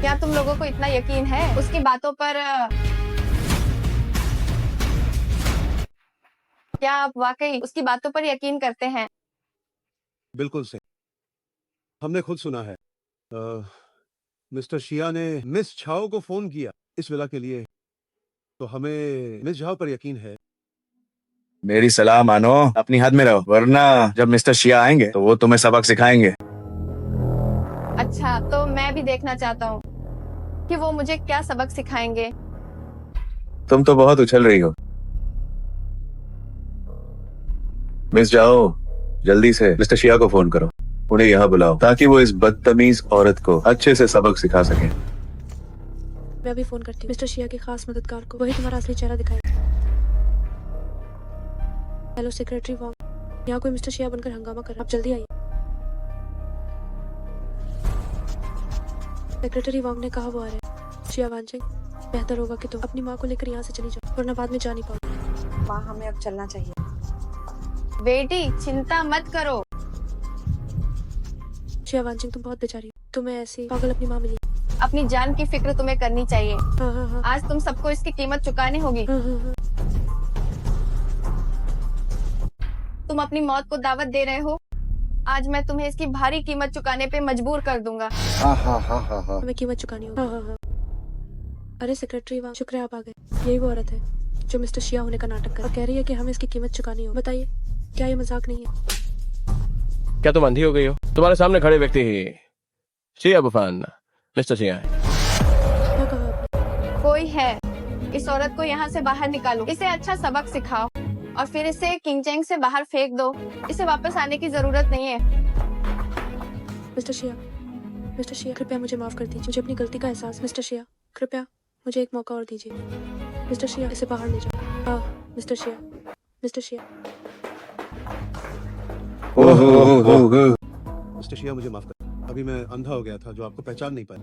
क्या तुम लोगों को इतना यकीन है उसकी बातों पर? क्या आप वाकई उसकी बातों पर यकीन करते हैं? बिल्कुल सही। हमने खुद सुना है। मिस्टर शिया ने मिस झाओ को फोन किया इस विला के लिए, तो हमें मिस झाओ पर यकीन है। मेरी सलाह मानो, अपनी हद में रहो, वरना जब मिस्टर शिया आएंगे तो वो तुम्हें सबक सिखाएंगे। अच्छा, तो मैं भी देखना चाहता हूँ कि वो मुझे क्या सबक सिखाएंगे। तुम तो बहुत उछल रही हो। मिस जाओ, जल्दी से मिस्टर शिया को फोन करो, उन्हें यहाँ बुलाओ ताकि वो इस बदतमीज औरत को अच्छे से सबक सिखा सके। मैं अभी फोन करती हूँ मिस्टर शिया के खास मददगार को, वही तुम्हारा असली चेहरा दिखाएगा। हेलो सेक्रेटरी वॉन्ग, यहाँ कोई मिस्टर शिया बनकर हंगामा कर रहा है, आप जल्दी आइए। सेक्रेटरी वॉन्ग ने कहा वो आ रहे हैं। शिया वांचिंग, बेहतर होगा कि तुम अपनी माँ को लेकर यहाँ से चली जाओ, वरना बाद में जा नहीं पाओगे। माँ, हमें अब चलना चाहिए। बेटी, चिंता मत करो। शिया वांचिंग, तुम बहुत बेचारी हो। तुम्हें ऐसी पागल अपनी माँ मिली। अपनी जान की फिक्र तुम्हें करनी चाहिए। हाँ। आज तुम सबको इसकी कीमत चुकानी होगी। हाँ। तुम अपनी मौत को दावत दे रहे हो। आज मैं तुम्हें इसकी भारी कीमत चुकाने पे मजबूर कर दूंगा। हाँ। हमें कीमत चुकानी होगी। हाँ। अरे सेक्रेटरी वॉन्ग, शुक्र है आप आ गए। यही वो औरत है जो मिस्टर शिया होने का नाटक कर कह रही है कि हमें इसकी कीमत चुकानी हो। बताइए, क्या ये मजाक नहीं है? क्या तुम अंधी हो गई हो? तुम्हारे सामने खड़े व्यक्ति ही शिया बुफान मिस्टर शिया है। क्या कहा आपने? कोई है। इस औरत को यहाँ से बाहर निकालो, इसे अच्छा सबक सिखाओ और फिर इसे किंगचेंग से बाहर फेंक दो। इसे वापस आने की जरूरत नहीं है। मिस्टर शिया, कृपया मुझे माफ कर दीजिए। मुझे अपनी गलती का एहसास। मिस्टर शिया, कृपया मुझे एक मौका और दीजिए। मिस्टर शिया, इसे बाहर ले जाओ। हाँ, मिस्टर शिया। मिस्टर शिया, मुझे माफ कर। अभी मैं अंधा हो गया था जो आपको पहचान नहीं पाया।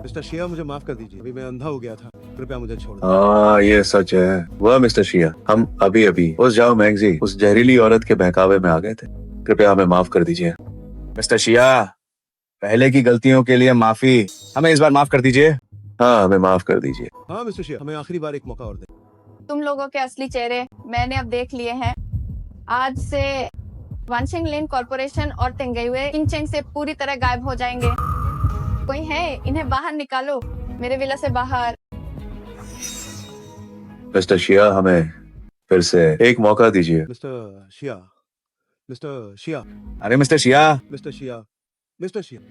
मिस्टर शिया, मुझे माफ कर दीजिए। अभी मैं अंधा हो गया था, कृपया मुझे छोड़ दो। हाँ, ये सच है। वह मिस्टर शिया, हम अभी उस जाओ मैगजी उस जहरीली औरत के बहकावे में आ गए थे। कृपया हमें माफ कर दीजिए। मिस्टर शिया, पहले की गलतियों के लिए माफी, हमें इस बार माफ कर दीजिए। हाँ, हमें माफ कर दीजिए। हाँ मिस्टर शिया, हमें आखिरी बार एक मौका और दें। तुम लोगों के असली चेहरे मैंने अब देख लिए हैं। आज से वांशिंग लिन कॉर्पोरेशन और तेंगेयुए किंगचेंग से पूरी तरह गायब हो जाएंगे। कोई है? इन्हें बाहर निकालो, मेरे विला से बाहर। मिस्टर शिया, हमें फिर से एक मौका दीजिए। मिस्टर शिया, मिस्टर शिया, अरे मिस्टर शिया, मिस्टर शिया, मिस्टर शिया।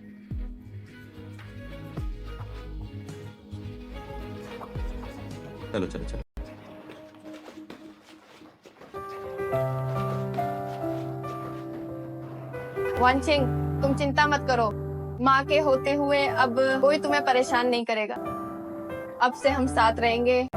चलो चलो चलो। वांचिंग, तुम चिंता मत करो। माँ के होते हुए अब कोई तुम्हें परेशान नहीं करेगा। अब से हम साथ रहेंगे।